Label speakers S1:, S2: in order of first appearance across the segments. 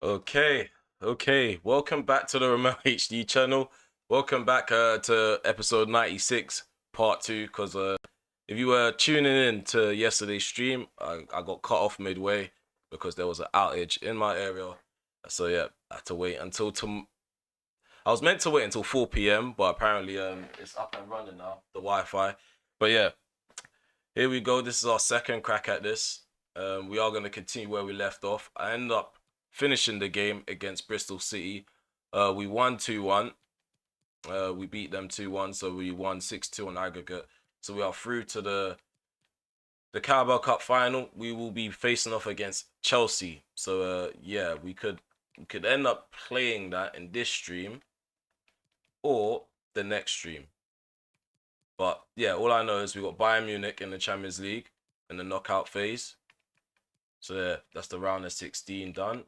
S1: Okay. Welcome back to the Remote HD channel. Welcome back to episode 96, part 2. Because if you were tuning in to yesterday's stream, I got cut off midway because there was an outage in my area. So yeah, I had to wait until I was meant to wait until 4 p.m., but apparently it's up and running now, the Wi-Fi. But yeah, here we go. This is our second crack at this. We are going to continue where we left off. I ended up finishing the game against Bristol City. We won 2-1. We beat them 2-1, so we won 6-2 on aggregate. So we are through to the Carabao Cup final. We will be facing off against Chelsea. So yeah, we could end up playing that in this stream or the next stream. But yeah, all I know is we got Bayern Munich in the Champions League in the knockout phase. So yeah, that's the round of 16 done.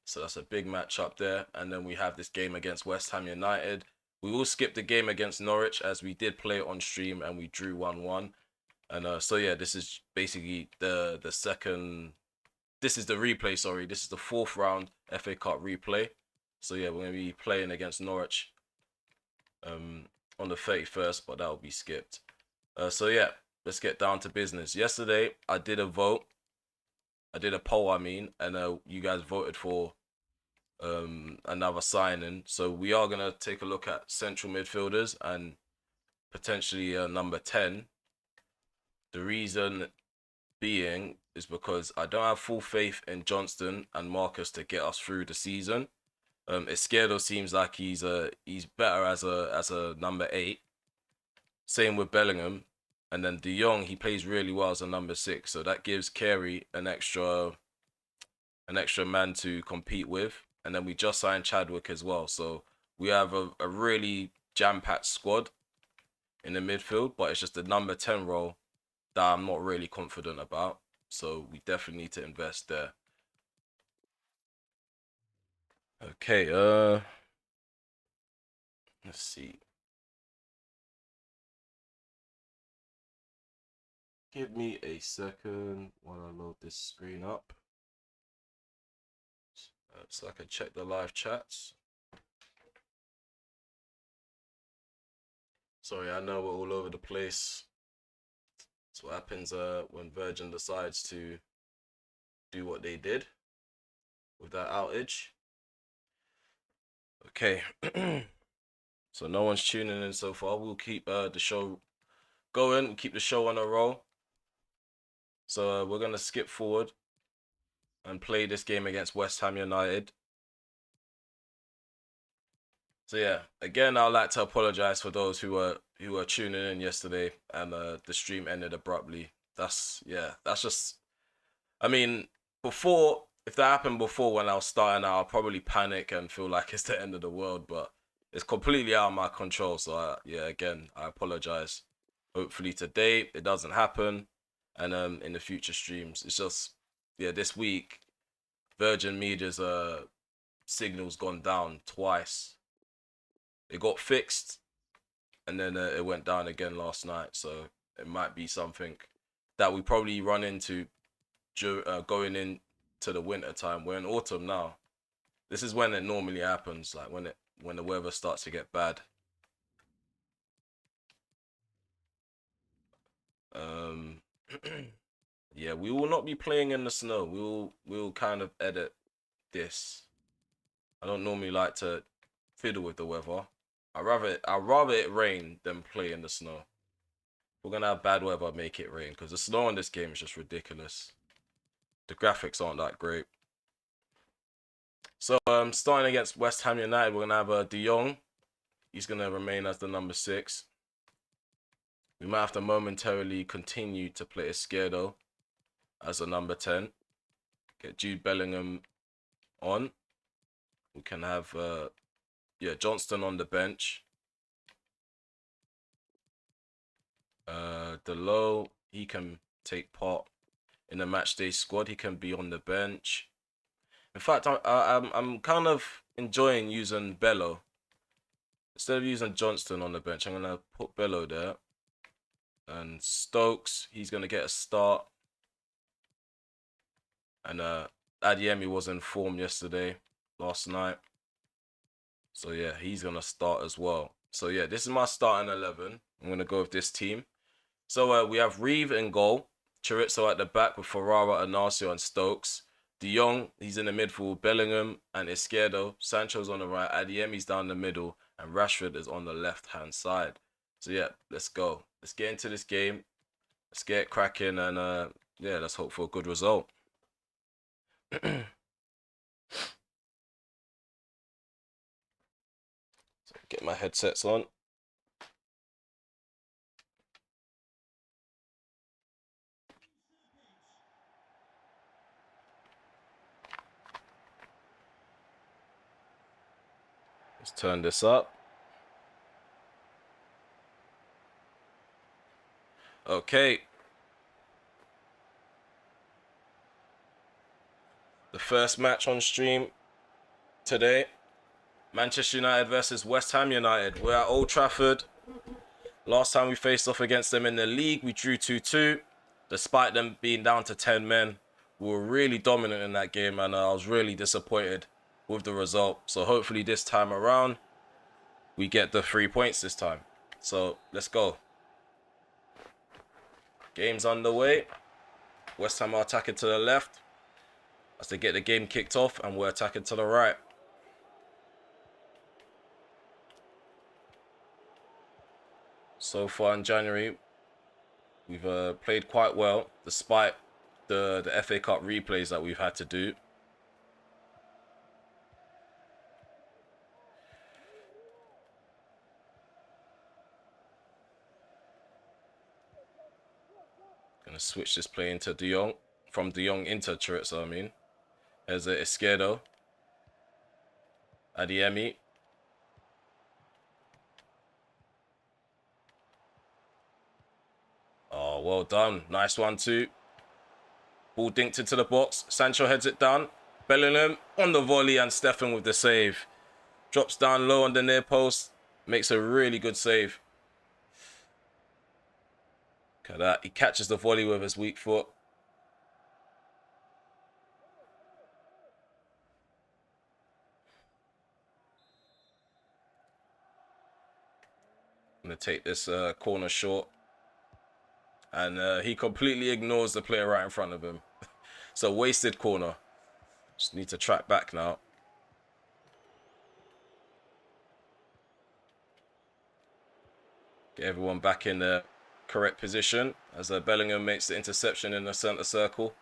S1: So that's a big match up there. And then we have this game against West Ham United. We will skip the game against Norwich as we did play it on stream and we drew 1-1. And so yeah, this is basically the second. This is the replay. Sorry, this is the fourth round FA Cup replay. So yeah, we're gonna be playing against Norwich on the 31st, but that will be skipped. So yeah, let's get down to business. Yesterday I did a vote. I did a poll, and you guys voted for another signing. So we are gonna take a look at central midfielders and potentially number 10. The reason being is because I don't have full faith in Johnston and Marcus to get us through the season. Izquierdo seems like he's better as a number 8. Same with Bellingham, and then De Jong, he plays really well as a number 6. So that gives Carey an extra man to compete with. And then we just signed Chadwick as well. So we have a really jam-packed squad in the midfield, but it's just the number 10 role that I'm not really confident about. So we definitely need to invest there. Okay, let's see. Give me a second while I load this screen up. So I can check the live chats. Sorry, I know we're all over the place. That's what happens when Virgin decides to do what they did with that outage. Okay. So no one's tuning in so far. We'll keep the show going. We'll keep the show on a roll. So we're going to skip forward and play this game against West Ham United. So yeah, again, I'd like to apologize for those who were tuning in yesterday and the stream ended abruptly. That's just, I mean, before, if that happened before when I was starting out, I'll probably panic and feel like it's the end of the world, but it's completely out of my control. So yeah, again, I apologize. Hopefully today it doesn't happen, and in the future streams, it's just, yeah, this week Virgin Media's signal's gone down twice. It got fixed, and then it went down again last night. So it might be something that we probably run into going into the winter time. We're in autumn now. This is when it normally happens, like when the weather starts to get bad. Um, yeah, we will not be playing in the snow. We'll kind of edit this. I don't normally like to fiddle with the weather. I'd rather it rain than play in the snow. If we're gonna have bad weather, make it rain, because the snow in this game is just ridiculous. The graphics aren't that great. So starting against West Ham United, we're gonna have De Jong. He's gonna remain as the number 6. We might have to momentarily continue to play Izquierdo as a number 10. Get Jude Bellingham on. We can have Johnston on the bench. Delo, he can take part in the matchday squad. He can be on the bench. In fact, I'm kind of enjoying using Bello. Instead of using Johnston on the bench, I'm gonna put Bello there. And Stokes, he's gonna get a start. And Adeyemi was in form last night. So yeah, he's going to start as well. So yeah, this is my starting 11. I'm going to go with this team. So we have Reeve in goal. Chorizo at the back with Ferrara, Inacio, and Stokes. De Jong, he's in the midfield. Bellingham and Izquierdo. Sancho's on the right. Adeyemi's down the middle. And Rashford is on the left-hand side. So yeah, let's go. Let's get into this game. Let's get cracking. And yeah, let's hope for a good result. So get my headsets on. Let's turn this up. Okay. The first match on stream today. Manchester United versus West Ham United. We're at Old Trafford. Last time we faced off against them in the league, we drew 2-2. Despite them being down to 10 men, we were really dominant in that game, and I was really disappointed with the result. So hopefully this time around, we get the 3 points this time. So let's go. Game's underway. West Ham are attacking to the left as they get the game kicked off, and we're attacking to the right. So far in January, we've played quite well, despite the FA Cup replays that we've had to do. Gonna switch this play into De Jong. From De Jong into Chorizo, I mean. There's Izquierdo. Adeyemi. Oh, well done. Nice one too. Ball dinked into the box. Sancho heads it down. Bellingham on the volley and Stefan with the save. Drops down low on the near post. Makes a really good save. Look at that. He catches the volley with his weak foot. I'm going to take this corner short. And he completely ignores the player right in front of him. It's a wasted corner. Just need to track back now. Get everyone back in the correct position as Bellingham makes the interception in the centre circle.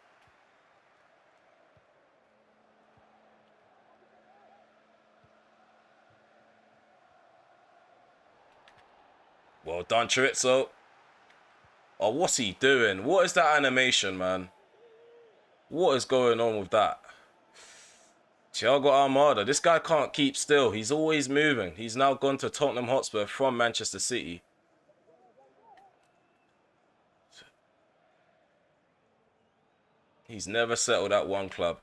S1: Well done, Chorizo. Oh, what's he doing? What is that animation, man? What is going on with that? Thiago Almada. This guy can't keep still. He's always moving. He's now gone to Tottenham Hotspur from Manchester City. He's never settled at one club.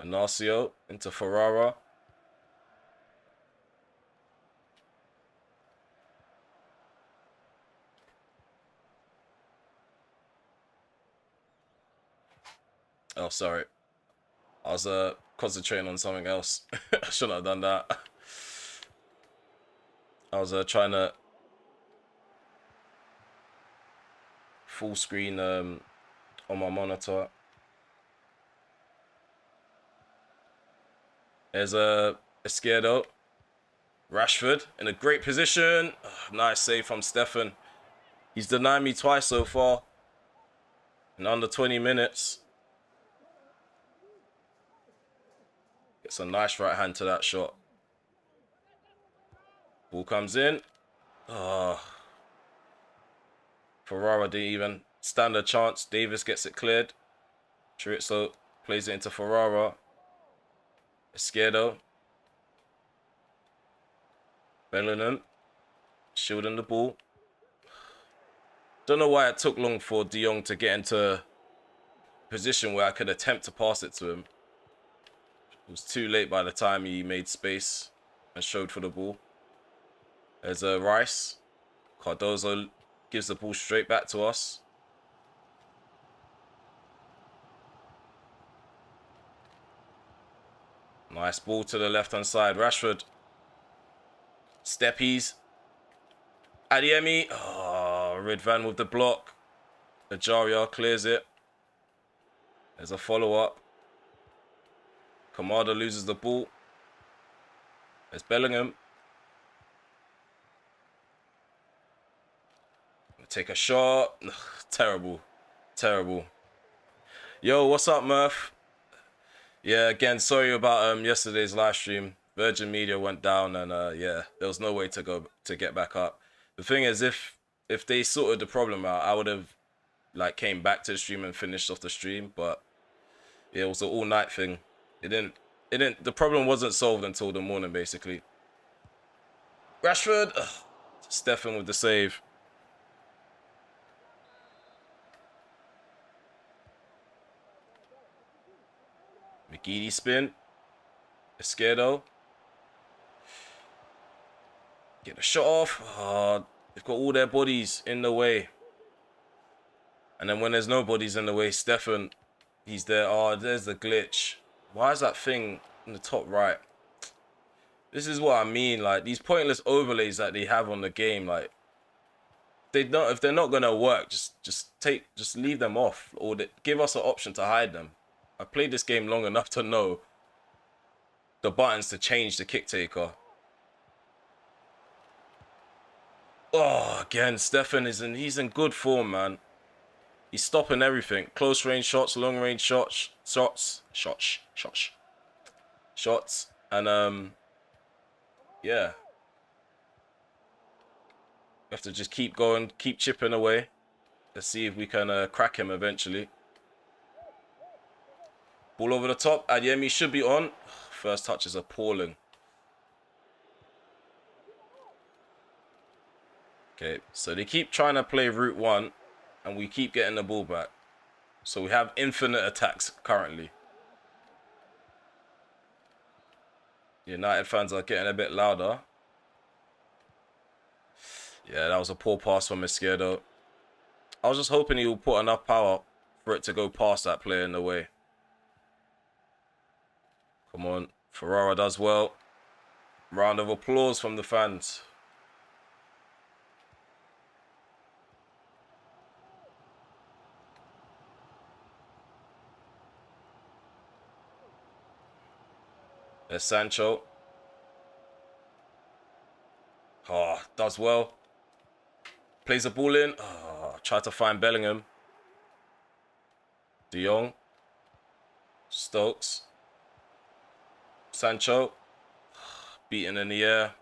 S1: Inacio into Ferrara. Oh, sorry. I was concentrating on something else. I shouldn't have done that. I was trying to full screen on my monitor. There's Izquierdo. Rashford in a great position. Oh, nice save from Stefan. He's denied me twice so far in under 20 minutes. Gets a nice right hand to that shot. Ball comes in. Oh. Ferrara didn't even stand a chance. Davis gets it cleared. Chorizo plays it into Ferrara. Izquierdo. Bellingham. Shielding the ball. Don't know why it took long for De Jong to get into a position where I could attempt to pass it to him. It was too late by the time he made space and showed for the ball. There's a Rice. Cardozo gives the ball straight back to us. Nice ball to the left-hand side. Rashford. Steppies. Adiemi. Oh, Ridvan with the block. Ajaria clears it. There's a follow-up. Kamada loses the ball. There's Bellingham. Take a shot. Ugh, terrible. Terrible. Yo, what's up, Murph? Yeah, again, sorry about yesterday's live stream. Virgin Media went down, and yeah, there was no way to get back up. The thing is, if they sorted the problem out, I would have like came back to the stream and finished off the stream. But yeah, it was an all-night thing. It didn't. The problem wasn't solved until the morning, basically. Rashford. Ugh. Stefan with the save. McGeady spin. Esquerdo. Get the shot off. Oh, they've got all their bodies in the way. And then when there's no bodies in the way, Stefan, he's there. Oh, there's the glitch. Why is that thing in the top right? This is what I mean. Like, these pointless overlays that they have on the game, like, if they're not gonna work, just leave them off, or give us an option to hide them. I played this game long enough to know the buttons to change the kick taker. Oh, again, Stefan he's in good form, man. He's stopping everything. Close range shots, long range shots, and yeah. We have to just keep going, keep chipping away. Let's see if we can crack him eventually. Ball over the top. Adiemi should be on. First touch is appalling. Okay, so they keep trying to play route one, and we keep getting the ball back. So we have infinite attacks currently. United fans are getting a bit louder. Yeah, that was a poor pass from Izquierdo. I was just hoping he would put enough power for it to go past that player in the way. Come on. Ferrara does well. Round of applause from the fans. There's Sancho. Oh, does well. Plays the ball in. Oh, try to find Bellingham. De Jong. Stokes. Sancho. Beaten in the air.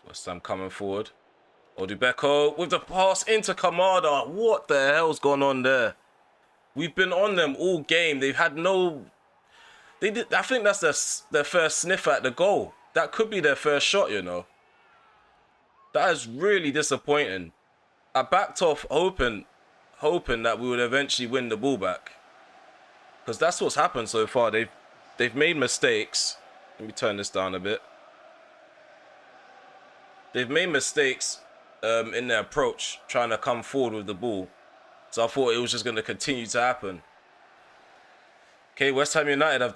S1: West Ham coming forward. Odubeko with the pass into Kamada. What the hell's gone on there? We've been on them all game. They've had no... I think that's their first sniff at the goal. That could be their first shot, you know. That is really disappointing. I backed off hoping that we would eventually win the ball back. Because that's what's happened so far. They've made mistakes. Let me turn this down a bit. They've made mistakes in their approach, trying to come forward with the ball. So I thought it was just going to continue to happen. Okay, West Ham United have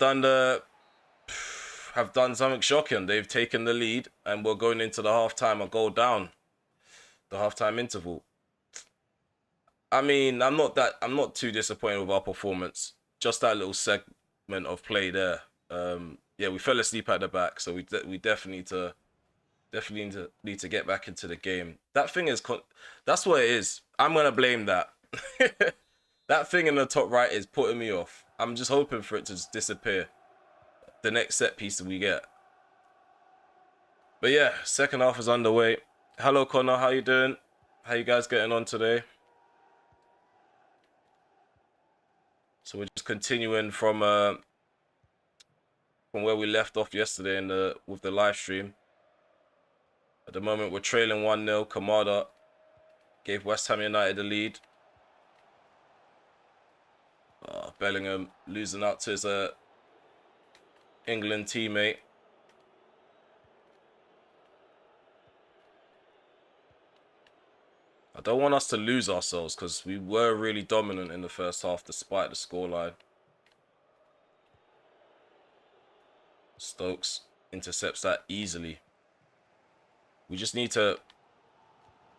S1: done something shocking. They've taken the lead, and we're going into the halftime, a goal down. The halftime interval. I mean, I'm not too disappointed with our performance. Just that little segment of play there. Yeah, we fell asleep at the back, so we definitely need to get back into the game. That thing is, that's what it is. I'm gonna blame that. That thing in the top right is putting me off. I'm just hoping for it to just disappear the next set piece that we get. But yeah, second half is underway. Hello Connor, how you doing? How you guys getting on today? So we're just continuing from where we left off yesterday with the live stream. At the moment, we're trailing 1-0. Kamada gave West Ham United the lead. Bellingham losing out to his England teammate. I don't want us to lose ourselves because we were really dominant in the first half despite the scoreline. Stokes intercepts that easily. We just need to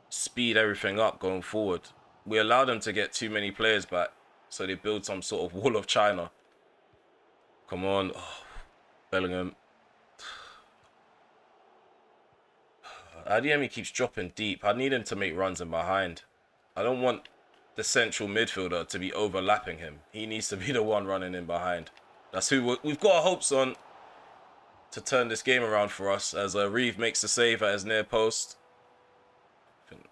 S1: speed everything up going forward. We allow them to get too many players back, so they build some sort of wall of China. Come on. Oh, Bellingham. Adeyemi keeps dropping deep. I need him to make runs in behind. I don't want the central midfielder to be overlapping him. He needs to be the one running in behind. That's who we've got our hopes on to turn this game around for us, as Reeve makes the save at his near post.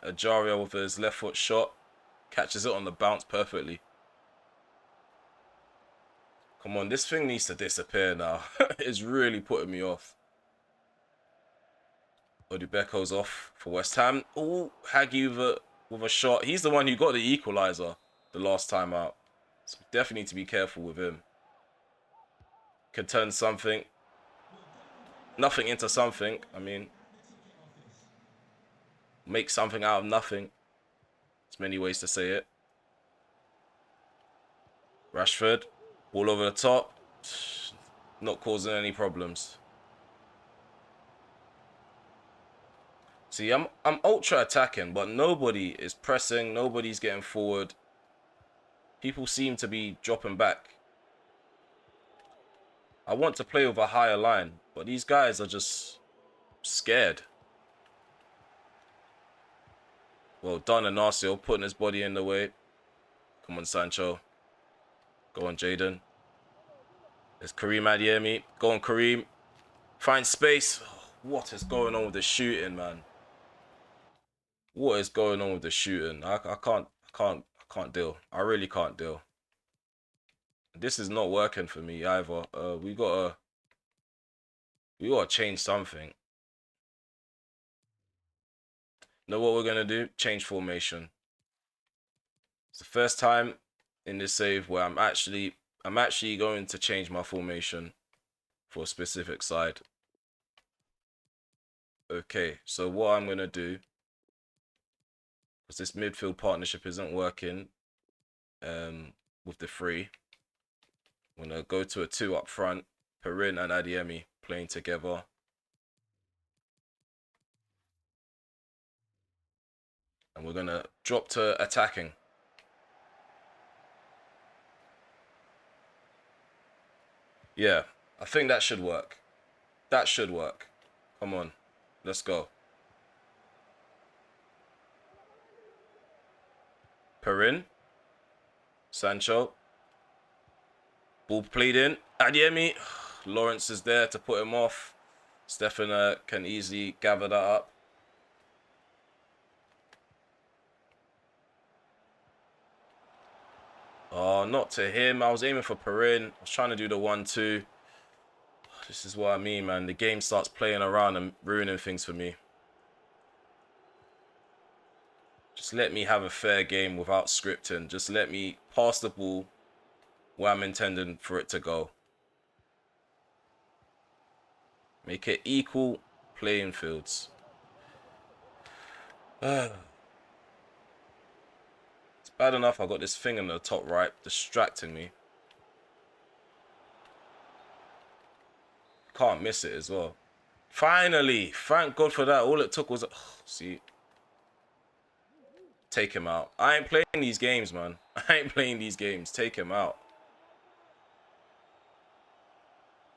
S1: Ajaria with his left foot shot catches it on the bounce perfectly. Come on, this thing needs to disappear now. It's really putting me off. Odubeko's off for West Ham. Oh, Hagi with a shot. He's the one who got the equaliser the last time out. So definitely need to be careful with him. Can turn something. Nothing into something. I mean, make something out of nothing. There's many ways to say it. Rashford, ball over the top. Not causing any problems. See, I'm ultra attacking, but nobody is pressing. Nobody's getting forward. People seem to be dropping back. I want to play with a higher line, but these guys are just scared. Well done, Inacio, putting his body in the way. Come on, Sancho. Go on, Jaden. There's Kareem Adeyemi. Go on, Kareem. Find space. What is going on with the shooting, man? What is going on with the shooting? I can't deal. I really can't deal. This is not working for me either. We gotta change something. Know what we're gonna do? Change formation. It's the first time in this save where I'm actually going to change my formation for a specific side. Okay, so what I'm gonna do, because this midfield partnership isn't working with the three, I'm gonna go to a 2 up front. Perin and Adeyemi playing together. And we're gonna drop to attacking. Yeah, I think that should work. That should work. Come on, let's go. Perin, Sancho. Ball played in. Adeyemi. Lawrence is there to put him off. Stefan can easily gather that up. Oh, not to him. I was aiming for Perin. I was trying to do the 1-2. This is what I mean, man. The game starts playing around and ruining things for me. Just let me have a fair game without scripting. Just let me pass the ball where I'm intending for it to go. Make it equal playing fields. It's bad enough I got this thing in the top right distracting me. Can't miss it as well. Finally! Thank God for that. All it took was... see... Take him out. I ain't playing these games, man. I ain't playing these games. Take him out.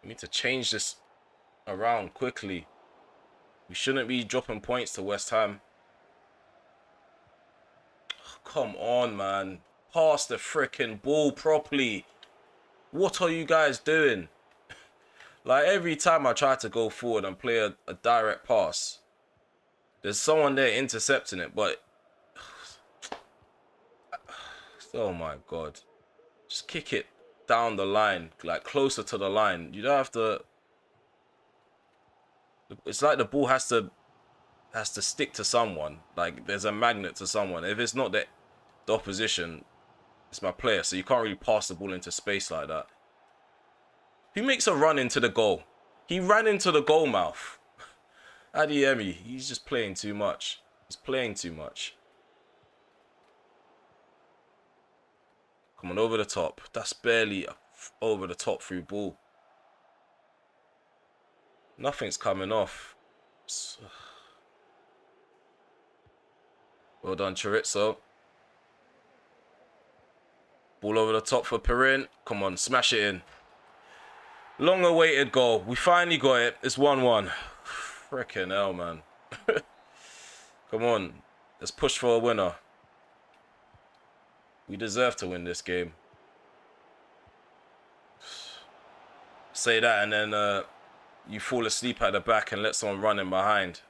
S1: We need to change this around quickly. We shouldn't be dropping points to West Ham. Come on, man. Pass the freaking ball properly. What are you guys doing? Like, every time I try to go forward and play a direct pass, there's someone there intercepting it, but... oh my God. Just kick it down the line, like closer to the line. You don't have to... it's like the ball has to has to stick to someone. Like, there's a magnet to someone. If it's not the opposition, it's my player. So you can't really pass the ball into space like that. Who makes a run into the goal? He ran into the goal mouth. Adeyemi, he's just playing too much. He's playing too much. Come on, over the top. That's barely a over the top through ball. Nothing's coming off. Well done, Chorizo. Ball over the top for Perin. Come on, smash it in. Long awaited goal. We finally got it. It's 1-1. Frickin' hell, man. Come on. Let's push for a winner. We deserve to win this game. Say that and then you fall asleep at the back and let someone run in behind.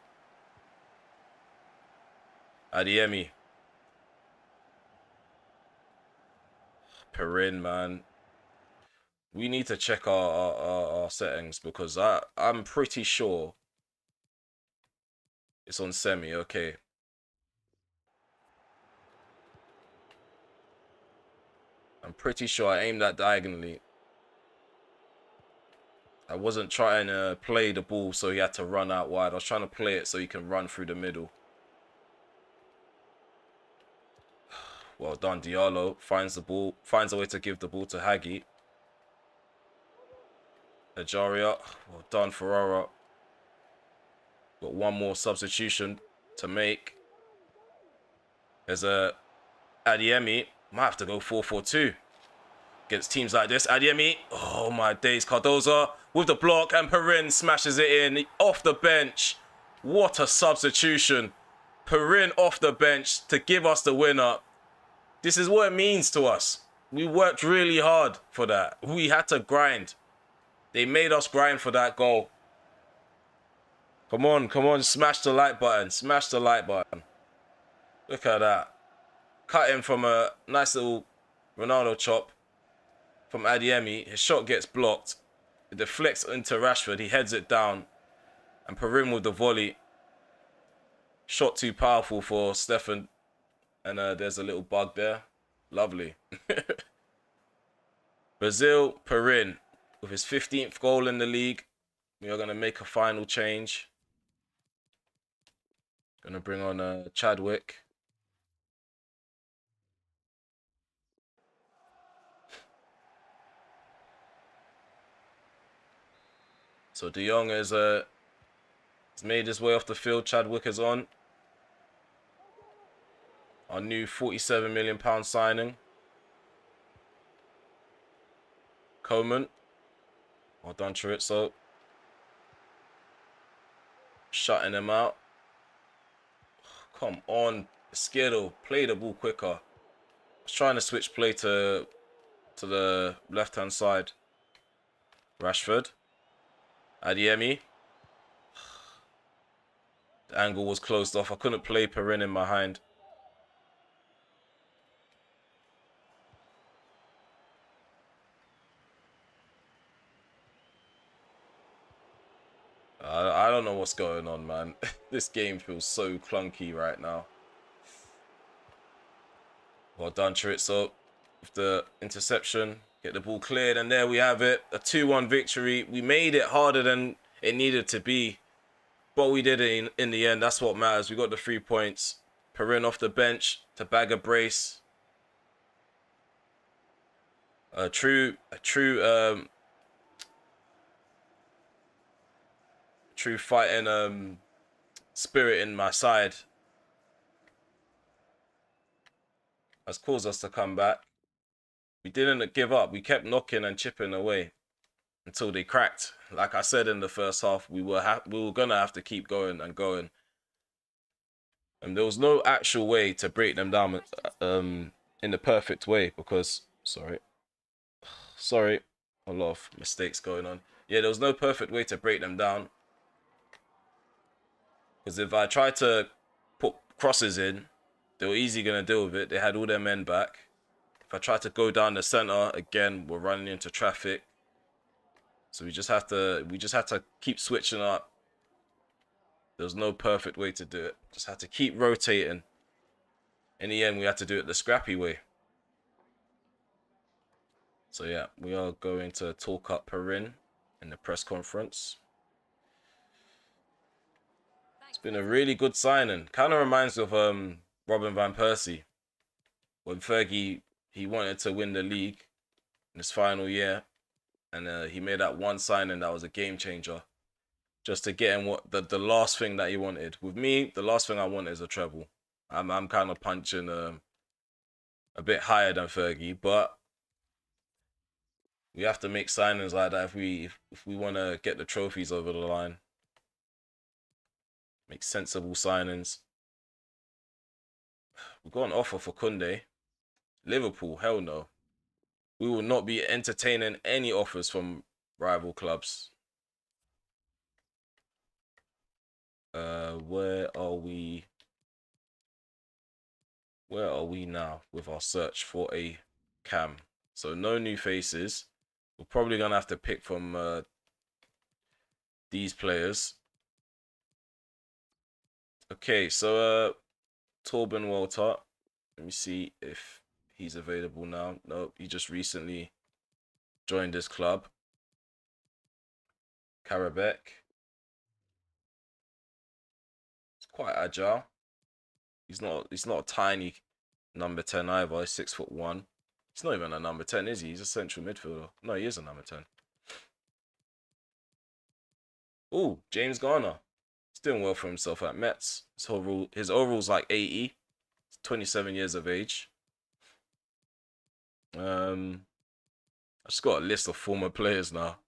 S1: Adeyemi. Perin, man. We need to check our settings because I'm pretty sure it's on semi. Okay. I'm pretty sure I aimed that diagonally. I wasn't trying to play the ball so he had to run out wide. I was trying to play it so he can run through the middle. Well done, Diallo. Finds the ball. Finds a way to give the ball to Hagi. Ajaria. Well done, Ferrara. Got one more substitution to make. There's a Adeyemi. Might have to go 4-4-2 against teams like this. Adeyemi. Oh my days. Cardoza with the block and Perin smashes it in off the bench. What a substitution. Perin off the bench to give us the winner. This is what it means to us. We worked really hard for that. We had to grind. They made us grind for that goal. Come on, come on. Smash the like button. Smash the like button. Look at that. Cut him from a nice little Ronaldo chop from Adeyemi. His shot gets blocked. It deflects into Rashford. He heads it down. And Perin with the volley. Shot too powerful for Stefan. And there's a little bug there. Lovely. Brazil, Perin. With his 15th goal in the league. We are going to make a final change. Going to bring on Chadwick. So De Jong has made his way off the field. Chadwick is on. Our new £47 million signing. Coman. Well done, Chorizo. Shutting him out. Come on. Skittle. Play the ball quicker. I was trying to switch play to the left-hand side. Rashford. Adeyemi. The angle was closed off. I couldn't play Perin in behind. I don't know what's going on, man. This game feels so clunky right now. Well done, Chorizo. With the interception. Get the ball cleared. And there we have it. A 2-1 victory. We made it harder than it needed to be. But we did it in the end. That's what matters. We got the 3 points. Perin off the bench to bag a brace. A true fighting spirit in my side has caused us to come back. We didn't give up. We kept knocking and chipping away until they cracked. Like I said in the first half, we were gonna have to keep going and going. And there was no actual way to break them down in the perfect way because sorry, a lot of mistakes going on. Yeah, there was no perfect way to break them down. Because if I tried to put crosses in, they were easy going to deal with it. They had all their men back. If I tried to go down the centre, again, we're running into traffic. So we just have to keep switching up There's no perfect way to do it. Just had to keep rotating. In the end, we had to do it the scrappy way. So yeah, we are going to talk up Perrin in the press conference. It's been a really good signing. Kind of reminds me of Robin van Persie. When Fergie, he wanted to win the league in his final year. And he made that one signing that was a game changer. Just to get him what the last thing that he wanted. With me, the last thing I want is a treble. I'm kind of punching a bit higher than Fergie, but we have to make signings like that if we want to get the trophies over the line. Make sensible signings. We've got an offer for Kunde. Liverpool, hell no. We will not be entertaining any offers from rival clubs. Where are we? Where are we now with our search for a cam? So no new faces. We're probably gonna have to pick from these players. Okay, so Torben Walter. Let me see if he's available now. Nope, he just recently joined this club. Carabao. He's quite agile. He's not a tiny number 10 either. He's 6'1". He's not even a number 10, is he? He's a central midfielder. No, he is a number 10. Oh, James Garner. He's doing well for himself at Mets. His overall's like 80. He's 27 years of age. I just got a list of former players now.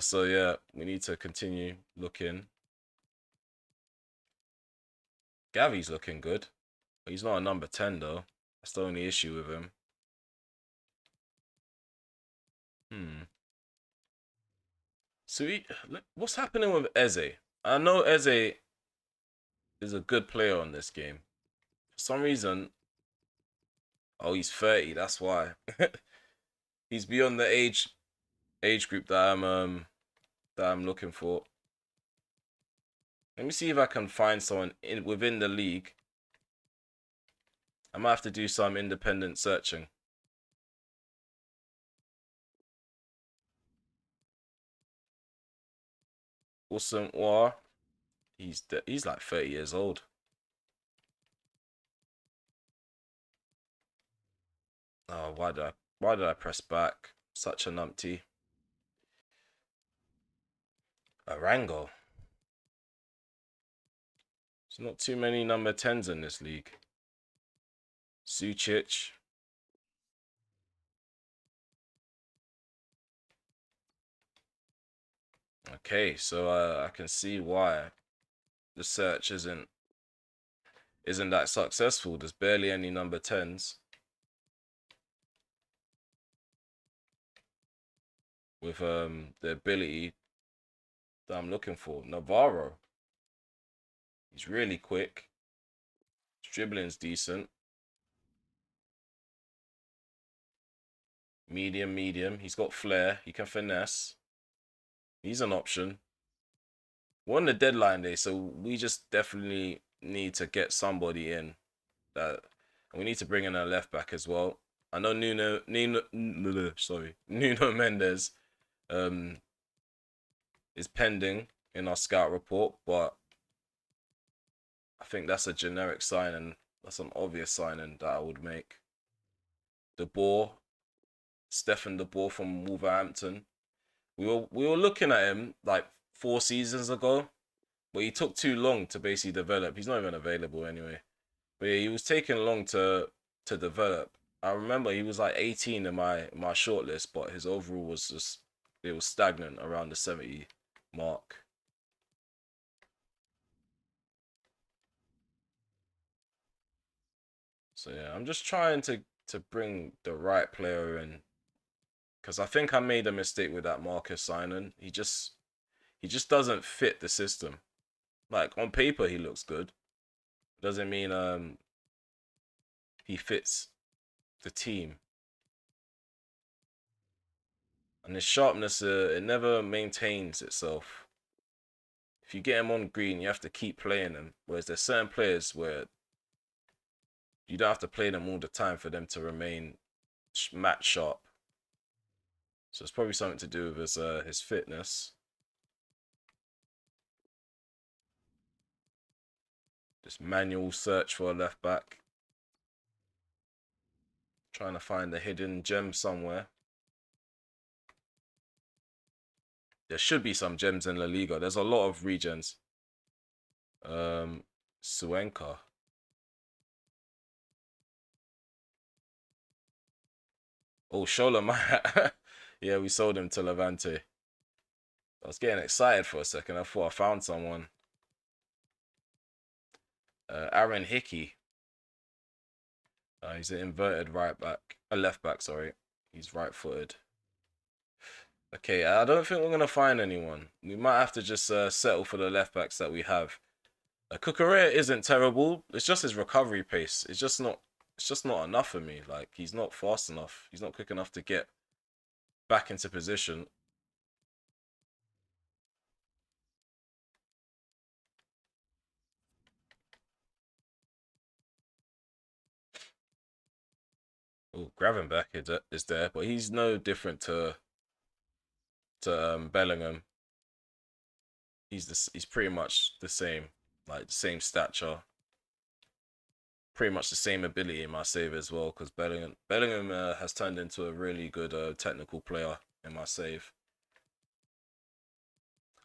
S1: So yeah, we need to continue looking. Gavi's looking good. But he's not a number 10 though. That's the only issue with him. So what's happening with Eze? I know Eze is a good player on this game. For some reason, oh, he's 30. That's why. He's beyond the age group that I'm looking for. Let me see if I can find someone within the league. I might have to do some independent searching. Awesome War. He's like 30 years old. Oh, why did I press back? Such a numpty. Arango. There's not too many number 10s in this league. Sucic. Okay, so I can see why the search isn't that successful. There's barely any number 10s with the ability that I'm looking for. Navarro. He's really quick. His dribbling's decent. Medium. He's got flair. He can finesse. He's an option. We're on the deadline day, so we just definitely need to get somebody in. And we need to bring in a left back as well. I know Nuno Mendes is pending in our scout report, but I think that's a generic signing. That's an obvious signing that I would make. Stefan De Boer from Wolverhampton. We were looking at him like 4 seasons ago, but he took too long to basically develop. He's not even available anyway. But yeah, he was taking long to develop. I remember he was like 18 in my shortlist, but his overall was just, it was stagnant around the 70 mark. So yeah, I'm just trying to bring the right player in, because I think I made a mistake with that Marcus signing. He just doesn't fit the system. Like on paper he looks good. Doesn't mean he fits the team. And his sharpness, it never maintains itself. if you get him on green, you have to keep playing him. Whereas there's certain players where you don't have to play them all the time for them to remain match sharp. So it's probably something to do with his fitness. Just manual search for a left back. Trying to find a hidden gem somewhere. There should be some gems in La Liga. There's a lot of regens. Suenka. Oh, Shola. Yeah, we sold him to Levante. I was getting excited for a second. I thought I found someone. Aaron Hickey. He's an inverted right back. A left back, sorry. He's right-footed. Okay, I don't think we're going to find anyone. We might have to just settle for the left backs that we have. Cucurella isn't terrible. It's just his recovery pace. It's just not enough for me. Like, he's not fast enough. He's not quick enough to get back into position. Oh, Gravenberch is there, but he's no different to Bellingham. He's pretty much the same, like the same stature, pretty much the same ability in my save as well. Because Bellingham has turned into a really good technical player in my save.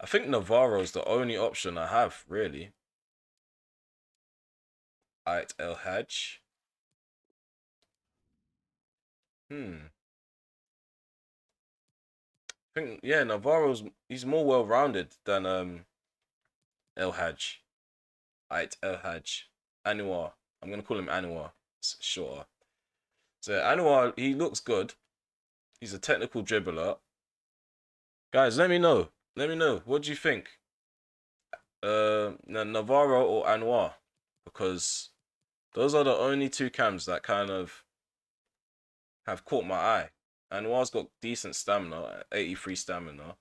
S1: I think Navarro's the only option I have really. Ait El Hajj. I think yeah, he's more well rounded than El Hajj. Ait El Hajj. Anwar. I'm gonna call him Anwar. It's shorter. So Anwar, he looks good. He's a technical dribbler. Guys, let me know. Let me know. What do you think? Navarro or Anwar? Because those are the only two cams that kind of have caught my eye. Anwar's got decent stamina, 83 stamina.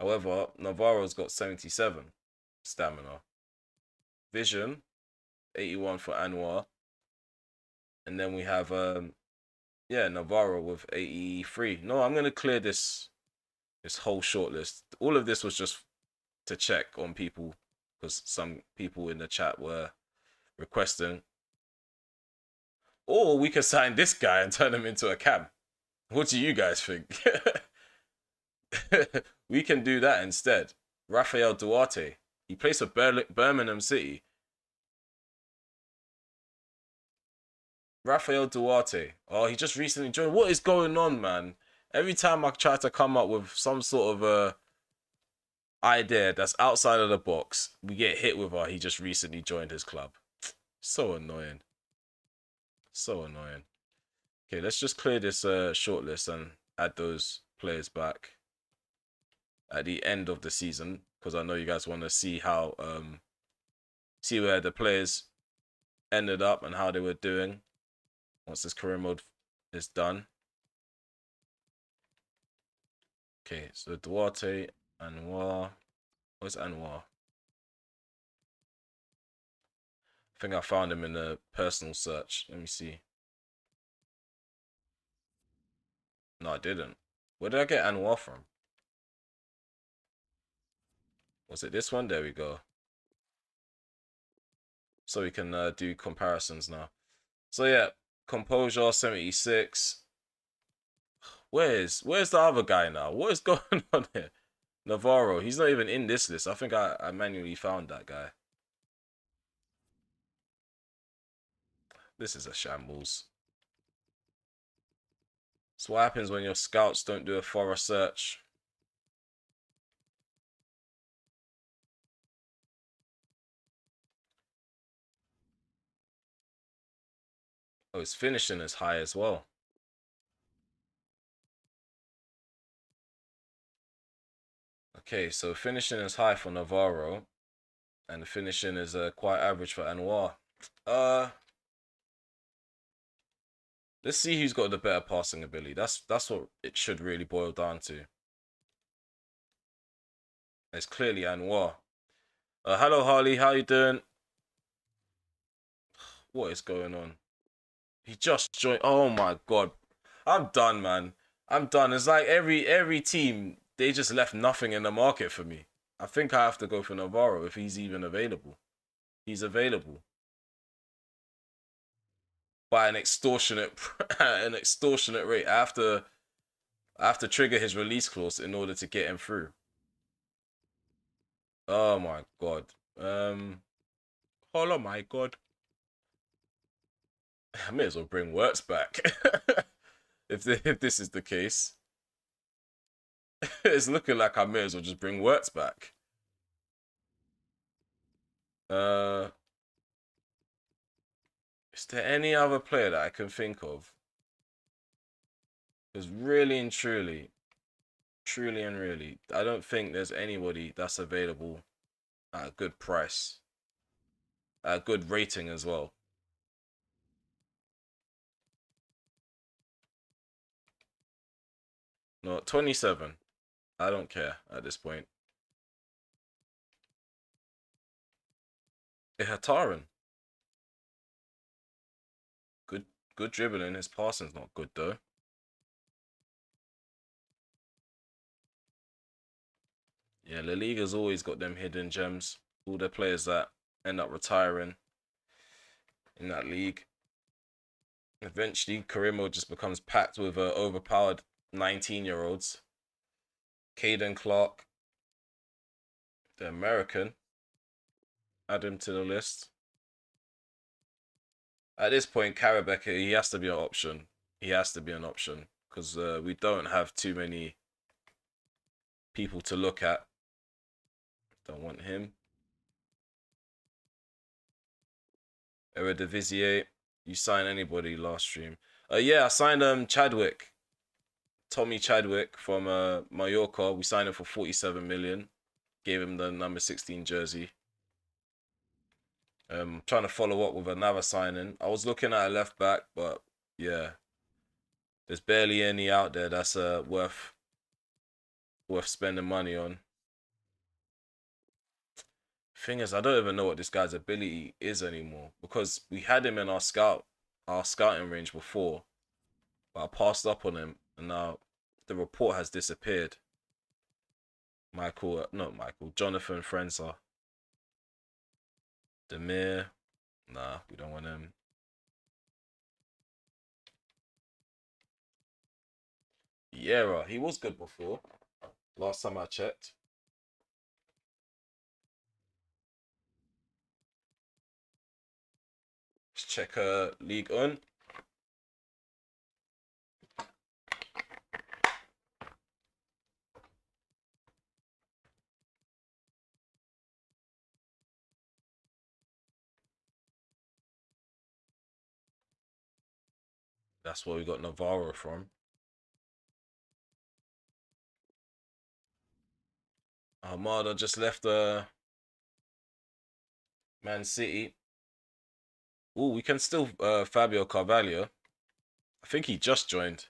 S1: However, Navarro's got 77 stamina. Vision, 81 for Anwar. And then we have Navarro with 83. No, I'm gonna clear this whole shortlist. All of this was just to check on people because some people in the chat were requesting. Or we could sign this guy and turn him into a cam. What do you guys think? We can do that instead. Rafael Duarte. He plays for Birmingham City. Rafael Duarte. Oh, he just recently joined. What is going on, man? Every time I try to come up with some sort of idea that's outside of the box, we get hit with he just recently joined his club. So annoying. So annoying. Okay, let's just clear this shortlist and add those players back at the end of the season because I know you guys want to see how see where the players ended up and how they were doing once this career mode is done. Okay, so Duarte, Anwar. Where's Anwar? I think I found him in a personal search. Let me see. No, I didn't. Where did I get Anwar from? Was it this one? There we go. So we can do comparisons now. So yeah, Composure 76. Where's the other guy now? What is going on here? Navarro. He's not even in this list. I think I manually found that guy. This is a shambles. So what happens when your scouts don't do a thorough search? Oh, his finishing is high as well. Okay, so finishing is high for Navarro. And the finishing is quite average for Anwar. Let's see who's got the better passing ability. That's what it should really boil down to. It's clearly Anwar. Hello, Harley. How you doing? What is going on? He just joined. Oh my god, I'm done, man. I'm done. It's like every team they just left nothing in the market for me. I think I have to go for Navarro if he's even available. He's available by an extortionate an extortionate rate. I have to trigger his release clause in order to get him through. Oh my god. Um. Oh my god. I may as well bring Works back. If this is the case, it's looking like I may as well just bring Works back. Uh, is there any other player that I can think of? Because really and truly and really, I don't think there's anybody that's available at a good price, at a good rating as well. No, 27. I don't care at this point. Ihataran, good, good dribbling. His passing's not good though. Yeah, La Liga's always got them hidden gems. All the players that end up retiring in that league. Eventually, career mode just becomes packed with overpowered 19-year-olds. Caden Clark, the American, add him to the list. At this point, Carabao, he has to be an option. He has to be an option because we don't have too many people to look at. Don't want him. Eredivisie, you sign anybody last stream? Yeah, I signed Chadwick, Tommy Chadwick from Mallorca. We signed him for 47 million. Gave him the number 16 jersey. Trying to follow up with another signing. I was looking at a left back, but yeah, there's barely any out there that's worth spending money on. Thing is, I don't even know what this guy's ability is anymore because we had him in our scouting range before, but I passed up on him, and now the report has disappeared. Not Michael, Jonathan Frenza, Demir. Nah, we don't want him. Yeah, he was good before. Last time I checked. Let's check League On. That's where we got Navarro from. Armada just left Man City. Oh, we can still Fabio Carvalho. I think he just joined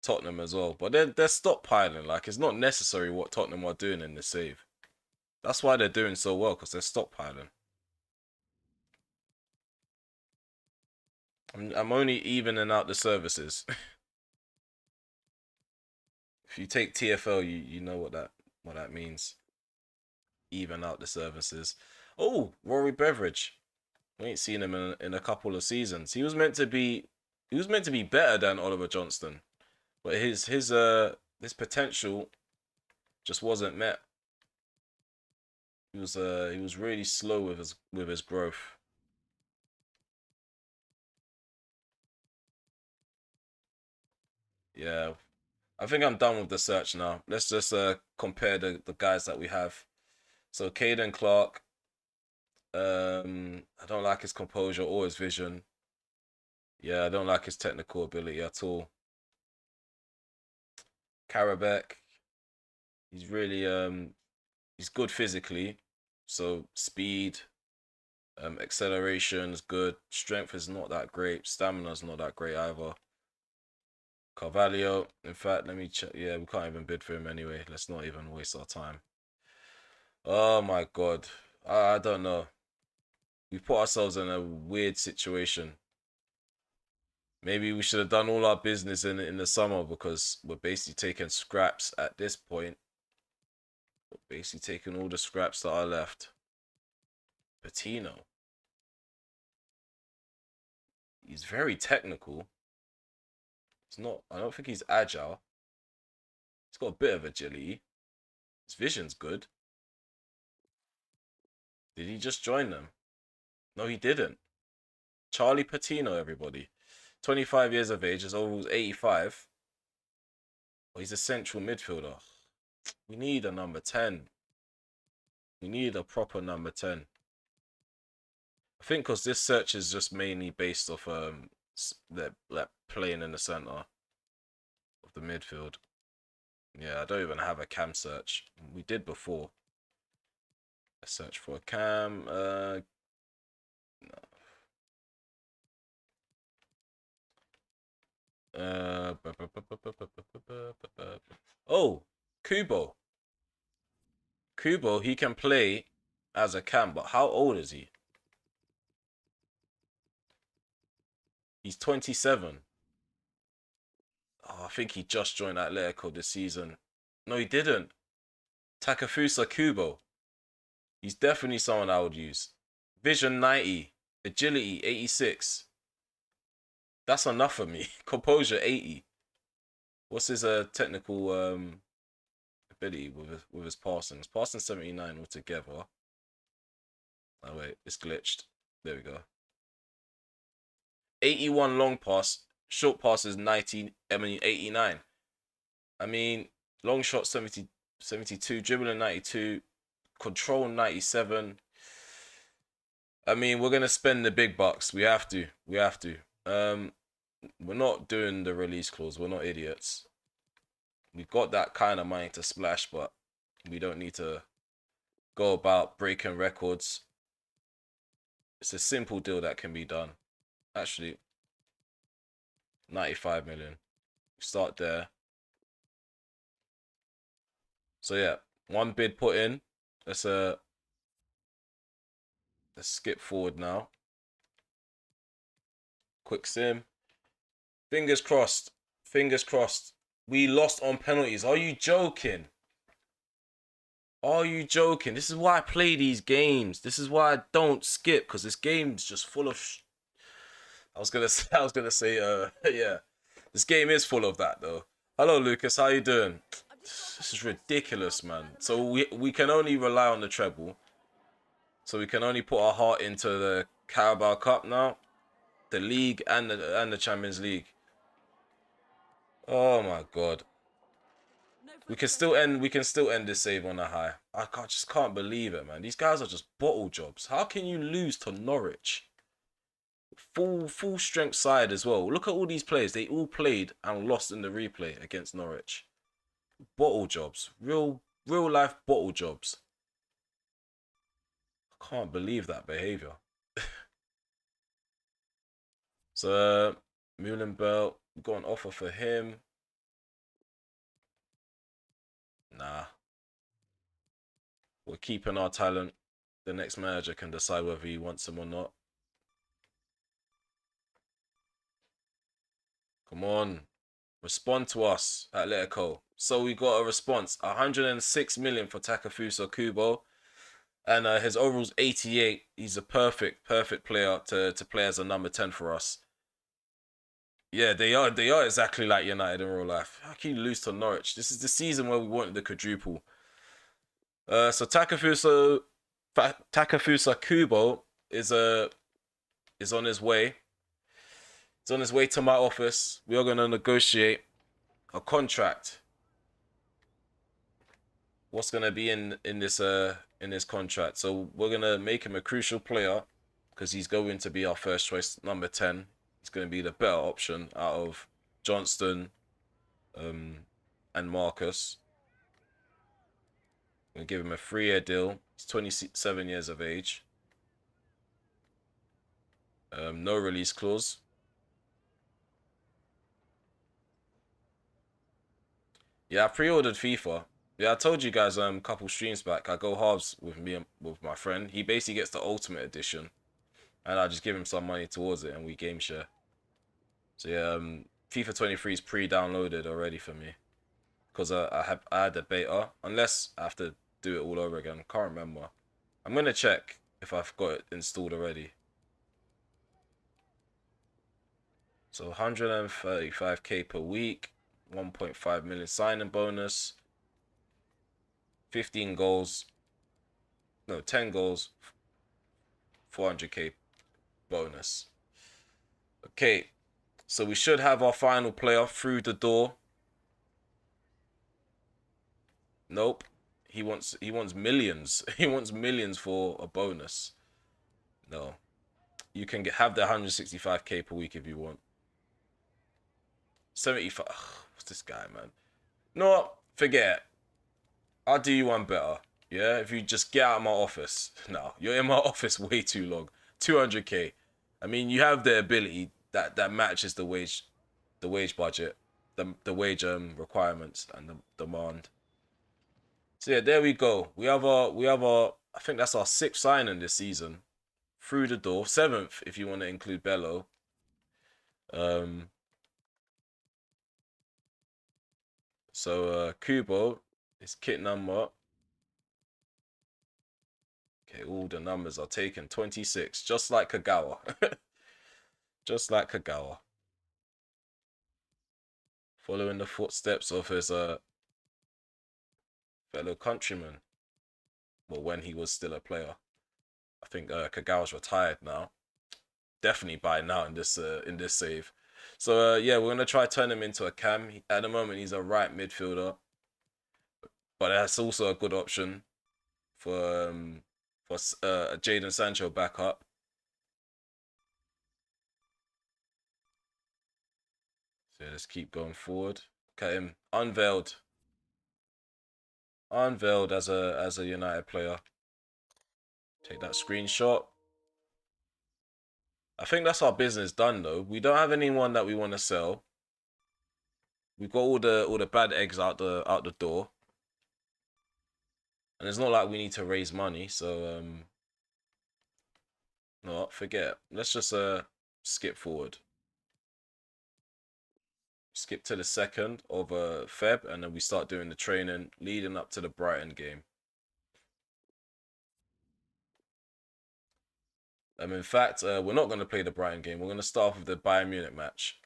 S1: Tottenham as well. But they're stockpiling. Like, it's not necessary what Tottenham are doing in the save. That's why they're doing so well, because they're stockpiling. I'm only evening out the services. If you take TFL, you know what that means. Even out the services. Oh, Rory Beveridge. We ain't seen him in a couple of seasons. He was meant to be better than Oliver Johnston, but his potential just wasn't met. He was really slow with his growth. Yeah, I think I'm done with the search now. Let's just compare the guys that we have. So Caden Clark, I don't like his composure or his vision. Yeah, I don't like his technical ability at all. Karabek, he's really he's good physically, so speed, acceleration is good. Strength is not that great. Stamina's not that great either. Carvalho, in fact, let me check. Yeah, we can't even bid for him anyway. Let's not even waste our time. Oh my God. I don't know. We put ourselves in a weird situation. Maybe we should have done all our business in the summer because we're basically taking scraps at this point. We're basically taking all the scraps that are left. Patino. He's very technical. He's not. I don't think he's agile. He's got a bit of agility. His vision's good. Did he just join them? No, he didn't. Charlie Patino, everybody. 25 years of age, his overall's 85. Oh, he's a central midfielder. We need a number 10. We need a proper number 10. I think because this search is just mainly based off they're playing in the center of the midfield. Yeah, I don't even have a cam search. We did before. A search for a cam. No. Oh, Kubo. Kubo, he can play as a cam, but how old is he? He's 27. Oh, I think he just joined Atletico this season. No, he didn't. Takafusa Kubo. He's definitely someone I would use. Vision 90. Agility 86. That's enough for me. Composure 80. What's his technical ability with his passing? His passing 79 altogether. Oh wait, it's glitched. There we go. 81 long pass. Short pass is 89. I mean, long shot 72, dribbling 92, control 97. I mean, we're gonna spend the big bucks. We have to. We have to. We're not doing the release clause. We're not idiots. We've got that kind of money to splash, but we don't need to go about breaking records. It's a simple deal that can be done. Actually, 95 million. Start there. So yeah, one bid put in. Let's skip forward now. Quick sim. Fingers crossed. Fingers crossed. We lost on penalties. Are you joking? Are you joking? This is why I play these games. This is why I don't skip, because this game's just full of I was gonna say yeah. This game is full of that though. Hello Lucas, how you doing? This is ridiculous, man. So we can only rely on the treble. So we can only put our heart into the Carabao Cup now, the league and the Champions League. Oh my God. We can still end this save on a high. Just can't believe it, man. These guys are just bottle jobs. How can you lose to Norwich? Full strength side as well. Look at all these players. They all played and lost in the replay against Norwich. Bottle jobs. Real life bottle jobs. I can't believe that behavior. So Muhlenberg, we got an offer for him. Nah. We're keeping our talent. The next manager can decide whether he wants him or not. Come on. Respond to us, Atletico. So we got a response. 106 million for Takafusa Kubo. And his overall's 88. He's a perfect player to play as a number 10 for us. Yeah, they are exactly like United in real life. How can you lose to Norwich? This is the season where we wanted the quadruple. So Takafusa Kubo is on his way. He's on his way to my office. We are gonna negotiate a contract. What's gonna be in this contract? So we're gonna make him a crucial player because he's going to be our first choice number 10. He's going to be the better option out of Johnston and Marcus. I'm going to give him a 3-year deal. He's 27 years of age. No release clause. Yeah, I pre-ordered FIFA. Yeah, I told you guys a couple streams back. I go halves with me and with my friend. He basically gets the ultimate edition, and I just give him some money towards it, and we game share. So yeah, FIFA 23 is pre-downloaded already for me because I had the beta. Unless I have to do it all over again. Can't remember. I'm gonna check if I've got it installed already. So 135k per week, 1.5 million signing bonus, 15 goals, no 10 goals, 400k bonus. Okay, so we should have our final player through the door. Nope. He wants millions. He wants millions for a bonus. No. You can have the 165k per week if you want. 75. Ugh, what's this guy, man? No, forget it. I'll do you one better. Yeah, if you just get out of my office. No, you're in my office way too long. 200k. I mean, you have the ability that matches the wage budget, the wage requirements and the demand. So yeah, there we go. We have our I think that's our sixth signing this season. Through the door, seventh if you want to include Bello. So Kubo, his kit number. Okay, all the numbers are taken. 26, just like Kagawa. Just like Kagawa. Following the footsteps of his fellow countryman. Well, when he was still a player. I think Kagawa's retired now. Definitely by now in this save. So yeah, we're gonna try turn him into a cam. At the moment, he's a right midfielder, but that's also a good option for Jadon Sancho backup. So yeah, let's keep going forward. Look at him unveiled as a United player. Take that screenshot. I think that's our business done though. We don't have anyone that we want to sell. We've got all the bad eggs out the door. And it's not like we need to raise money, so no, forget. Let's just skip forward. Skip to the 2nd of Feb, and then we start doing the training leading up to the Brighton game. In fact, we're not going to play the Brighton game. We're going to start off with the Bayern Munich match.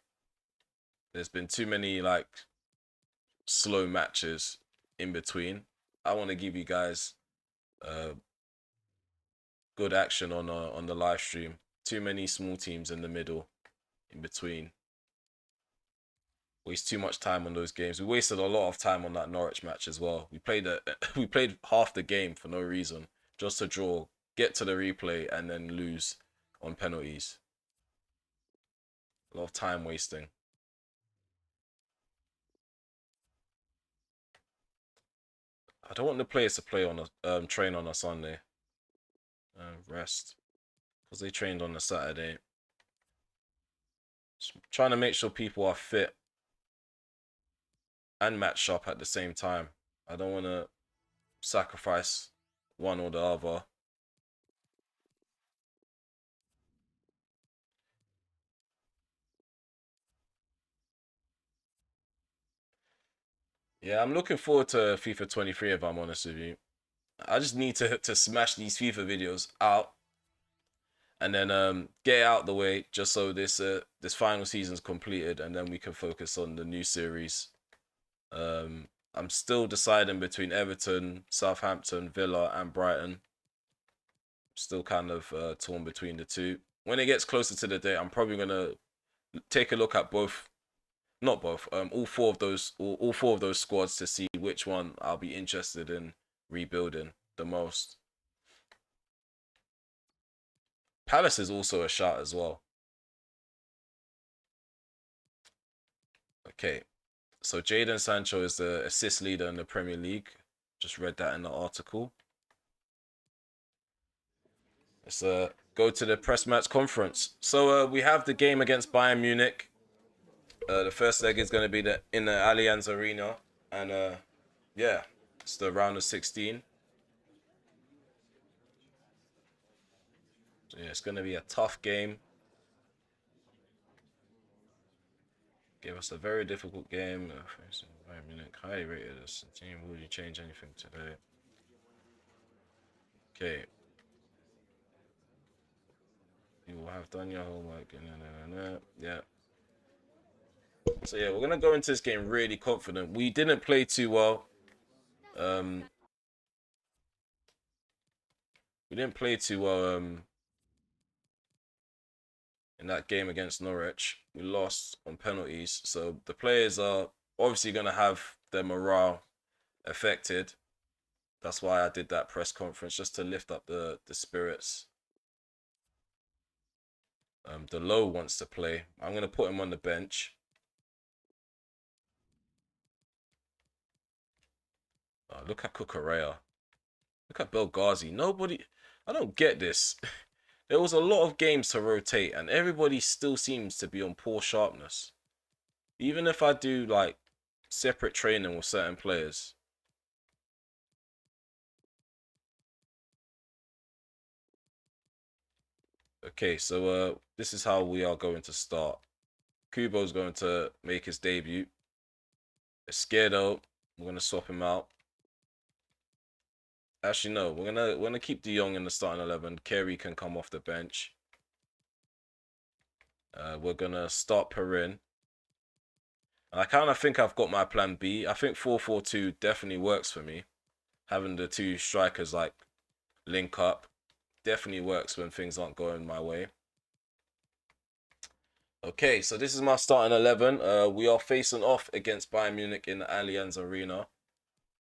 S1: There's been too many like slow matches in between. I want to give you guys good action on the live stream. Too many small teams in the middle, in between. Waste too much time on those games. We wasted a lot of time on that Norwich match as well. We played we played half the game for no reason, just to draw, get to the replay, and then lose on penalties. A lot of time wasting. I don't want the players to play on a train on a Sunday. Rest because they trained on a Saturday. Just trying to make sure people are fit and match up at the same time. I don't want to sacrifice one or the other. Yeah, I'm looking forward to FIFA 23 if I'm honest with you. I just need to smash these FIFA videos out and then get it out the way just so this final season's completed and then we can focus on the new series. I'm still deciding between Everton, Southampton, Villa, and Brighton. Still kind of torn between the two. When it gets closer to the date, I'm probably gonna take a look at both, not both, all four of those squads to see which one I'll be interested in rebuilding the most. Palace is also a shot as well. Okay, so Jadon Sancho is the assist leader in the Premier League. Just read that in the article. Let's go to the press match conference. So we have the game against Bayern Munich. The first leg is going to be in the Allianz Arena, and yeah, It's the round of 16. So yeah, it's going to be a tough game. Gave us a very difficult game. Bayern Munich, highly rated as a team. Will you change anything today? Okay. You will have done your homework. Yeah. So yeah, we're gonna go into this game really confident. We didn't play too well. We didn't play too well in that game against Norwich. We lost on penalties. So the players are obviously gonna have their morale affected. That's why I did that press conference, just to lift up the spirits. The low wants to play. I'm gonna put him on the bench. Look at Kukurea. Look at Belghazi. Nobody. I don't get this. There was a lot of games to rotate, and everybody still seems to be on poor sharpness. Even if I do like separate training with certain players. Okay, so this is how we are going to start. Kubo's going to make his debut. Esquerdo, we're gonna swap him out. Actually, no, we're gonna keep De Jong in the starting 11. Kerry can come off the bench. We're gonna start Perin. I kind of think I've got my plan B. I think 4-4-2 definitely works for me. Having the two strikers like link up definitely works when things aren't going my way. Okay, so this is my starting 11. We are facing off against Bayern Munich in the Allianz Arena.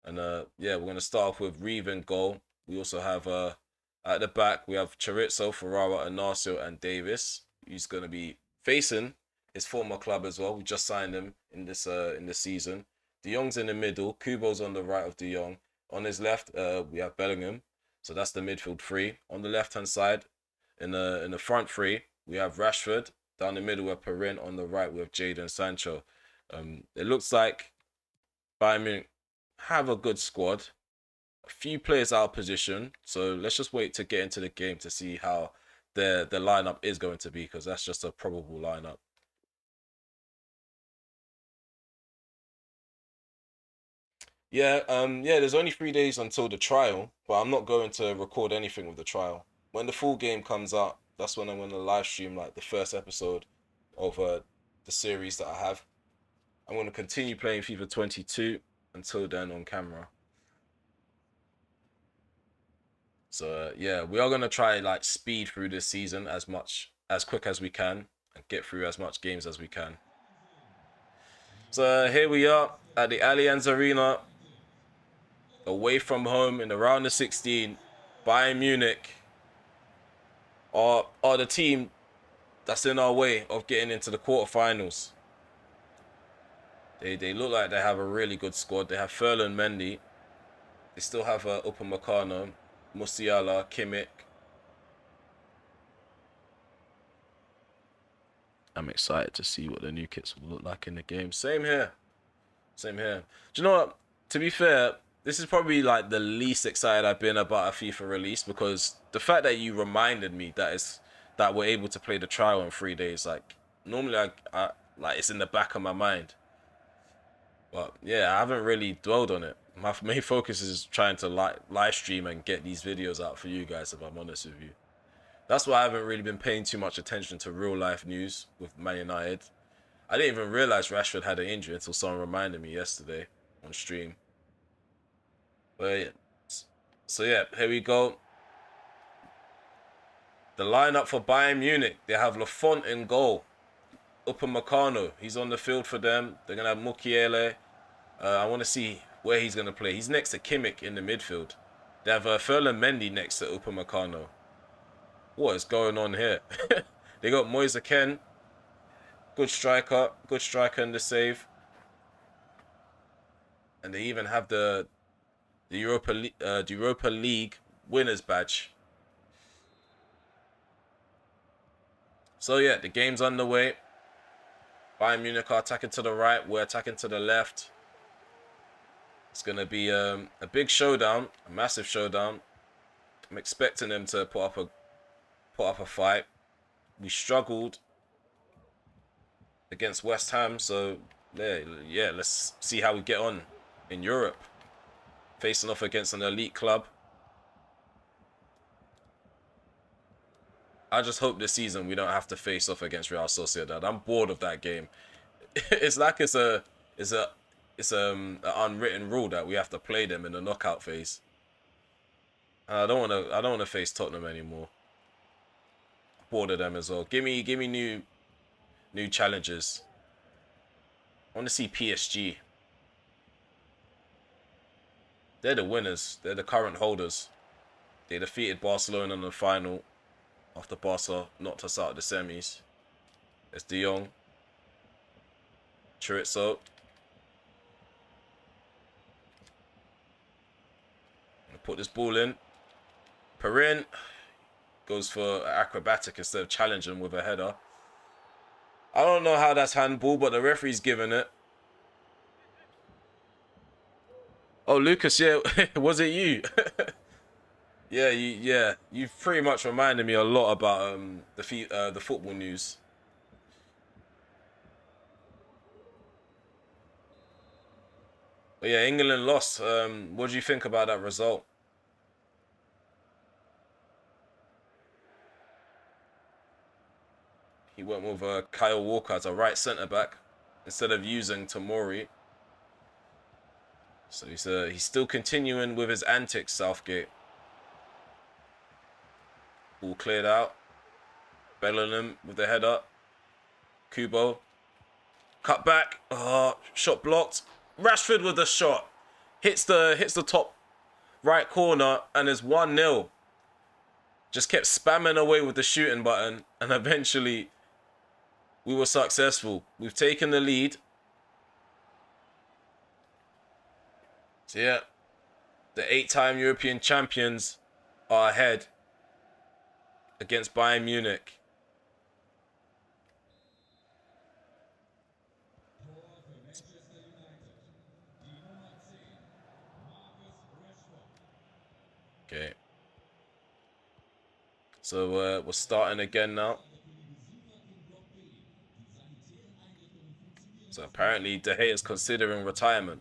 S1: And yeah, we're going to start off with Reeve in goal. We also have at the back, we have Chorizo, Ferrara, Inacio, and Davis. He's going to be facing his former club as well. We just signed him in this season. De Jong's in the middle. Kubo's on the right of De Jong. On his left, we have Bellingham. So that's the midfield three. On the left-hand side, in the front three, we have Rashford. Down the middle, we have Perin. On the right, we have Jadon Sancho. It looks like Bayern Munich have a good squad. A few players out of position. So let's just wait to get into the game to see how the lineup is going to be, because that's just a probable lineup. Yeah, there's only 3 days until the trial, but I'm not going to record anything with the trial. When the full game comes out, that's when I'm going to live stream like the first episode of the series that I have. I'm going to continue playing FIFA 22 until then on camera. So yeah, we are going to try like speed through this season as quick as we can and get through as much games as we can. So here we are at the Allianz Arena, away from home in the round of 16. Bayern Munich are the team that's in our way of getting into the quarterfinals. They look like they have a really good squad. They have Ferland Mendy. They still have Upamecano, Musiala, Kimmich. I'm excited to see what the new kits will look like in the game. Same here. Same here. Do you know what? To be fair, this is probably like the least excited I've been about a FIFA release, because the fact that you reminded me that we're able to play the trial in 3 days, like normally I like it's in the back of my mind. But yeah, I haven't really dwelled on it. My main focus is trying to live stream and get these videos out for you guys, if I'm honest with you. That's why I haven't really been paying too much attention to real life news with Man United. I didn't even realize Rashford had an injury until someone reminded me yesterday on stream. But yeah. So yeah, here we go. The lineup for Bayern Munich. They have Lafont in goal. Upamecano, he's on the field for them. They're going to have Mukiele. I want to see where he's going to play. He's next to Kimmich in the midfield. They have Ferland Mendy next to Upamecano. What is going on here? They got Moise Kean. Good striker in the save. And they even have the Europa League winners badge. So yeah, the game's underway. Bayern Munich are attacking to the right. We're attacking to the left. It's going to be a big showdown, a massive showdown. I'm expecting them to put up a fight. We struggled against West Ham, so yeah, let's see how we get on in Europe, facing off against an elite club. I just hope this season we don't have to face off against Real Sociedad. I'm bored of that game. It's like it's a an unwritten rule that we have to play them in the knockout phase. I don't wanna face Tottenham anymore. Bored of them as well. Give me new challenges. I want to see PSG. They're the winners. They're the current holders. They defeated Barcelona in the final after Barca knocked us out of the semis. It's De Jong. Chorizo. Put this ball in. Perin goes for acrobatic instead of challenging with a header. I don't know how that's handball, but the referee's giving it. Oh, Lucas, yeah, was it you? Yeah, you've pretty much reminded me a lot about the football news. But yeah, England lost. What do you think about that result? He went with Kyle Walker as a right centre back instead of using Tomori. So he's still continuing with his antics, Southgate. Ball cleared out. Bellingham with the head up. Kubo. Cut back. Oh, shot blocked. Rashford with the shot. Hits the top right corner and is 1-0. Just kept spamming away with the shooting button and eventually we were successful. We've taken the lead. So yeah, the 8-time European champions are ahead against Bayern Munich. Okay. So we're starting again now. So apparently De Gea is considering retirement.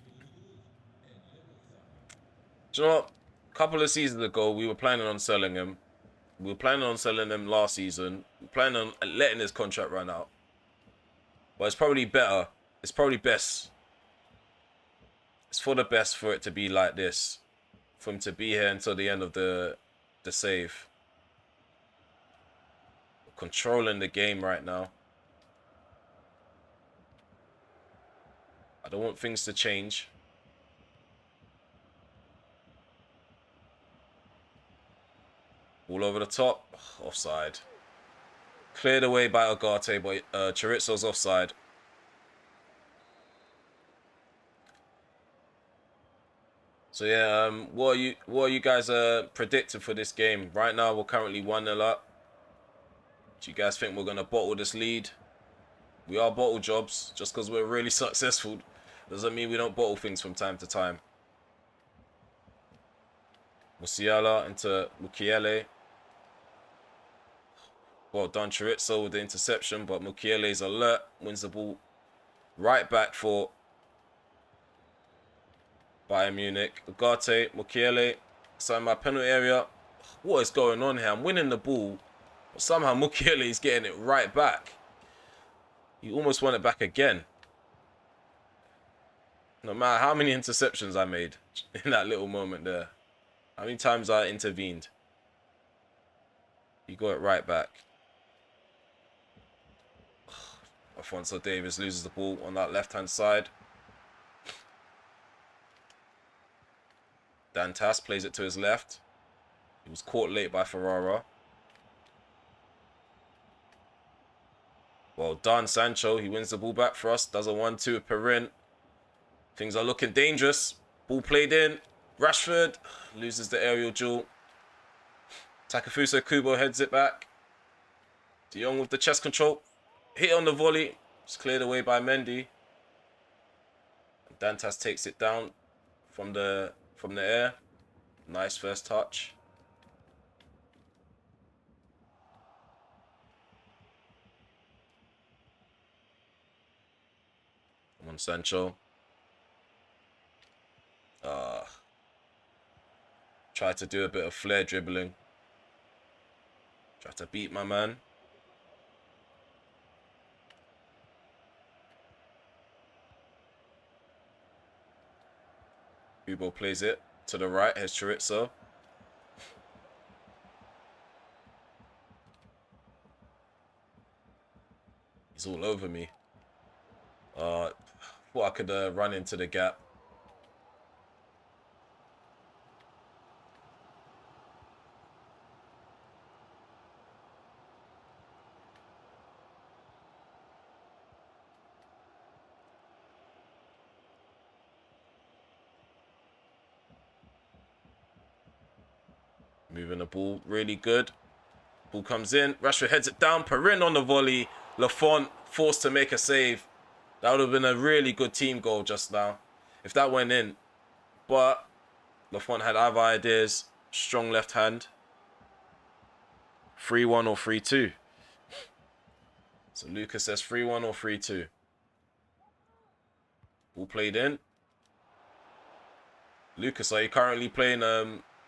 S1: Do you know what? A couple of seasons ago, we were planning on selling him. We were planning on selling him last season. We were planning on letting his contract run out. But it's probably better. It's probably best. It's for the best for it to be like this. For him to be here until the end of the save. We're controlling the game right now. I don't want things to change. All over the top. Offside. Cleared away by Ogate, but Chorizo's offside. So yeah, what are you guys predicting for this game? Right now we're currently 1-0 up. Do you guys think we're gonna bottle this lead? We are bottle jobs. Just because we're really successful doesn't mean we don't bottle things from time to time. Musiala into Mukiele. Well done, Chorizo with the interception, but Mukiele's alert, wins the ball right back for Bayern Munich. Ugarte, Mukiele, inside my penalty area. What is going on here? I'm winning the ball, but somehow Mukiele is getting it right back. You almost won it back again. No matter how many interceptions I made in that little moment there. How many times I intervened. You got it right back. Alphonso Davies loses the ball on that left-hand side. Dantas plays it to his left. He was caught late by Ferrara. Well done, Sancho. He wins the ball back for us. Does a 1-2 with Perin. Things are looking dangerous. Ball played in. Rashford loses the aerial duel. Takefusa Kubo heads it back. De Jong with the chest control. Hit on the volley. It's cleared away by Mendy. Dantas takes it down from the air. Nice first touch. Come on, Sancho. Try to do a bit of flair dribbling. Try to beat my man. Kubo plays it to the right. Here's Chorizo. He's all over me. Thought I could run into the gap. Moving the ball really good. Ball comes in. Rashford heads it down. Perrin on the volley. Lafont forced to make a save. That would have been a really good team goal just now if that went in. But Lafont had other ideas. Strong left hand. 3-1 or 3-2. So Lucas says 3-1 or 3-2. Ball played in. Lucas, are you currently playing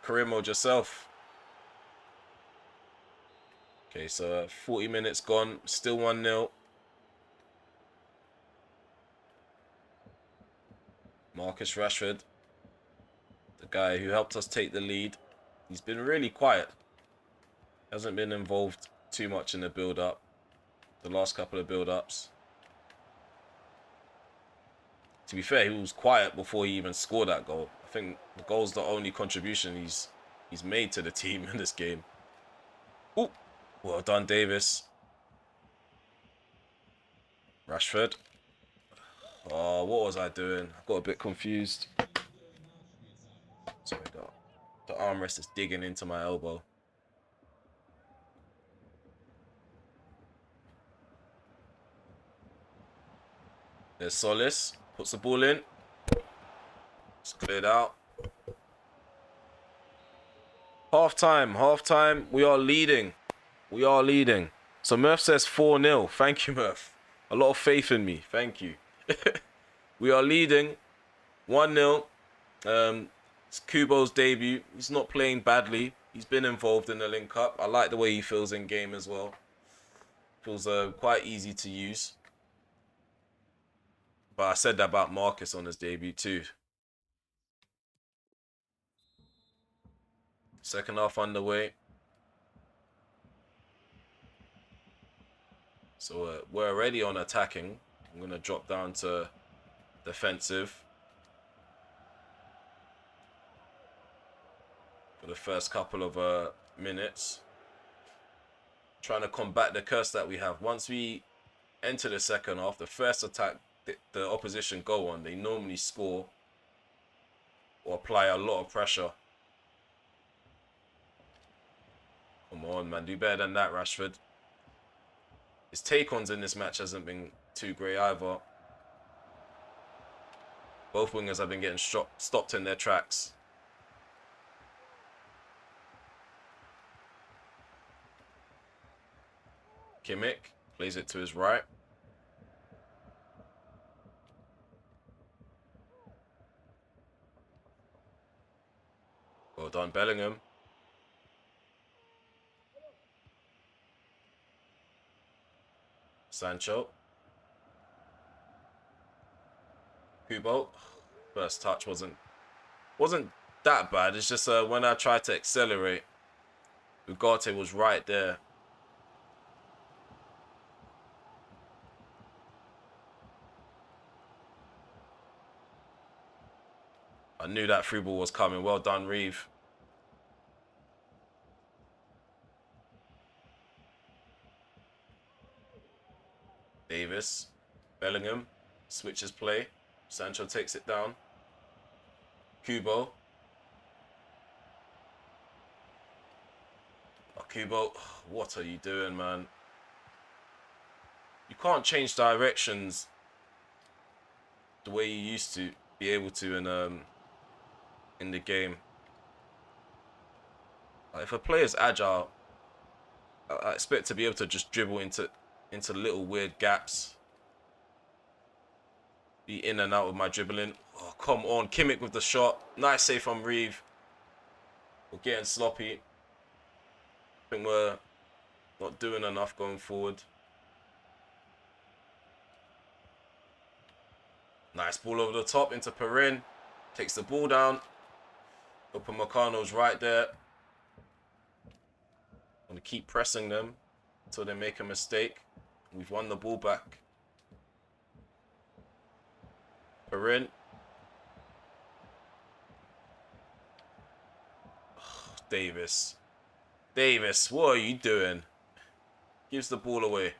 S1: career mode yourself? Okay, so 40 minutes gone. Still 1-0. Marcus Rashford, the guy who helped us take the lead. He's been really quiet. Hasn't been involved too much in the build-up. The last couple of build-ups. To be fair, he was quiet before he even scored that goal. I think the goal's the only contribution he's made to the team in this game. Ooh, well done, Davis. Rashford. Oh, what was I doing? I got a bit confused. Sorry, the armrest is digging into my elbow. There's Solis. Puts the ball in. It's cleared out. Half time. We are leading. So Murph says 4-0. Thank you, Murph. A lot of faith in me. Thank you. We are leading 1-0. It's Kubo's debut. He's not playing badly. He's been involved in the link-up. I like the way he feels in game as well. Feels quite easy to use. But I said that about Marcus on his debut too. Second half underway. So we're already on attacking. I'm going to drop down to defensive for the first couple of minutes. Trying to combat the curse that we have. Once we enter the second half, the first attack the opposition go on, they normally score or apply a lot of pressure. Come on, man. Do better than that, Rashford. His take-ons in this match hasn't been too great either. Both wingers have been getting stopped in their tracks. Kimmich plays it to his right. Well done, Bellingham. Sancho. Kubo. First touch wasn't that bad. It's just when I tried to accelerate, Ugarte was right there. I knew that through ball was coming. Well done, Reeve. Davis. Bellingham. Switches play. Sancho takes it down. Kubo. Oh, Kubo. What are you doing, man? You can't change directions the way you used to be able to in in the game. Like, if a player's agile, I expect to be able to just dribble into little weird gaps. Be in and out of my dribbling. Oh, come on. Kimmich with the shot. Nice save from Reeve. We're getting sloppy. I think we're not doing enough going forward. Nice ball over the top into Perin. Takes the ball down. Upamecano's right there. I'm going to keep pressing them until they make a mistake. We've won the ball back. Perin. Oh, Davis. Davis, what are you doing? Gives the ball away.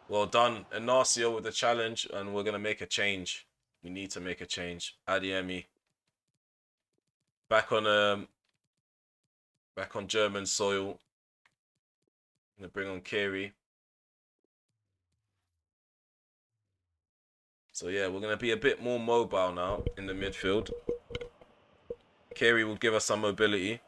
S1: Well done. Inacio with the challenge, and we're going to make a change. We need to make a change. Adeyemi. Back on German soil. I'm going to bring on Kiri. So yeah, we're going to be a bit more mobile now in the midfield. Kiri will give us some mobility.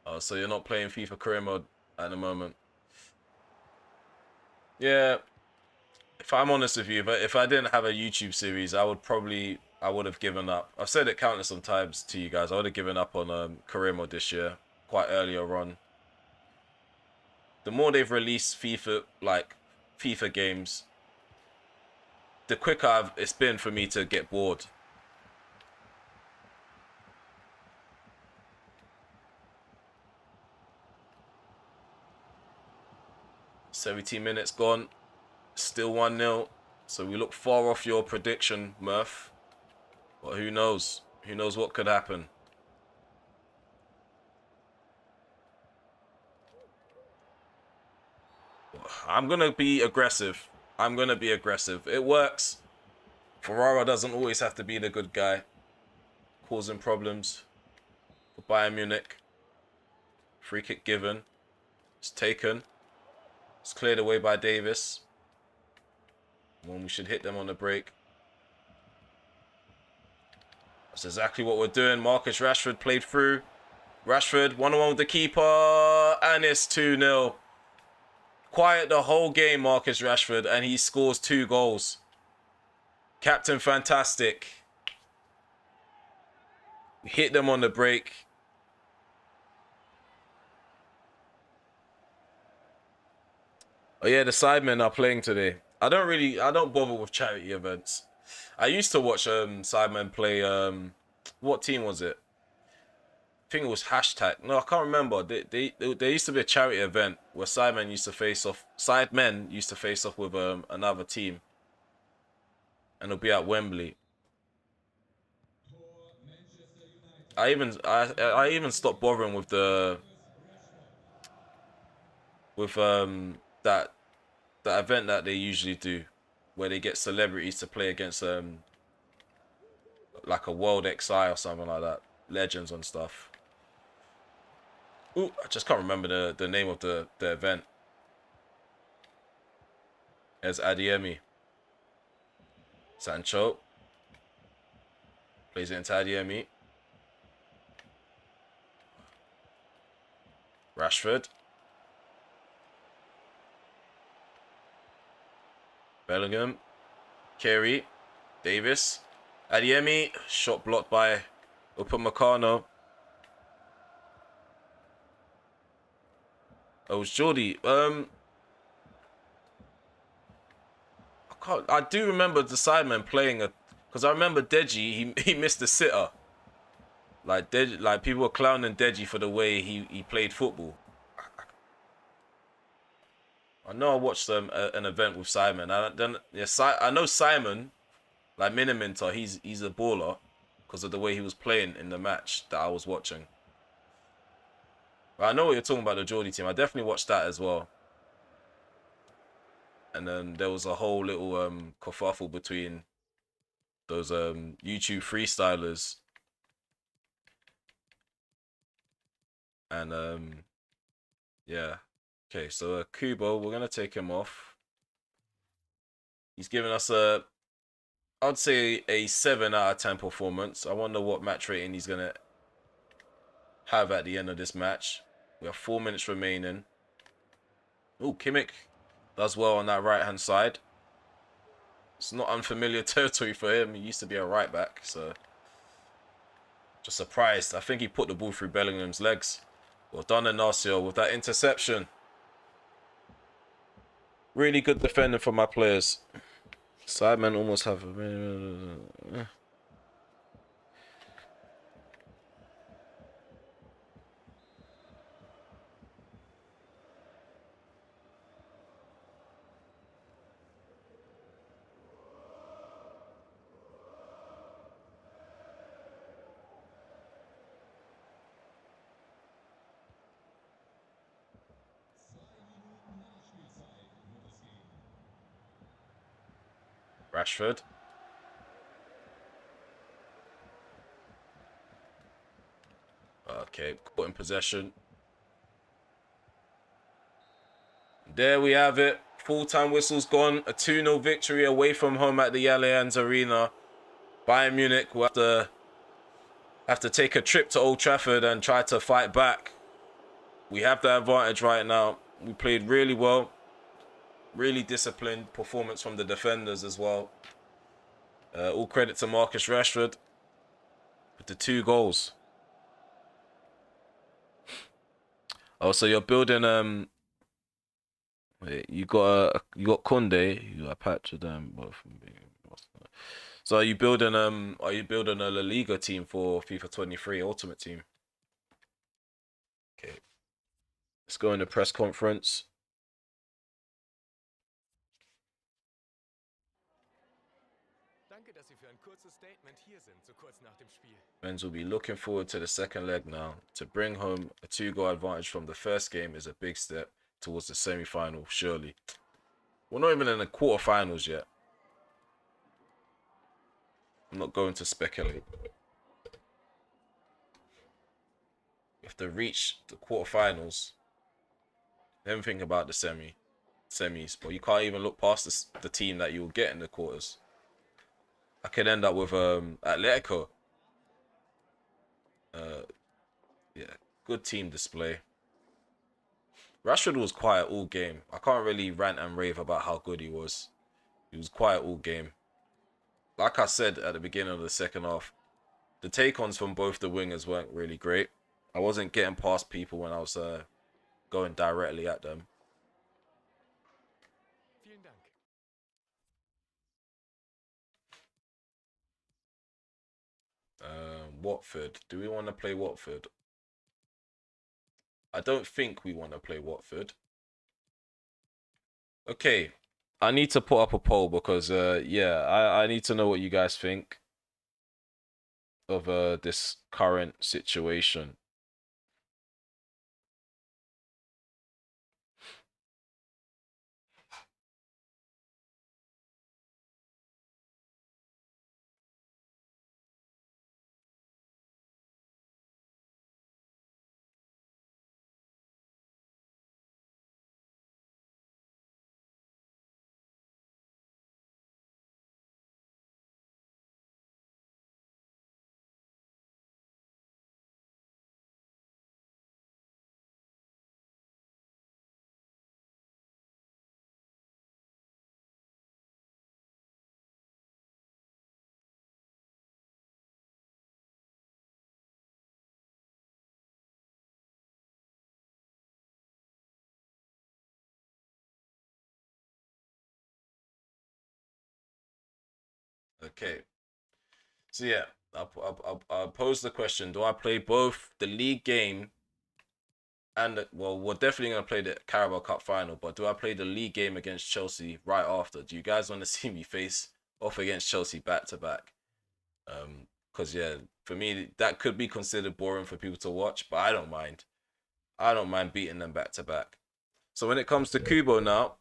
S1: Oh, so you're not playing FIFA career mode at the moment? Yeah, if I'm honest with you, but if I didn't have a YouTube series, I would have given up. I've said it countless of times to you guys. I would have given up on career mode this year, quite earlier on. The more they've released FIFA games, the quicker it's been for me to get bored. 17 minutes gone. Still 1-0. So we look far off your prediction, Murph. But who knows? Who knows what could happen? I'm going to be aggressive. I'm going to be aggressive. It works. Ferrara doesn't always have to be the good guy. Causing problems for Bayern Munich. Free kick given. It's taken. It's cleared away by Davis. When we should hit them on the break. That's exactly what we're doing. Marcus Rashford played through. Rashford, 1-on-1 with the keeper. And it's 2-0. Quiet the whole game, Marcus Rashford. And he scores 2 goals. Captain Fantastic. Hit them on the break. Oh yeah, the Sidemen are playing today. I don't bother with charity events. I used to watch Sidemen play what team was it? I think it was hashtag. No, I can't remember. There used to be a charity event where Sidemen used to face off with another team. And it'll be at Wembley. I even stopped bothering with that event that they usually do, where they get celebrities to play against like a World XI or something like that, legends and stuff. Ooh, I just can't remember the name of the event. There's Adeyemi. Sancho plays it into Adeyemi. Rashford. Bellingham. Kiri. Davis. Adeyemi. Shot blocked by Upamecano. Oh, it's Jordi. I do remember the Sidemen playing because I remember Deji. He missed the sitter. Like people were clowning Deji for the way he played football. I know I watched an event with Simon. I know Simon, like Miniminter, he's a baller because of the way he was playing in the match that I was watching. But I know what you're talking about, the Geordie team. I definitely watched that as well. And then there was a whole little kerfuffle between those YouTube freestylers and yeah, Okay, so Kubo, we're gonna take him off. He's given us a, I'd say a 7 out of 10 performance. I wonder what match rating he's gonna have at the end of this match. We have 4 minutes remaining. Oh, Kimmich does well on that right hand side. It's not unfamiliar territory for him. He used to be a right back, so just surprised. I think he put the ball through Bellingham's legs. Well done, Inacio, with that interception. Really good defending from my players. Sidemen almost have a... Rashford. Okay, caught in possession. There we have it. Full-time whistle's gone. A 2-0 victory away from home at the Allianz Arena. Bayern Munich will have to take a trip to Old Trafford and try to fight back. We have the advantage right now. We played really well. Really disciplined performance from the defenders as well. All credit to Marcus Rashford with the 2 goals. Oh, so you're building wait, you got Kunde, you got Patch of them both. So are you building a La Liga team for FIFA 23 Ultimate Team? Okay. Let's go in the press conference. Men's will be looking forward to the second leg now. To bring home a 2-goal advantage from the first game is a big step towards the semi-final, surely. We're not even in the quarterfinals yet. I'm not going to speculate. We have to reach the quarterfinals, then think about the semis. But you can't even look past the team that you'll get in the quarters. I could end up with Atletico. Yeah, good team display. Rashford was quiet all game. I can't really rant and rave about how good he was. He was quiet all game. Like I said at the beginning of the second half, the take-ons from both the wingers weren't really great. I wasn't getting past people when I was going directly at them. Watford. Do we want to play Watford? I don't think we want to play Watford. Okay. I need to put up a poll because, yeah, I need to know what you guys think of this current situation. Okay. So yeah, I'll pose the question: do I play both the league game and well, we're definitely gonna play the Carabao Cup final, but do I play the league game against Chelsea right after? Do you guys want to see me face off against Chelsea back to back? Because yeah, for me that could be considered boring for people to watch, but I don't mind. I don't mind beating them back to back. So when it comes to Kubo now,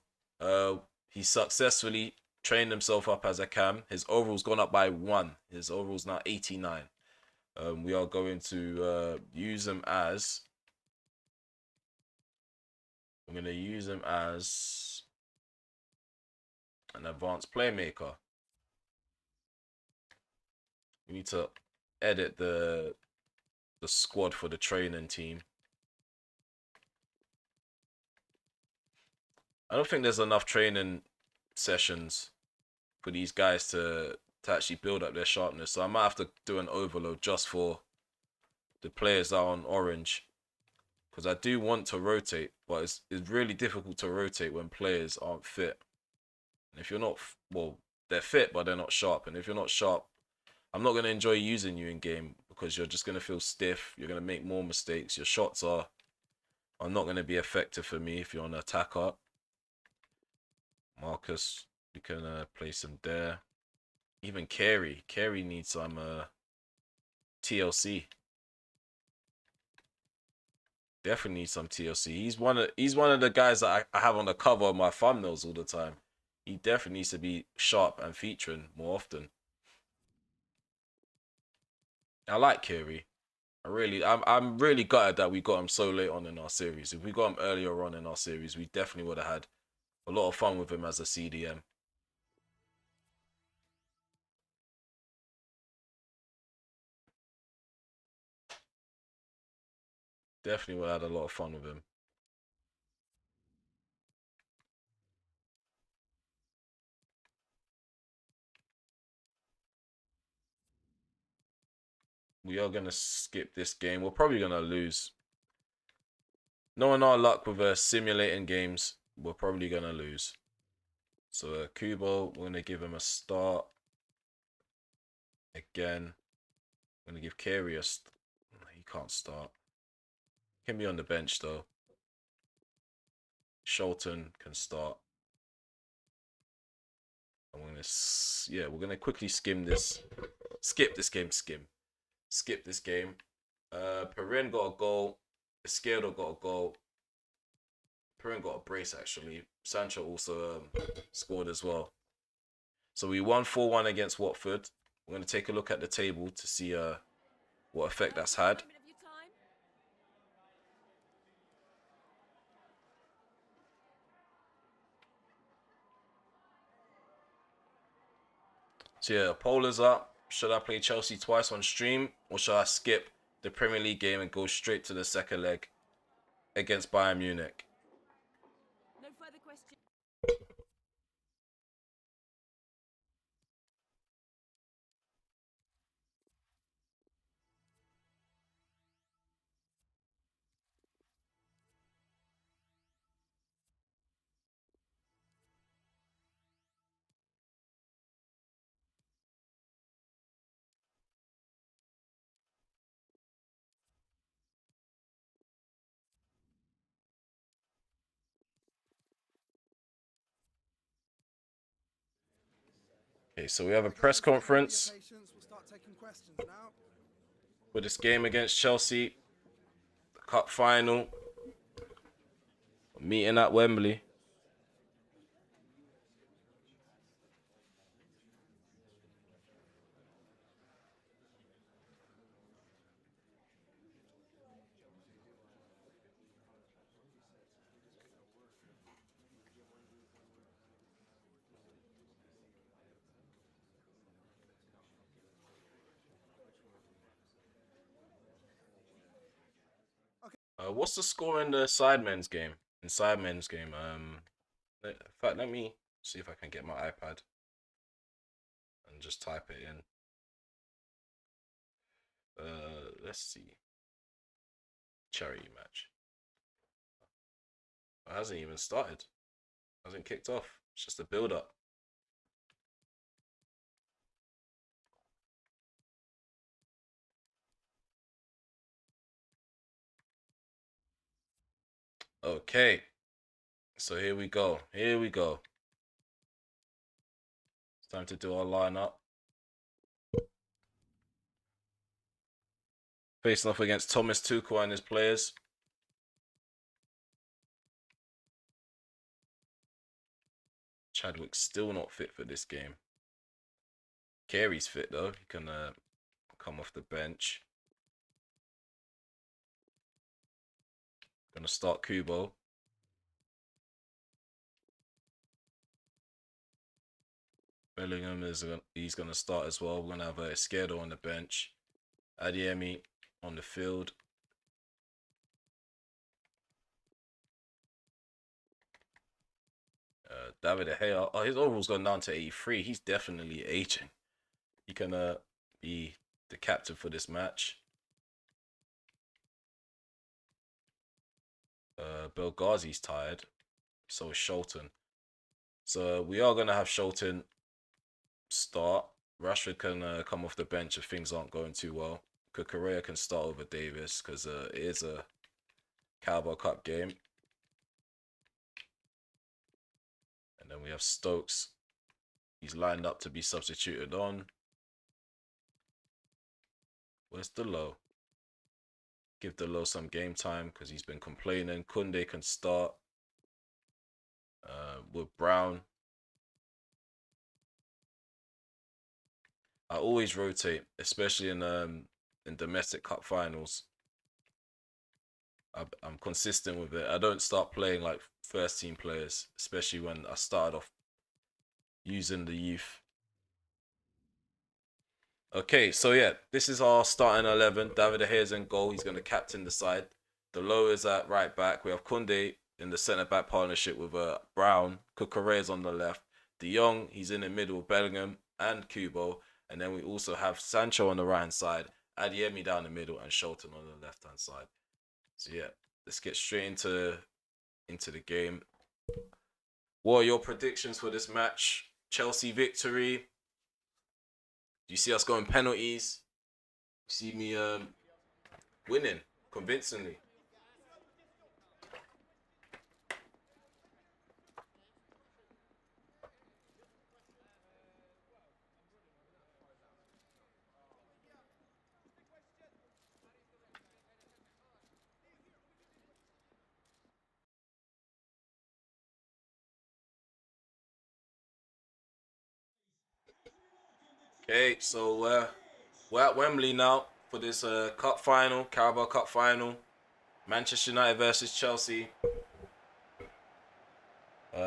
S1: he successfully trained himself up as a cam. His overall's gone up by 1. His overall's now 89. We are going to use him as I'm going to use him as an advanced playmaker. We need to edit the squad for the training team. I don't think there's enough training sessions for these guys to actually build up their sharpness. So I might have to do an overload just for the players that are on orange. Because I do want to rotate, but it's really difficult to rotate when players aren't fit. And if you're not, well, they're fit, but they're not sharp. And if you're not sharp, I'm not going to enjoy using you in game because you're just going to feel stiff. You're going to make more mistakes. Your shots are not going to be effective for me if you're an attacker. Marcus, we can place him there. Even Carey needs some TLC. Definitely needs some TLC. He's one of the guys that I have on the cover of my thumbnails all the time. He definitely needs to be sharp and featuring more often. I like Carey. I'm really gutted that we got him so late on in our series. If we got him earlier on in our series, we definitely would have had a lot of fun with him as a CDM. Definitely would have had a lot of fun with him. We are going to skip this game. We're probably going to lose. Knowing our luck with simulating games, we're probably going to lose. So Kubo, we're going to give him a start. Again, I'm going to give Carey a he can't start. Can be on the bench though. Sholton can start. We're gonna quickly skip this game. Perrin got a goal. Izquierdo got a goal. Perrin got a brace actually. Sancho also scored as well. So we won 4-1 against Watford. We're gonna take a look at the table to see what effect that's had. So yeah, poll is up. Should I play Chelsea twice on stream, or should I skip the Premier League game and go straight to the second leg against Bayern Munich?
S2: No further questions.
S1: Okay, so we have a press conference for this game against Chelsea, the cup final, meeting at Wembley. What's the score in the Sidemen's game? In Sidemen's game, in fact, let me see if I can get my iPad and just type it in. Let's see. Charity match. It hasn't even started. It hasn't kicked off. It's just a build-up. Okay. So here we go. Here we go. It's time to do our lineup. Facing off against Thomas Tuchel and his players. Chadwick's still not fit for this game. Carey's fit though. He can come off the bench. Gonna start Kubo. Bellingham he's gonna start as well. We're gonna have Esquerdo on the bench. Adeyemi on the field. David De Gea. Oh, his overall's gone down to 83. He's definitely aging. He can be the captain for this match. Belghazi's tired. So is Sholton. So we are gonna have Sholton start. Rashford can come off the bench if things aren't going too well. Kukurea can start over Davis because it is a Carabao Cup game. And then we have Stokes. He's lined up to be substituted on. Where's Delo? Give Delo some game time because he's been complaining. Kunde can start with Brown. I always rotate, especially in domestic cup finals. I'm consistent with it. I don't start playing like first team players, especially when I started off using the youth. Okay, so yeah, this is our starting 11. David De Gea's in goal. He's going to captain the side. The low is at right back. We have Kunde in the centre back partnership with Brown. Kukurea's on the left. De Jong, he's in the middle with Bellingham and Kubo. And then we also have Sancho on the right hand side, Adeyemi down the middle, and Sholton on the left hand side. So yeah, let's get straight into the game. What are your predictions for this match? Chelsea victory. Do you see us going penalties? You see me winning convincingly. Okay, so we're at Wembley now for this cup final, Carabao Cup final. Manchester United versus Chelsea.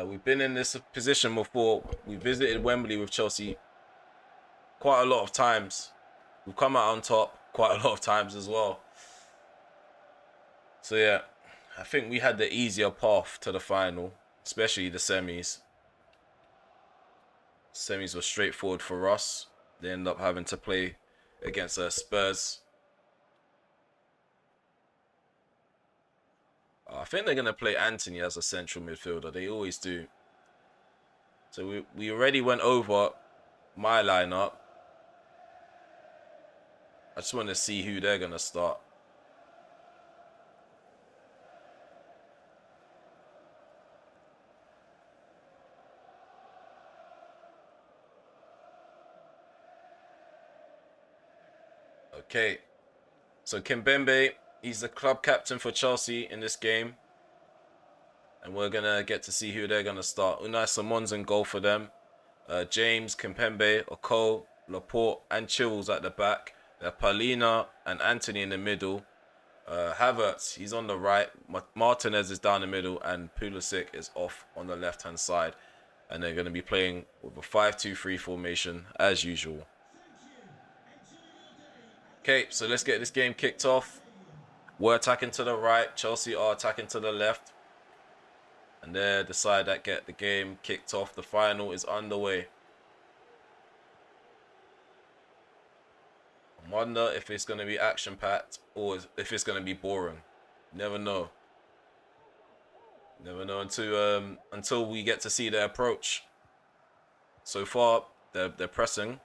S1: We've been in this position before. We visited Wembley with Chelsea quite a lot of times. We've come out on top quite a lot of times as well. So yeah, I think we had the easier path to the final, especially the semis. Semis were straightforward for us. They end up having to play against Spurs. I think they're going to play Anthony as a central midfielder. They always do. So we already went over my lineup. I just want to see who they're going to start. Okay. So Kimpembe, he's the club captain for Chelsea in this game. And we're going to get to see who they're going to start. Unai Simon's in goal for them. James, Kimpembe, Oko, Laporte, and Chilwell's at the back. Palina and Anthony in the middle. Havertz, he's on the right. Martinez is down the middle. And Pulisic is off on the left-hand side. And they're going to be playing with a 5-2-3 formation as usual. Okay, so let's get this game kicked off. We're attacking to the right. Chelsea are attacking to the left. And they're the side that get the game kicked off. The final is underway. I wonder if it's going to be action-packed or if it's going to be boring. Never know. Never know until we get to see their approach. So far, they're pressing.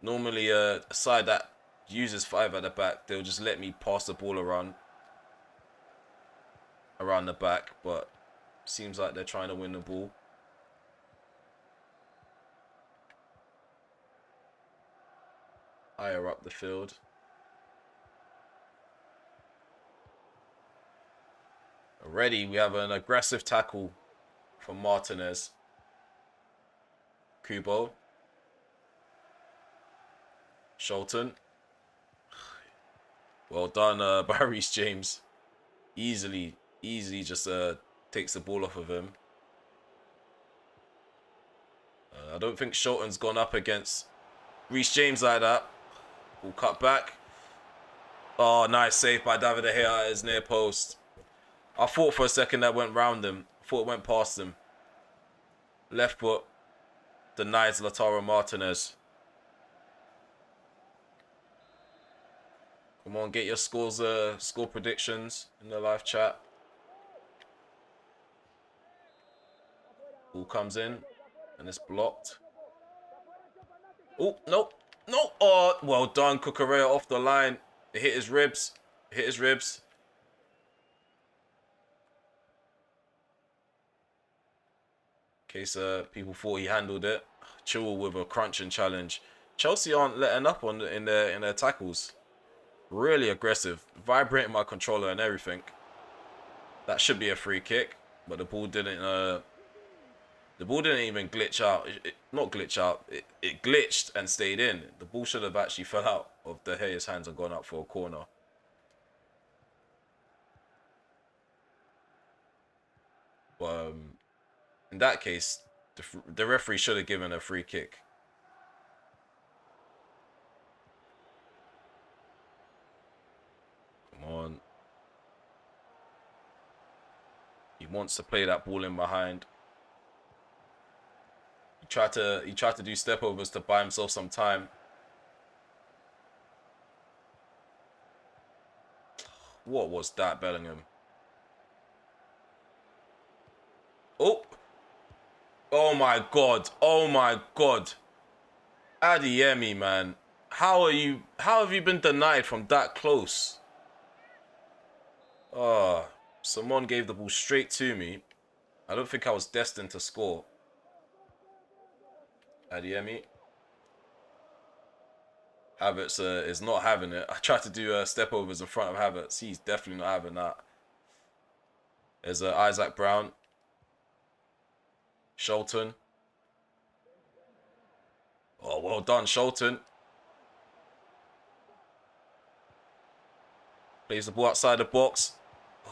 S1: Normally, a side that uses 5 at the back, they'll just let me pass the ball around the back, but seems like they're trying to win the ball. Higher up the field. Already, we have an aggressive tackle from Martinez. Kubo. Sholton. Well done, by Reece James. Easily just takes the ball off of him. I don't think Shilton's gone up against Reece James like that. We'll cut back. Oh, nice save by David De Gea at his near post. I thought for a second that went round him. I thought it went past him. Left foot denies Lautaro Martinez. Come on, get your scores, score predictions in the live chat. Ball comes in and it's blocked. Oh, nope. No. Oh, well done. Cucurella off the line. It hit his ribs. Hit his ribs. In case people thought he handled it. Chilwell with a crunching challenge. Chelsea aren't letting up on in their tackles. Really aggressive. Vibrating my controller and everything. That should be a free kick. But the ball didn't even glitch out. Not glitch out. It glitched and stayed in. The ball should have actually fell out of De Gea's hands and gone up for a corner. But in that case, the referee should have given a free kick. Come on. He wants to play that ball in behind. He tried to do step overs to buy himself some time. What was that, Bellingham? Oh. Oh my god. Oh my god. Adeyemi, man. How have you been denied from that close? Oh, someone gave the ball straight to me. I don't think I was destined to score. Adeyemi. Havertz is not having it. I tried to do step overs in front of Havertz. He's definitely not having that. There's Isaac Brown. Shilton. Oh, well done, Shilton. Plays the ball outside the box.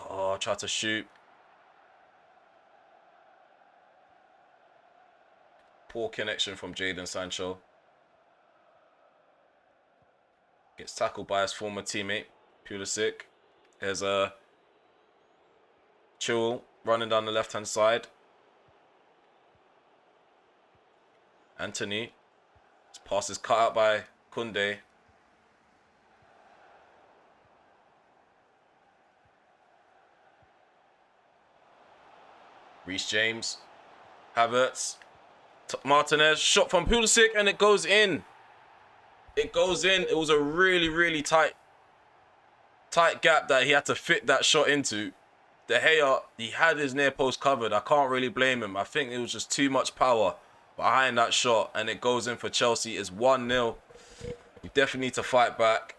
S1: Oh, tried to shoot. Poor connection from Jadon Sancho. Gets tackled by his former teammate, Pulisic. There's a Chilwell running down the left-hand side. Anthony. His pass is cut out by Kunde. Reece James. Havertz. Martinez. Shot from Pulisic and it goes in. It goes in. It was a really, really tight gap that he had to fit that shot into. De Gea, he had his near post covered. I can't really blame him. I think it was just too much power behind that shot. And it goes in for Chelsea. It's 1-0. We definitely need to fight back.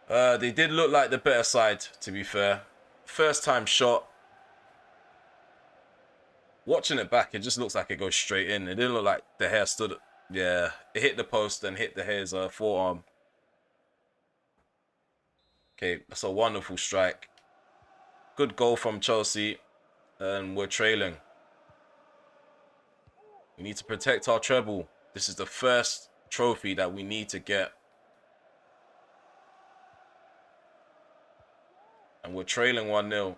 S1: They did look like the better side, to be fair. First time shot. Watching it back, it just looks like it goes straight in. It didn't look like De Gea stood... Yeah, it hit the post and hit De Gea's forearm. Okay, that's a wonderful strike. Good goal from Chelsea. And we're trailing. We need to protect our treble. This is the first trophy that we need to get. And we're trailing 1-0.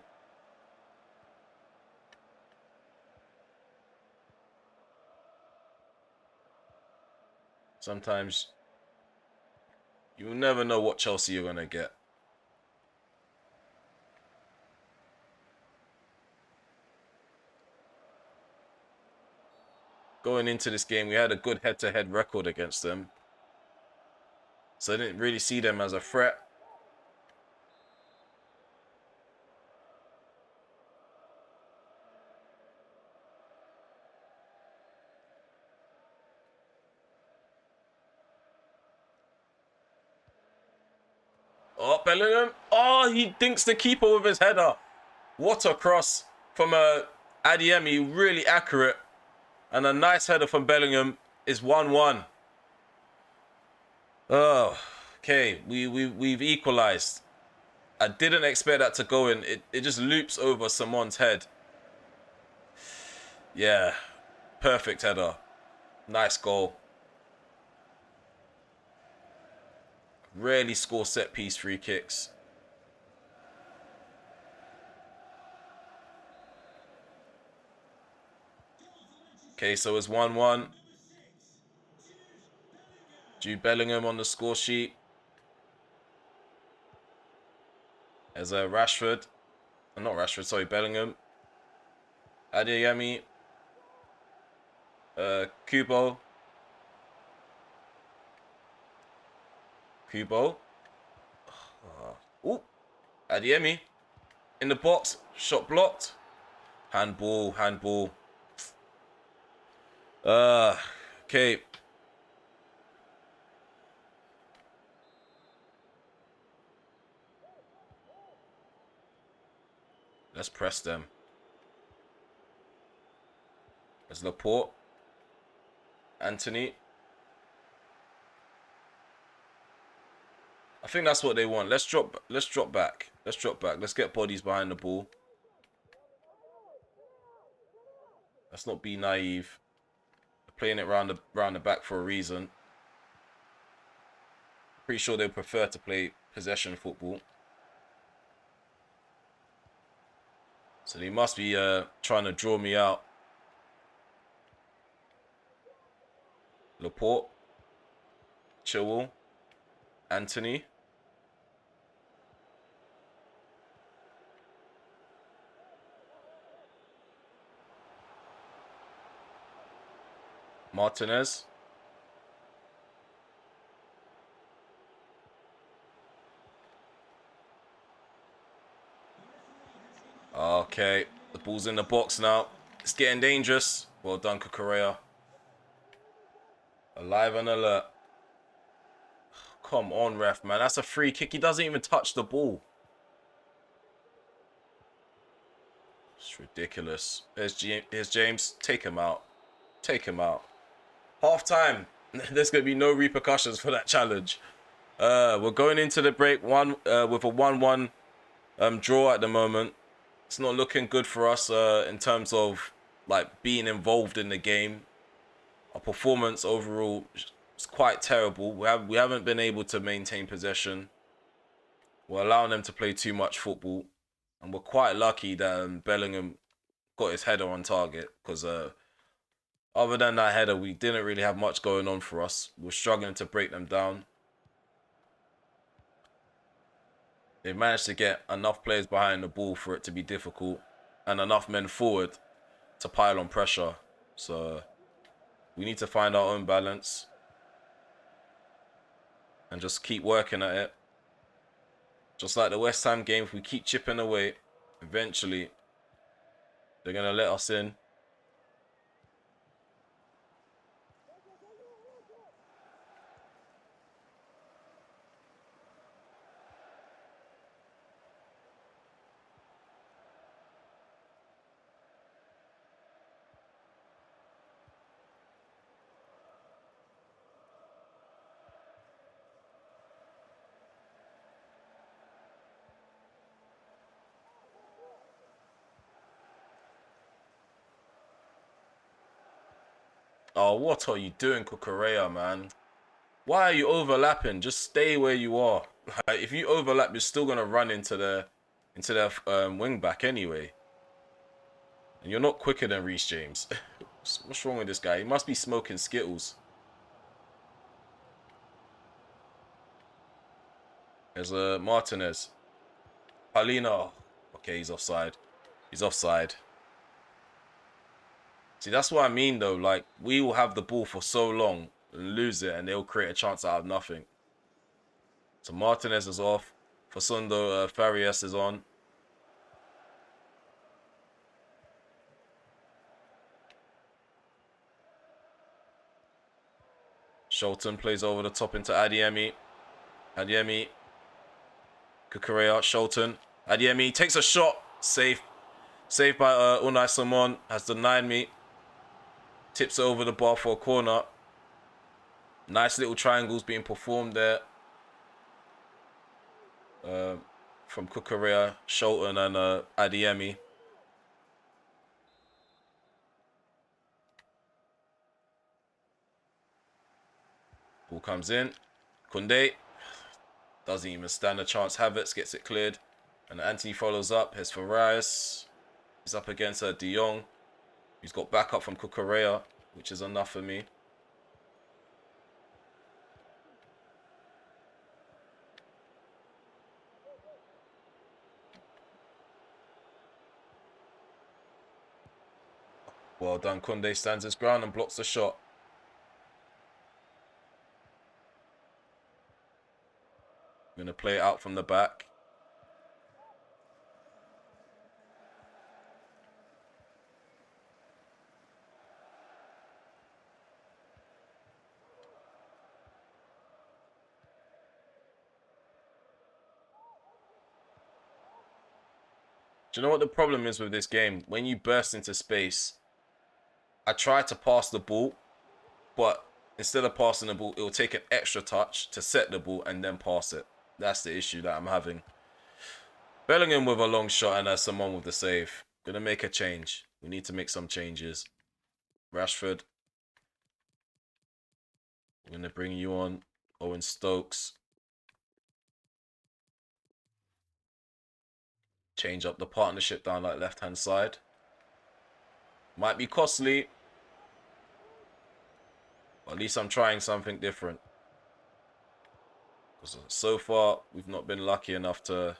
S1: Sometimes you'll never know what Chelsea you're going to get. Going into this game, we had a good head-to-head record against them. So I didn't really see them as a threat. Oh, Bellingham. Oh, he dinks the keeper with his header. What a cross from Adeyemi. Really accurate. And a nice header from Bellingham is 1-1. Oh, okay. We've equalised. I didn't expect that to go in. It just loops over someone's head. Yeah, perfect header. Nice goal. Rarely score set piece free kicks. Okay, so it's 1-1. Jude Bellingham on the score sheet. There's a Rashford. Not Rashford, sorry, Bellingham. Adeyemi. Kubo. Kubo. Ooh. Adeyemi. In the box. Shot blocked. Handball, handball. Okay. Let's press them. There's Laporte. Anthony. I think that's what they want. Let's drop back. Let's drop back. Let's get bodies behind the ball. Let's not be naive. They're playing it round the back for a reason. Pretty sure they prefer to play possession football. So they must be trying to draw me out. Laporte. Chilwell. Anthony. Martinez. Okay, the ball's in the box now. It's getting dangerous. Well done, Kukurea. Alive and alert. Come on, ref, man. That's a free kick. He doesn't even touch the ball. It's ridiculous. Here's James. Take him out. Take him out. Half time. There's going to be no repercussions for that challenge. We're going into the break with a 1-1 draw at the moment. It's not looking good for us in terms of like being involved in the game. Our performance overall is quite terrible. We haven't been able to maintain possession. We're allowing them to play too much football, and we're quite lucky that Bellingham got his header on target, because other than that header, we didn't really have much going on for us. We're struggling to break them down. They've managed to get enough players behind the ball for it to be difficult, and enough men forward to pile on pressure. So we need to find our own balance and just keep working at it. Just like the West Ham game, if we keep chipping away, eventually they're going to let us in. Oh, what are you doing, Kukurea, man? Why are you overlapping? Just stay where you are. If you overlap, you're still gonna run into their wing back anyway. And you're not quicker than Reece James. What's wrong with this guy? He must be smoking Skittles. There's Martinez. Palina. Okay, he's offside. He's offside. See, that's what I mean, though. Like, we will have the ball for so long and lose it, and they'll create a chance out of nothing. So Martinez is off. Facundo Farias is on. Sholton plays over the top into Adeyemi. Adeyemi. Kukurea. Sholton. Adeyemi takes a shot. Safe. Saved by Unai Simon. Has denied me. Tips it over the bar for a corner. Nice little triangles being performed there. From Kukurea, Sholton and Adeyemi. Ball comes in. Koundé doesn't even stand a chance. Havertz gets it cleared. And Anthony follows up. Here's for Rice. He's up against De Jong. He's got backup from Cucurella, which is enough for me. Well done. Koundé stands his ground and blocks the shot. I'm going to play it out from the back. Do you know what the problem is with this game? When you burst into space, I try to pass the ball, but instead of passing the ball, it will take an extra touch to set the ball and then pass it. That's the issue that I'm having. Bellingham with a long shot and someone with the save. Gonna make a change. We need to make some changes. Rashford. I'm gonna bring you on. Owen Stokes. Change up the partnership down like left-hand side. Might be costly. But at least I'm trying something different. Because so far, we've not been lucky enough to...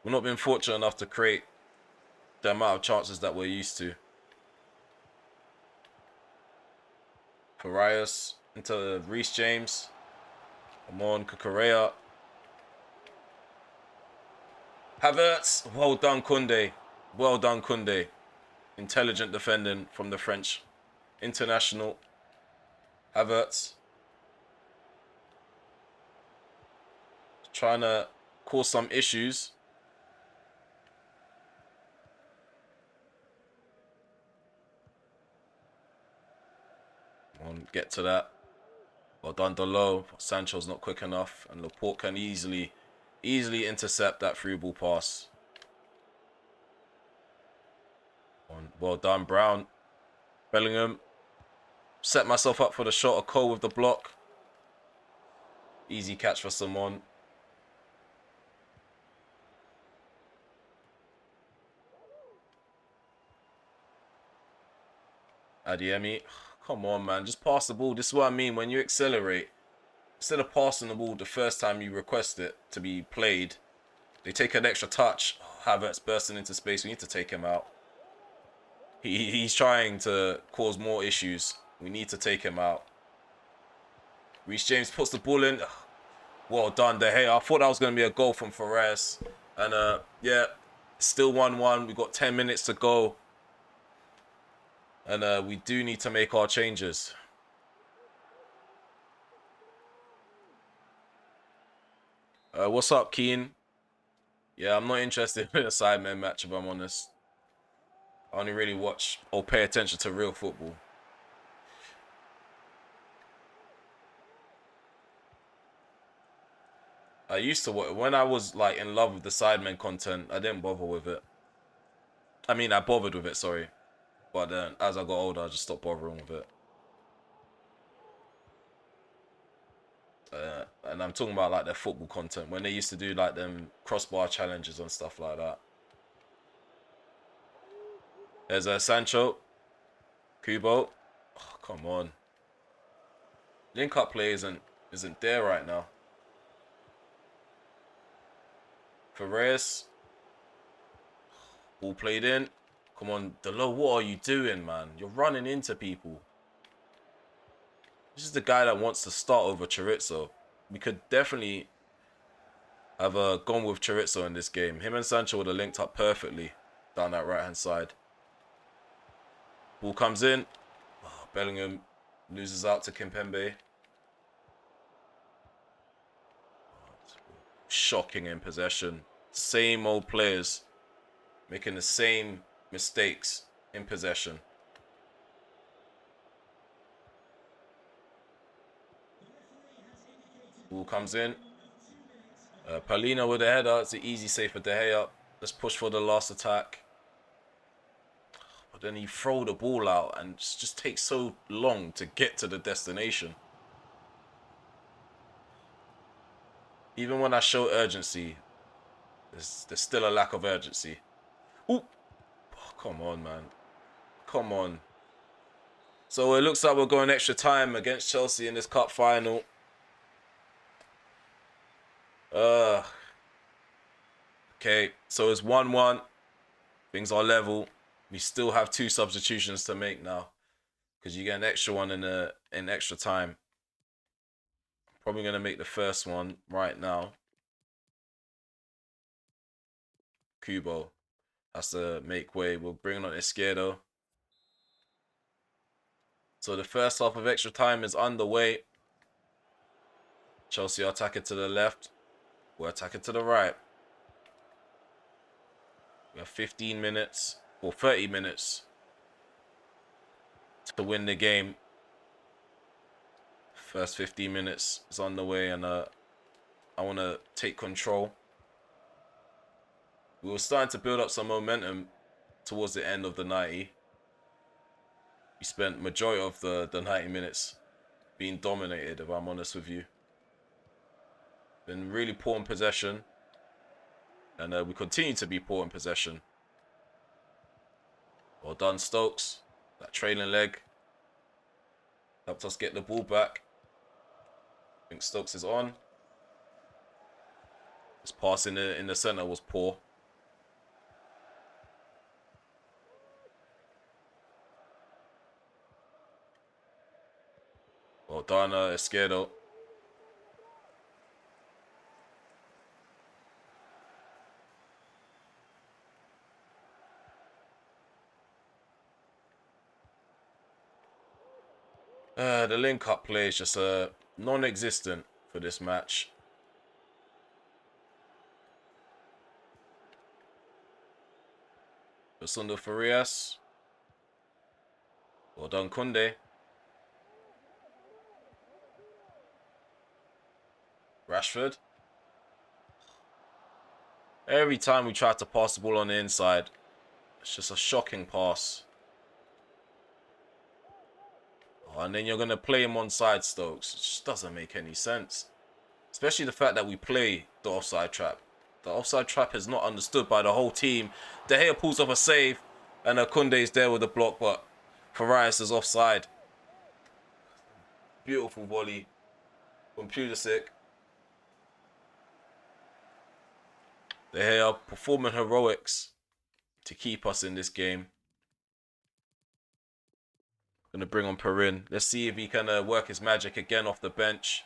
S1: We've not been fortunate enough to create the amount of chances that we're used to. Farias into Reece James. Come on, Cucurella. Havertz. Well done, Koundé. Well done, Koundé. Intelligent defending from the French international. Havertz. Trying to cause some issues. Come on, get to that. Well done, Delo. Sancho's not quick enough. And Laporte can easily intercept that through ball pass. Well done, Brown. Bellingham. Set myself up for the shot. A Cole with the block. Easy catch for someone. Adiemi. Come on, man. Just pass the ball. This is what I mean. When you accelerate, instead of passing the ball the first time you request it to be played, they take an extra touch. Havertz bursting into space. We need to take him out. He's trying to cause more issues. We need to take him out. Reece James puts the ball in. Well done, De Gea. I thought that was going to be a goal from Fares. And yeah, still 1-1. We've got 10 minutes to go. And we do need to make our changes. What's up, Keane? Yeah, I'm not interested in a Sidemen match, if I'm honest. I only really watch or pay attention to real football. I used to, when I was like in love with the Sidemen content, I didn't bother with it. I mean, I bothered with it, sorry. But then as I got older, I just stopped bothering with it. And I'm talking about like their football content. When they used to do like them crossbar challenges and stuff like that. There's Sancho. Kubo. Oh, come on. Link-up play isn't there right now. Fares. Ball played in. Come on, Delo, what are you doing, man? You're running into people. This is the guy that wants to start over Chorizo. We could definitely have gone with Chorizo in this game. Him and Sancho would have linked up perfectly down that right-hand side. Ball comes in. Oh, Bellingham loses out to Kimpembe. Shocking in possession. Same old players making the same mistakes in possession. Ball comes in. Palina with a header. It's an easy save for De Gea. Let's push for the last attack. But then he throw the ball out and it just takes so long to get to the destination. Even when I show urgency, there's still a lack of urgency. Ooh, oh, come on, man. Come on. So it looks like we're going extra time against Chelsea in this cup final. Okay, so it's 1-1. Things are level. We still have 2 substitutions to make now, because you get an extra one in extra time. Probably gonna make the first one right now. Kubo has to make way. We'll bring on Izquierdo. So the first half of extra time is underway. Chelsea are attacking to the left. We're attacking to the right. We have 15 minutes or 30 minutes to win the game. First 15 minutes is on the way, and I want to take control. We were starting to build up some momentum towards the end of the 90. We spent majority of the 90 minutes being dominated, if I'm honest with you. Been really poor in possession, and we continue to be poor in possession. Well done, Stokes. That trailing leg helped us get the ball back. I think Stokes is on. His pass in the centre was poor. Well done, Izquierdo. The link-up play is just non-existent for this match. Basundo Farias. Well done, Kunde. Rashford. Every time we try to pass the ball on the inside, it's just a shocking pass. Oh, and then you're going to play him on side, Stokes. It just doesn't make any sense. Especially the fact that we play the offside trap. The offside trap is not understood by the whole team. De Gea pulls off a save, and Kunde is there with the block, but Farias is offside. Beautiful volley from Pulisic. De Gea performing heroics to keep us in this game. Gonna bring on Perin. Let's see if he can work his magic again off the bench.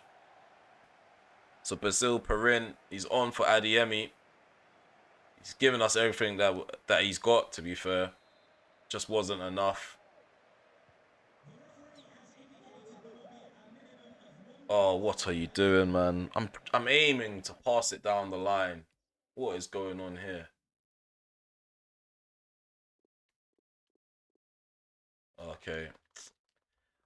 S1: So Basil Perin, he's on for Adeyemi. He's given us everything that he's got, to be fair. Just wasn't enough. Oh, what are you doing, man? I'm aiming to pass it down the line. What is going on here? Okay.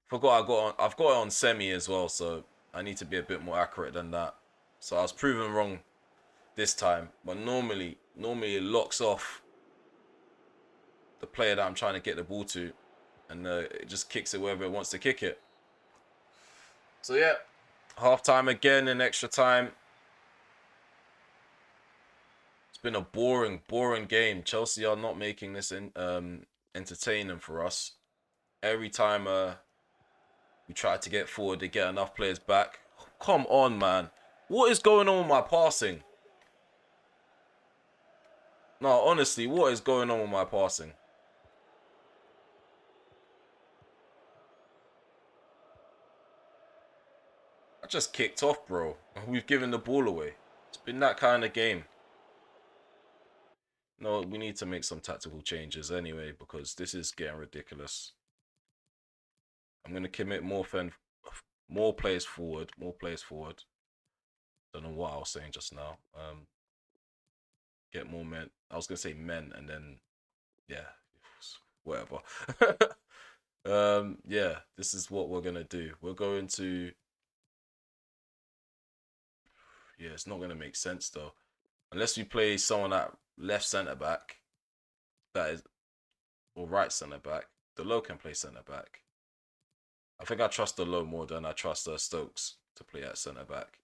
S1: Forgot I've got it on semi as well, so I need to be a bit more accurate than that. So I was proven wrong this time, but normally it locks off the player that I'm trying to get the ball to, and it just kicks it wherever it wants to kick it. So yeah, half time again in extra time. It's been a boring game. Chelsea are not making this entertaining for us. Every time we try to get forward, they get enough players back. Come on, man. What is going on with my passing? No, honestly, what is going on with my passing? I just kicked off, bro. We've given the ball away. It's been that kind of game. No, we need to make some tactical changes anyway, because this is getting ridiculous. I'm going to commit more players forward. Don't know what I was saying just now. Get more men. I was going to say men, and then, yeah, whatever. Yeah, this is what we're going to do. We're going to... Yeah, it's not going to make sense, though. Unless we play someone at left centre-back, that is, or right centre-back. The low can play centre-back. I think I trust the low more than I trust Stokes to play at centre-back.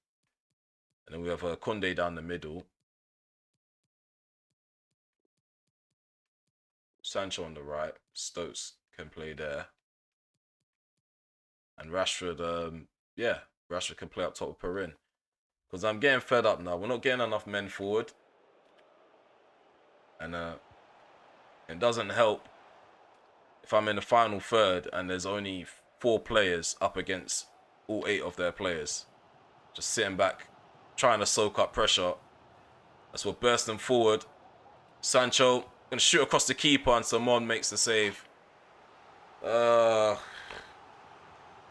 S1: And then we have Kunde down the middle. Sancho on the right. Stokes can play there. And Rashford, yeah, Rashford can play up top with Perin. Because I'm getting fed up now. We're not getting enough men forward. And it doesn't help if I'm in the final third and there's only 4 players up against all 8 of their players. Just sitting back, trying to soak up pressure. That's what burst them forward. Sancho gonna shoot across the keeper and Simon makes the save.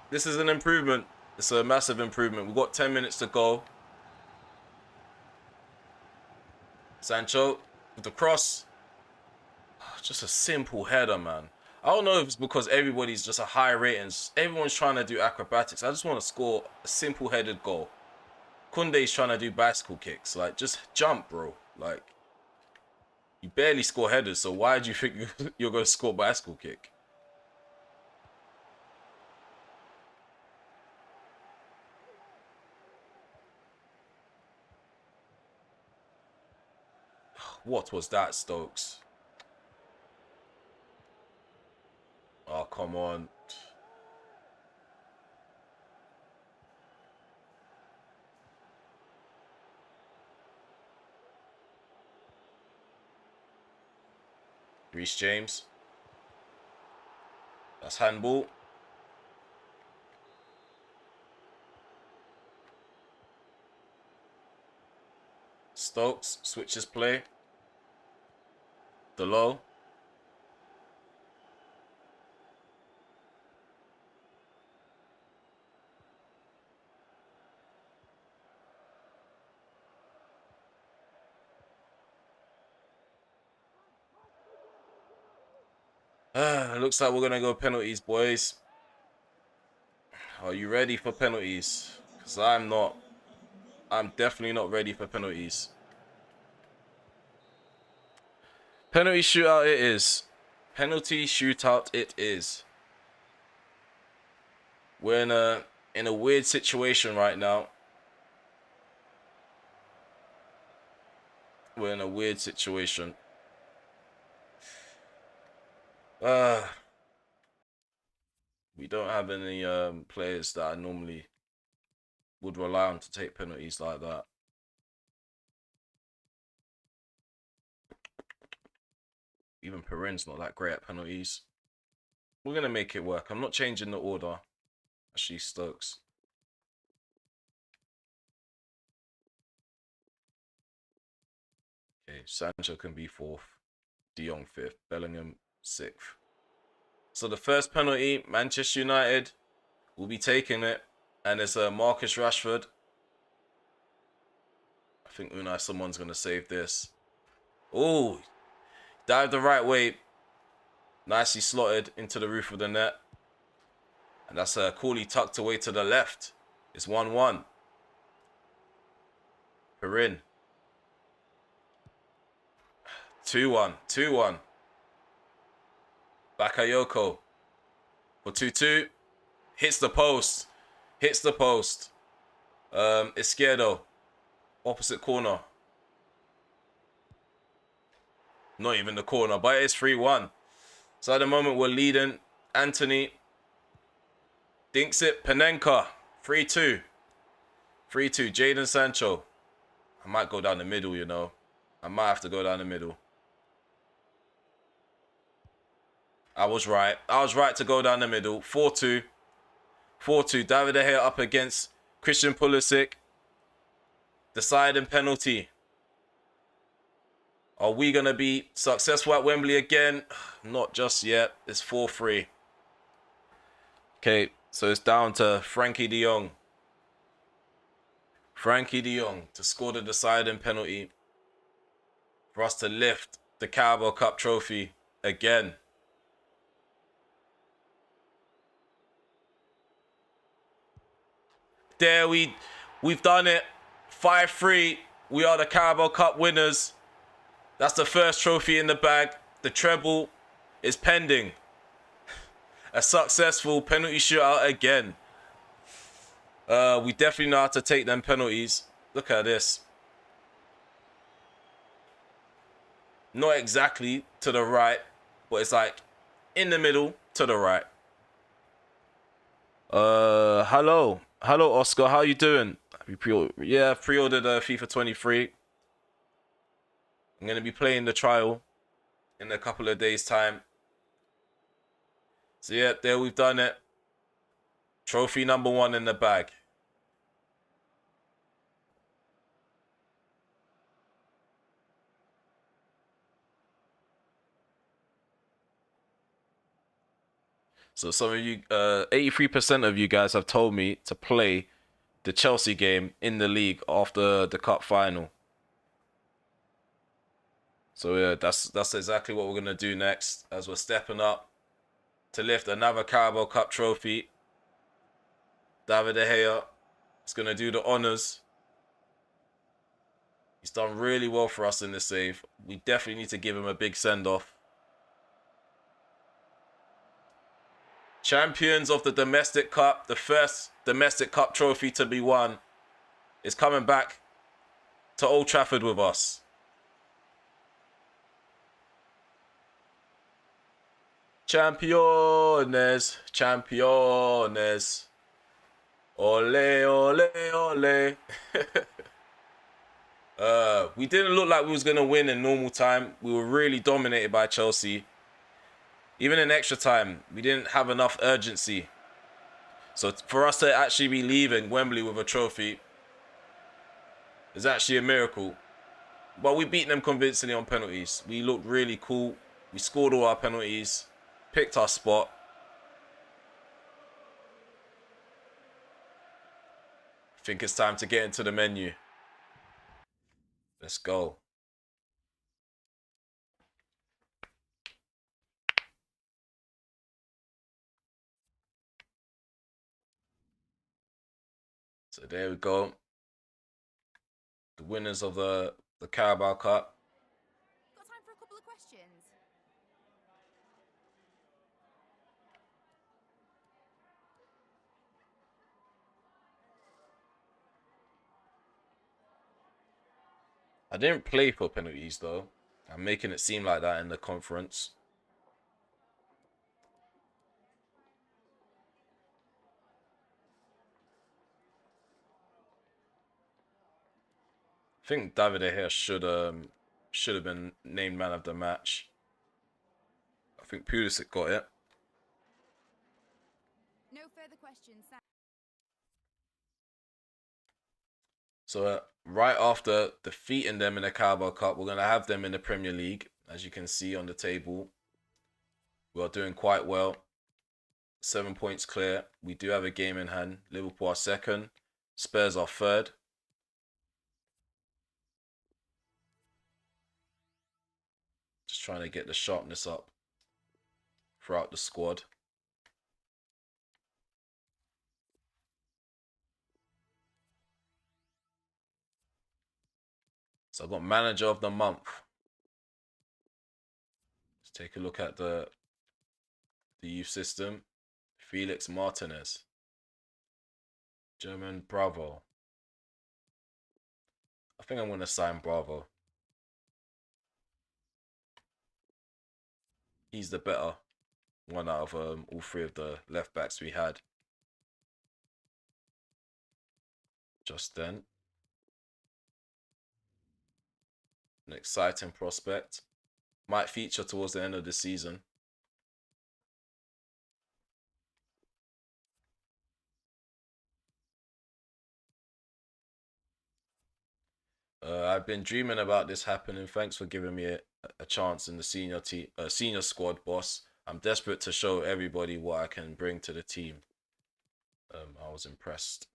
S1: This is an improvement. It's a massive improvement. We've got 10 minutes to go. Sancho with the cross. Just a simple header, man. I don't know if it's because everybody's just a high ratings. Everyone's trying to do acrobatics. I just want to score a simple headed goal. Kunde's trying to do bicycle kicks. Like, just jump, bro. Like, you barely score headers, so why do you think you're going to score bicycle kick? What was that, Stokes? Oh, come on. Reece James. That's handball. Stokes switches play. Delo. Looks like we're going to go penalties, boys. Are you ready for penalties? Because I'm not. I'm definitely not ready for penalties. Penalty shootout it is. Penalty shootout it is. We're in a weird situation right now. We're in a weird situation. We don't have any players that I normally would rely on to take penalties like that. Even Perin's not that great at penalties. We're going to make it work. I'm not changing the order. Actually, Stokes. Okay, Sancho can be 4th. De Jong 5th. Bellingham 6th. So the first penalty, Manchester United will be taking it. And it's Marcus Rashford. I think Unai Simon's going to save this. Oh, dived the right way. Nicely slotted into the roof of the net. And that's coolly tucked away to the left. It's 1-1. Perin. 2-1. 2-1. Bakayoko. For 2-2. Hits the post. Hits the post. Izquierdo. Opposite corner. Not even the corner, but it's 3-1. So at the moment we're leading. Anthony. Dinks it. Panenka. 3-2. 3-2. Jadon Sancho. I might go down the middle, you know. I might have to go down the middle. I was right. I was right to go down the middle. 4-2. 4-2. David De Gea up against Christian Pulisic. Deciding penalty. Are we going to be successful at Wembley again? Not just yet. It's 4-3. Okay, so it's down to Frankie de Jong. Frankie de Jong to score the deciding penalty. For us to lift the Carabao Cup trophy again. There we've done it. 5-3. We are the Carabao Cup winners. That's the first trophy in the bag. The treble is pending. A successful penalty shootout again. We definitely know how to take them penalties. Look at this. Not exactly to the right, but it's like in the middle to the right. Hello, Oscar. How you doing? Have you pre-ordered FIFA 23. I'm gonna be playing the trial in a couple of days' time. So yeah, there we've done it. Trophy number 1 in the bag. So some of you, 83% of you guys have told me to play the Chelsea game in the league after the cup final. So yeah, that's exactly what we're gonna do next as we're stepping up to lift another Carabao Cup trophy. David De Gea is gonna do the honors. He's done really well for us in this save. We definitely need to give him a big send off. Champions of the domestic cup, the first domestic cup trophy to be won, is coming back to Old Trafford with us. Championes, championes. Ole, ole, ole. We didn't look like we was going to win in normal time. We were really dominated by Chelsea. Even in extra time, we didn't have enough urgency. So for us to actually be leaving Wembley with a trophy is actually a miracle. But we beat them convincingly on penalties. We looked really cool. We scored all our penalties, picked our spot. I think it's time to get into the menu. Let's go. So there we go. The winners of the Carabao Cup.
S2: Got time for a couple of questions?
S1: I didn't play for penalties though. I'm making it seem like that in the conference. I think David De Gea should have been named man of the match. I think Pulisic got it.
S2: No further questions.
S1: So right after defeating them in the Carabao Cup, we're gonna have them in the Premier League. As you can see on the table, we are doing quite well. 7 points clear. We do have a game in hand. Liverpool are second. Spurs are third. Just trying to get the sharpness up throughout the squad. So I've got manager of the month. Let's take a look at the youth system. Felix Martinez. German Bravo. I think I'm going to sign Bravo. He's the better one out of all 3 of the left backs we had just then. An exciting prospect. Might feature towards the end of the season. I've been dreaming about this happening. Thanks for giving me a chance in the senior squad, boss. I'm desperate to show everybody what I can bring to the team. I was impressed.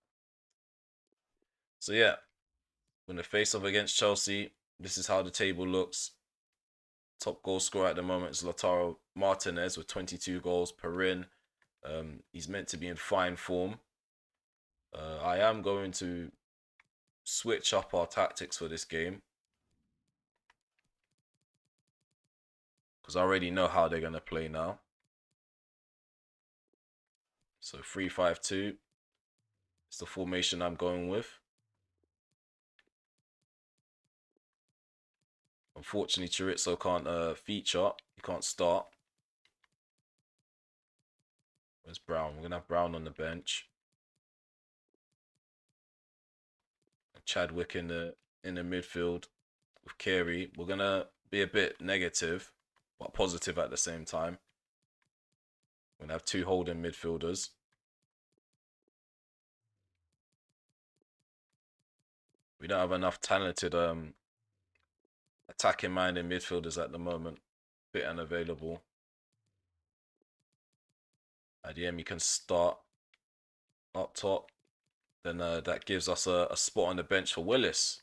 S1: So yeah, when the face off against Chelsea, this is how the table looks. Top goal scorer at the moment is Lautaro Martinez with 22 goals per in. He's meant to be in fine form. I am going to switch up our tactics for this game because I already know how they're going to play now. So 3-5-2 is the formation I'm going with. Unfortunately, Chorizo can't feature. He can't start. Where's Brown? We're gonna have Brown on the bench. Chadwick in the midfield with Carey. We're gonna be a bit negative, but positive at the same time. We're gonna have 2 holding midfielders. We don't have enough talented attacking minded midfielders at the moment. Bit unavailable. Adeyemi can start up top. Then that gives us a spot on the bench for Willis,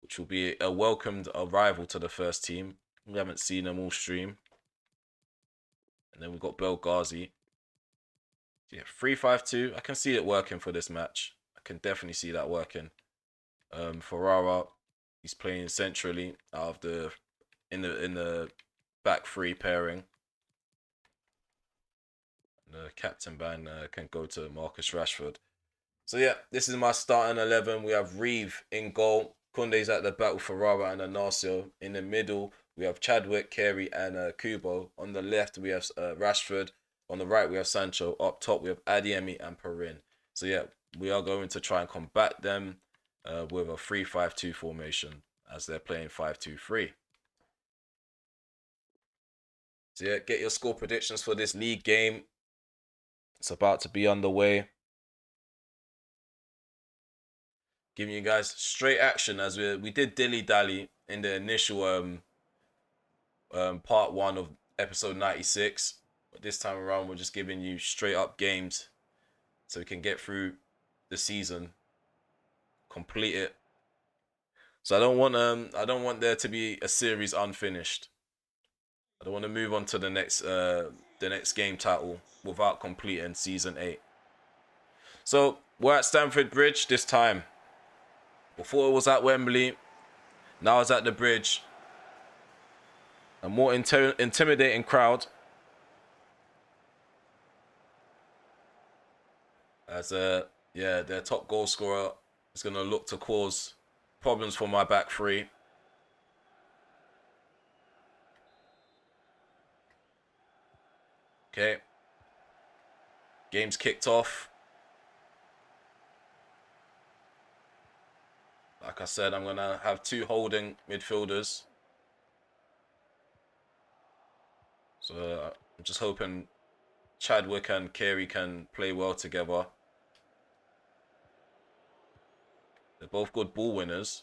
S1: which will be a welcomed arrival to the first team. We haven't seen them all stream. And then we've got Belghazi. Yeah, 3-5-2. I can see it working for this match. I can definitely see that working. Ferrara, he's playing centrally out of the in the back 3 pairing. The captain ban can go to Marcus Rashford. So yeah, this is my starting 11. We have Reeve in goal. Kunde's at the back with Ferrara and Anasio. In the middle, we have Chadwick, Carey, and Kubo. On the left, we have Rashford. On the right, we have Sancho. Up top, we have Adeyemi and Perin. So yeah, we are going to try and combat them with a 3-5-2 formation as they're playing 5-2-3. So yeah, get your score predictions for this league game. It's about to be underway. Giving you guys straight action as we did dilly-dally in the initial part 1 of episode 96. But this time around, we're just giving you straight up games so we can get through the season, complete it. So I don't want there to be a series unfinished. I don't want to move on to the next game title without completing season 8. So we're at Stamford Bridge this time. Before it was at Wembley, now it's at the Bridge. A more intimidating crowd. As their top goal scorer is going to look to cause problems for my back 3. Okay. Game's kicked off. Like I said, I'm going to have 2 holding midfielders. So I'm just hoping Chadwick and Carey can play well together. They're both good ball winners.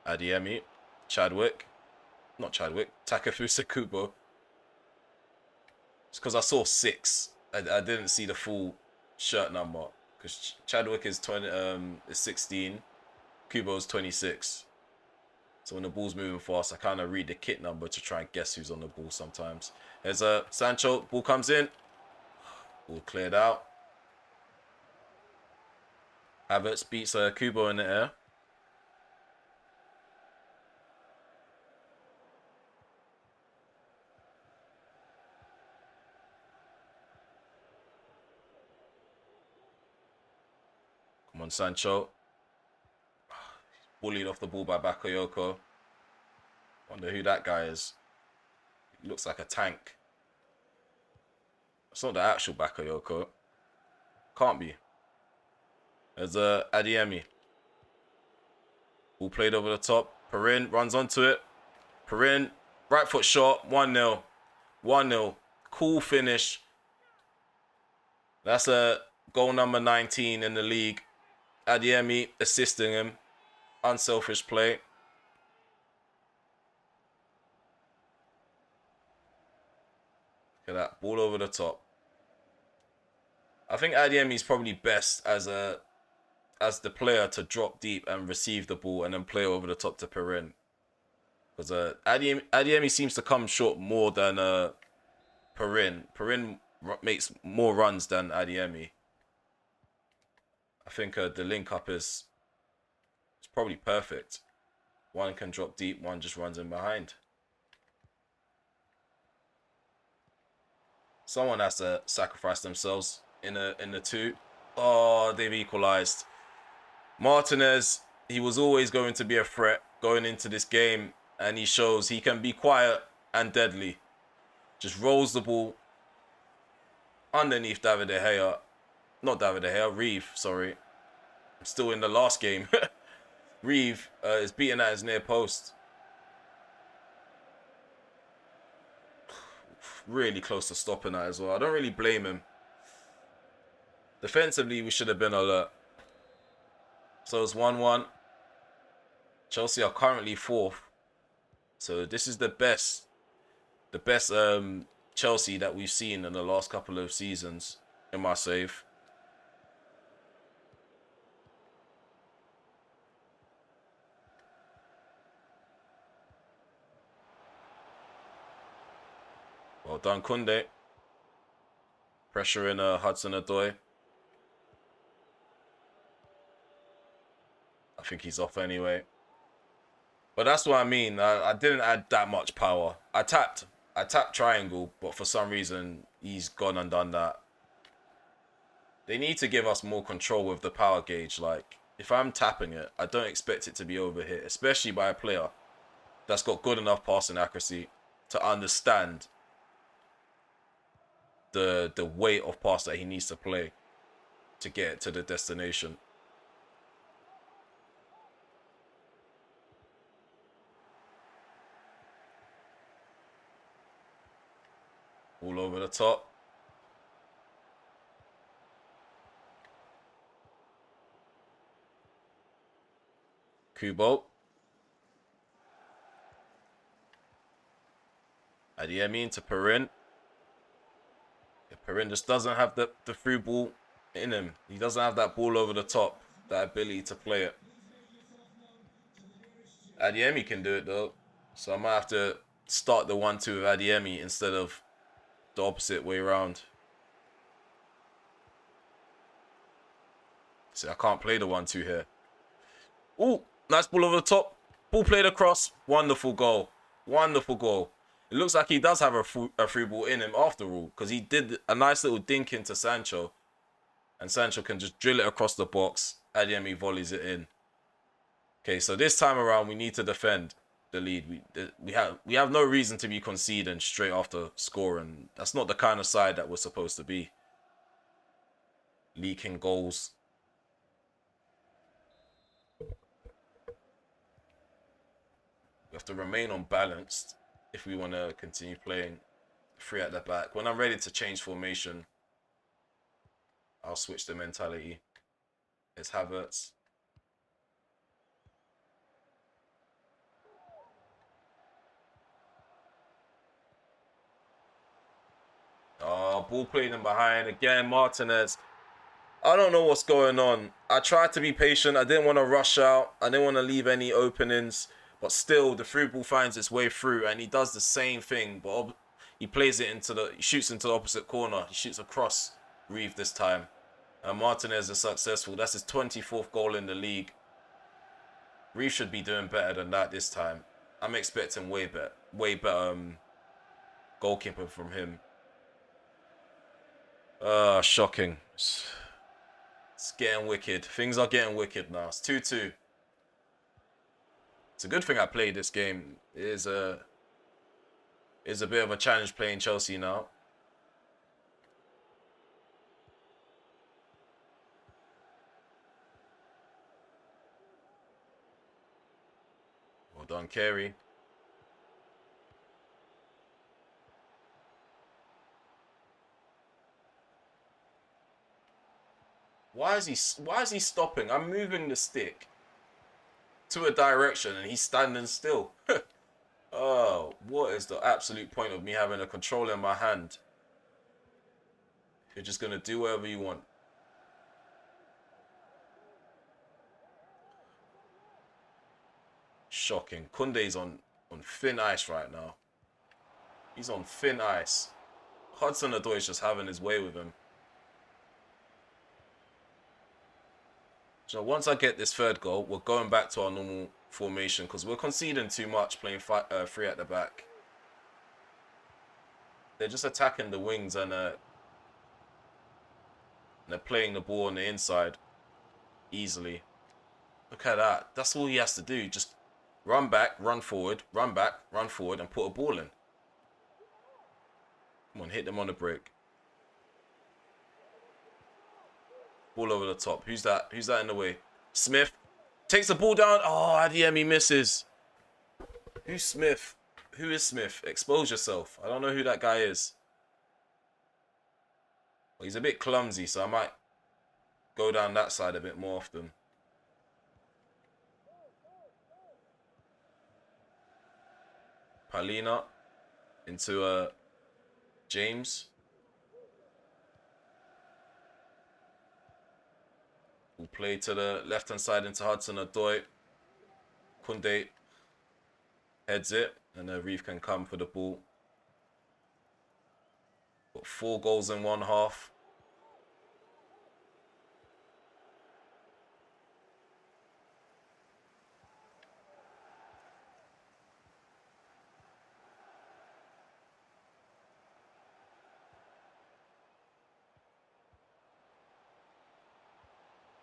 S1: Adeyemi, Chadwick. Not Chadwick, Takefusa Kubo. It's because I saw 6. I didn't see the full shirt number. Because Chadwick is 16. Kubo's 26. So when the ball's moving fast, I kind of read the kit number to try and guess who's on the ball sometimes. There's a Sancho, ball comes in. Ball cleared out. Havertz beats Kubo in the air. Come on, Sancho. Bullied off the ball by Bakayoko. Wonder who that guy is. He looks like a tank. It's not the actual Bakayoko. Can't be. There's Adeyemi. Ball played over the top. Perin runs onto it. Perin, right foot shot. 1-0. 1-0. Cool finish. That's a goal number 19 in the league. Adeyemi assisting him. Unselfish play. Look at that. Ball over the top. I think Adeyemi is probably best as the player to drop deep and receive the ball and then play over the top to Perin. Because Adeyemi seems to come short more than Perin. Perin makes more runs than Adeyemi. I think the link up is probably perfect. One can drop deep, one just runs in behind. Someone has to sacrifice themselves in the 2. Oh, they've equalised. Martinez, he was always going to be a threat going into this game, and he shows he can be quiet and deadly. Just rolls the ball underneath David De Gea. Not David De Gea, Reeve, sorry. I'm still in the last game. Reeve is beaten at his near post. Really close to stopping that as well. I don't really blame him. Defensively, we should have been alert. So it's 1-1. Chelsea are currently 4th. So this is the best Chelsea that we've seen in the last couple of seasons in my save. Well done, Kunde. Pressure in Hudson-Odoi. I think he's off anyway. But that's what I mean. I didn't add that much power. I tapped triangle, but for some reason, he's gone and done that. They need to give us more control with the power gauge. Like, if I'm tapping it, I don't expect it to be over here, especially by a player that's got good enough passing accuracy to understand the weight of pass that he needs to play to get to the destination. All over the top. Kubo. Adeyemi into Perin. Perin just doesn't have the through ball in him. He doesn't have that ball over the top, that ability to play it. Adeyemi can do it though. So I might have to start the 1-2 with Adeyemi instead of the opposite way around. See, I can't play the 1-2 here. Ooh, nice ball over the top. Ball played across. Wonderful goal. Wonderful goal. It looks like he does have a free ball in him after all, because he did a nice little dink into Sancho. And Sancho can just drill it across the box. Adeyemi volleys it in. Okay, so this time around, we need to defend the lead. We have no reason to be conceding straight after scoring. That's not the kind of side that we're supposed to be. Leaking goals. We have to remain unbalanced if we want to continue playing free at the back. When I'm ready to change formation, I'll switch the mentality. It's Havertz. Oh, ball played in behind. Again, Martinez. I don't know what's going on. I tried to be patient. I didn't want to rush out. I didn't want to leave any openings. But still, the through ball finds its way through. And he does the same thing. But he plays it he shoots into the opposite corner. He shoots across Reeve this time. And Martinez is successful. That's his 24th goal in the league. Reeve should be doing better than that this time. I'm expecting way better goalkeeping from him. Shocking. It's getting wicked. Things are getting wicked now. It's 2-2. It's a good thing I played this game. It is a bit of a challenge playing Chelsea now. Well done, Kerry. Why is he stopping? I'm moving the stick to a direction and he's standing still. Oh, what is the absolute point of me having a controller in my hand? You're just going to do whatever you want. Shocking. Kunde's on thin ice right now. He's on thin ice. Hudson-Odoi is just having his way with him. So once I get this third goal, we're going back to our normal formation because we're conceding too much playing free at the back. They're just attacking the wings and they're playing the ball on the inside easily. Look at that. That's all he has to do. Just run back, run forward, run back, run forward, and put a ball in. Come on, hit them on the break. Ball over the top. Who's that? Who's that in the way? Smith takes the ball down. Oh, Adeyemi misses. Who's Smith? Who is Smith? Expose yourself. I don't know who that guy is. Well, he's a bit clumsy, so I might go down that side a bit more often. Palina into James. We'll play to the left-hand side into Hudson-Odoi. Kunde heads it, and Reeve can come for the ball. Got 4 goals in one half.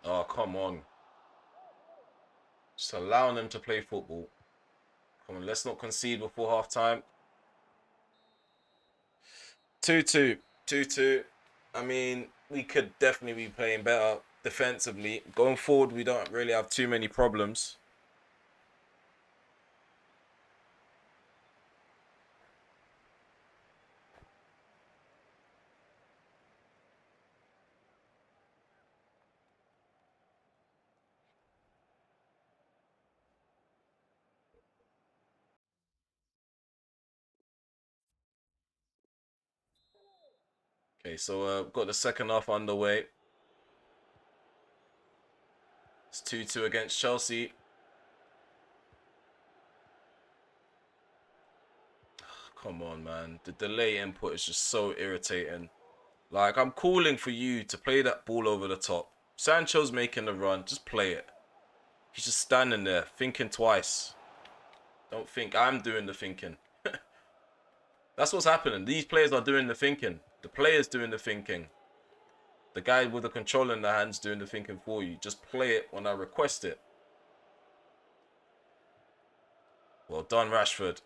S1: Oh, come on. Just allowing them to play football. Come on, let's not concede before half-time. 2-2. 2-2. I mean, we could definitely be playing better defensively. Going forward, we don't really have too many problems. Okay, so got the second half underway. It's 2-2 against Chelsea. Come on, man. The delay input is just so irritating. Like, I'm calling for you to play that ball over the top. Sancho's making the run. Just play it. He's just standing there, thinking twice. Don't think I'm doing the thinking. That's what's happening. These players are doing the thinking. The player's doing the thinking. The guy with the controller in the hand's doing the thinking for you. Just play it when I request it. Well done, Rashford.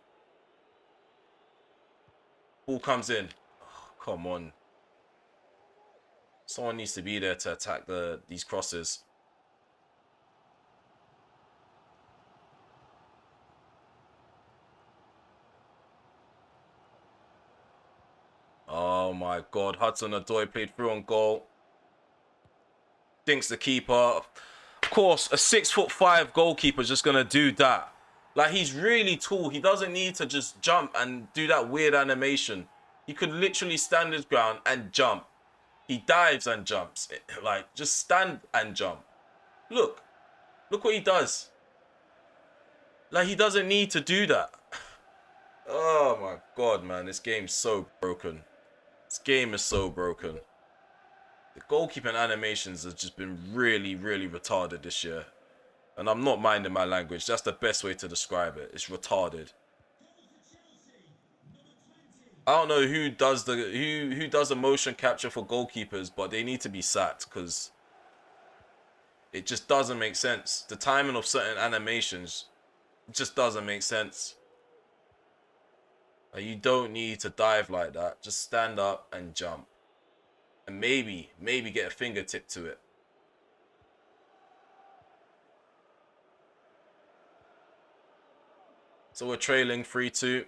S1: Ball comes in. Oh, come on. Someone needs to be there to attack these crosses. Oh my God. Hudson-Odoi played through on goal. Dinks the keeper. Of course, a 6'5" goalkeeper is just going to do that. Like, he's really tall. He doesn't need to just jump and do that weird animation. He could literally stand his ground and jump. He dives and jumps. Like, just stand and jump. Look. Look what he does. Like, he doesn't need to do that. Oh my God, man. This game's so broken. This game is so broken. The goalkeeping animations have just been really, really retarded this year. And I'm not minding my language. That's the best way to describe it. It's retarded. I don't know who does the motion capture for goalkeepers, but they need to be sacked because it just doesn't make sense. The timing of certain animations just doesn't make sense. Like, you don't need to dive like that. Just stand up and jump. And maybe get a fingertip to it. So we're trailing 3-2.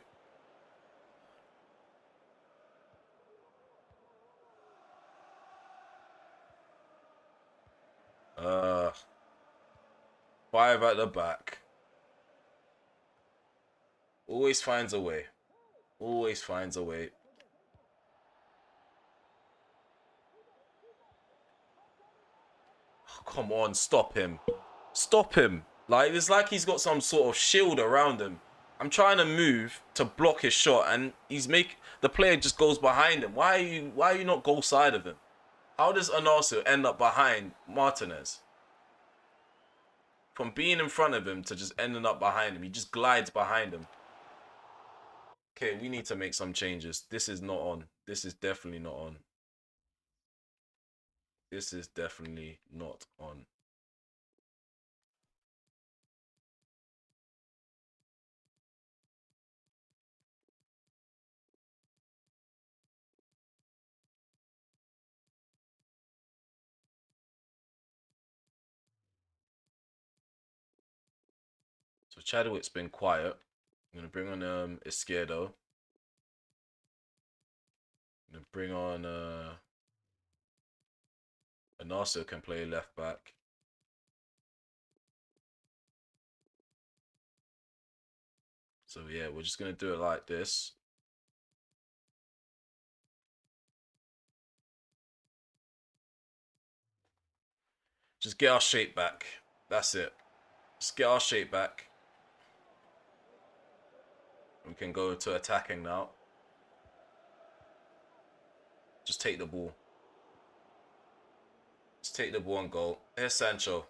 S1: Uh, 5 at the back. Always finds a way. Always finds a way. Oh, come on, stop him. Stop him. Like, it's like he's got some sort of shield around him. I'm trying to move to block his shot, and the player just goes behind him. Why are you not goal side of him? How does Anasu end up behind Martinez? From being in front of him to just ending up behind him. He just glides behind him. Okay, we need to make some changes. This is not on. This is definitely not on. This is definitely not on. So Chadwick's been quiet. I'm gonna bring on Izquierdo. I'm gonna bring on Anaso can play left back. So yeah, we're just gonna do it like this. Just get our shape back. That's it. Just get our shape back. We can go to attacking now. Just take the ball. Just take the ball and go. Here's Sancho.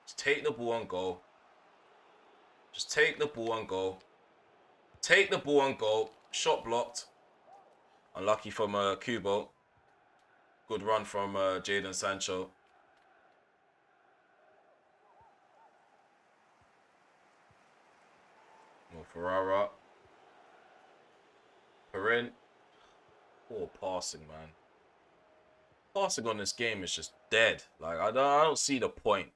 S1: Just take the ball and go. Just take the ball and go. Take the ball and go. Shot blocked. Unlucky from Kubo. Good run from Jadon Sancho. Ferrara. Perin. Poor passing, man. Passing on this game is just dead. Like, I don't see the point.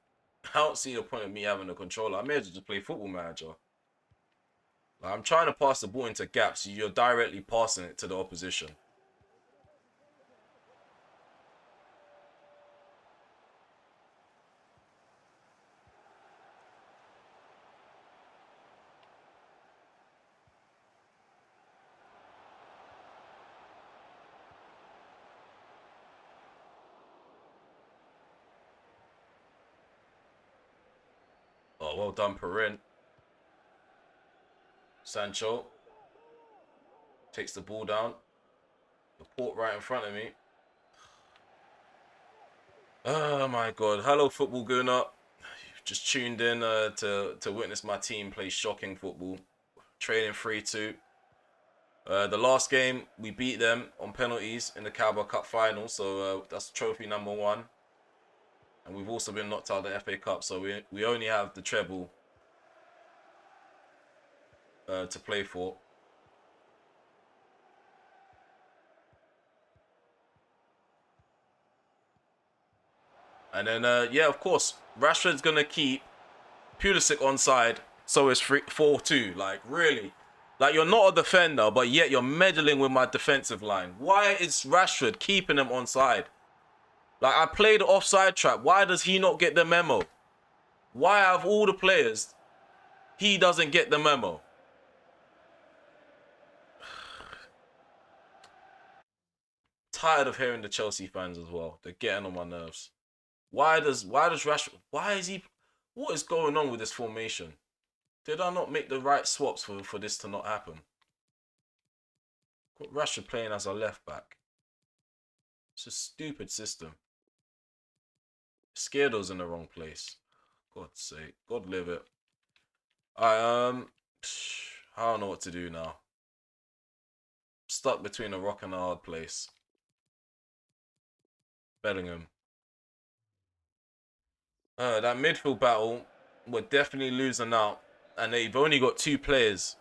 S1: I don't see the point of me having a controller. I may as well just play Football Manager. Like, I'm trying to pass the ball into gaps. You're directly passing it to the opposition. Oh, well done, Perin. Sancho takes the ball down. The port right in front of me. Oh my god. Hello, Football Gooner. Just tuned in to witness my team play shocking football. Trailing 3-2. The last game, we beat them on penalties in the Carabao Cup final. So that's trophy number 1. And we've also been knocked out of the FA Cup. So we only have the treble to play for. And then, yeah, of course, Rashford's going to keep Pulisic onside. So it's 4-2. Like, really? Like, you're not a defender, but yet you're meddling with my defensive line. Why is Rashford keeping him onside? Like, I played the offside trap. Why does he not get the memo? Why, out of all the players, he doesn't get the memo? Tired of hearing the Chelsea fans as well. They're getting on my nerves. Why does Rashford... Why is he... What is going on with this formation? Did I not make the right swaps for this to not happen? Got Rashford playing as a left back. It's a stupid system. Scaredo's in the wrong place. God's sake. God live it. I don't know what to do now. Stuck between a rock and a hard place. Bellingham. That midfield battle, we're definitely losing out. And they've only got 2 players.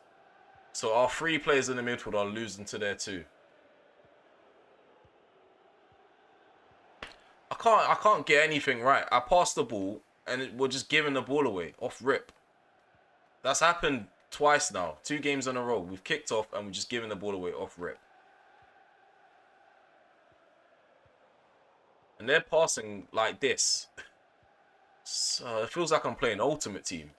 S1: So our 3 players in the midfield are losing to their 2. I can't get anything right. I pass the ball and we're just giving the ball away off rip. That's happened twice now. 2 games in a row. We've kicked off and we're just giving the ball away off rip. And they're passing like this. So it feels like I'm playing Ultimate Team.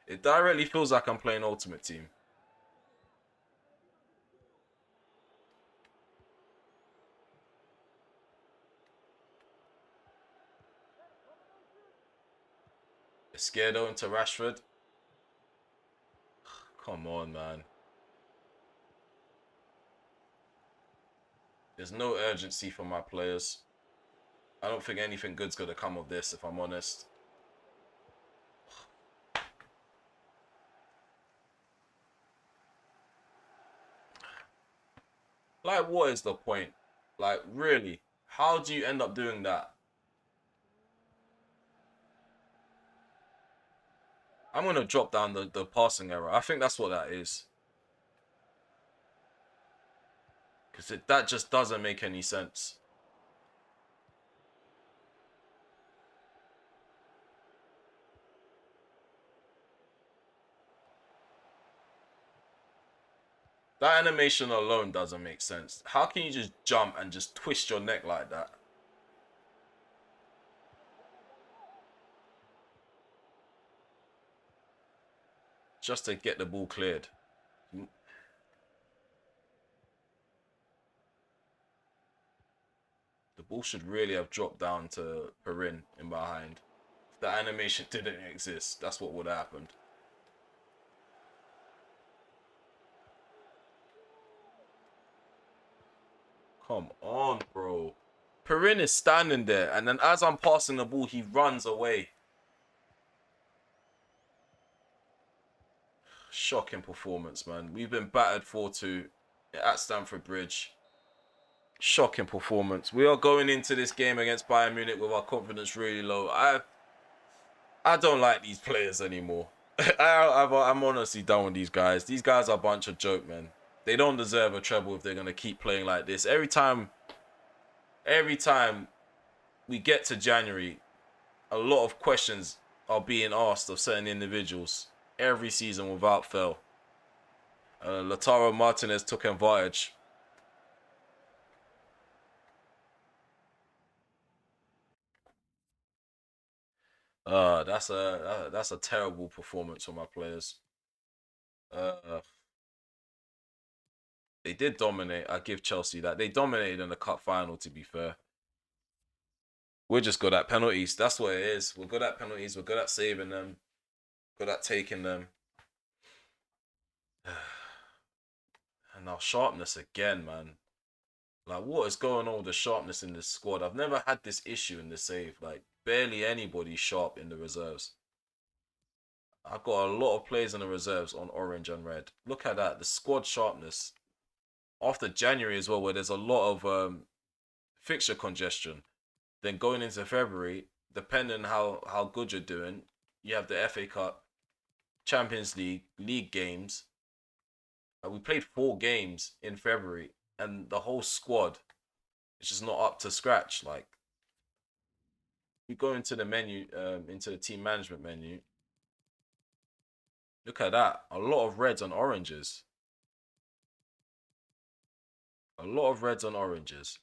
S1: It directly feels like I'm playing Ultimate Team. Izquierdo into Rashford. Come on, man. There's no urgency for my players. I don't think anything good's going to come of this, if I'm honest. Like, what is the point? Like, really? How do you end up doing that? I'm going to drop down the passing error. I think that's what that is. Because that just doesn't make any sense. That animation alone doesn't make sense. How can you just jump and just twist your neck like that? Just to get the ball cleared. The ball should really have dropped down to Perin in behind. If the animation didn't exist, that's what would have happened. Come on, bro. Perin is standing there, and then as I'm passing the ball, he runs away. Shocking performance, man. We've been battered 4-2 at Stamford Bridge. Shocking performance. We are going into this game against Bayern Munich with our confidence really low. I don't like these players anymore. I'm honestly done with these guys. These guys are a bunch of joke, man. They don't deserve a treble if they're gonna keep playing like this. Every time we get to January, a lot of questions are being asked of certain individuals every season without fail. Lautaro Martinez took advantage. That's a terrible performance from my players. Uh, they did dominate. I give Chelsea that. They dominated in the cup final, to be fair. We're just good at penalties. That's what it is. We're good at penalties. We're good at saving them. Good at taking them. And now sharpness again, man. Like, what is going on with the sharpness in this squad? I've never had this issue in the save. Like, barely anybody sharp in the reserves. I've got a lot of players in the reserves on orange and red. Look at that. The squad sharpness. After January as well, where there's a lot of fixture congestion. Then going into February, depending how good you're doing, you have the FA Cup, Champions League, league games. We played 4 games in February, and the whole squad is just not up to scratch. Like, you go into the menu, into the team management menu. Look at that. A lot of reds and oranges. A lot of reds and oranges.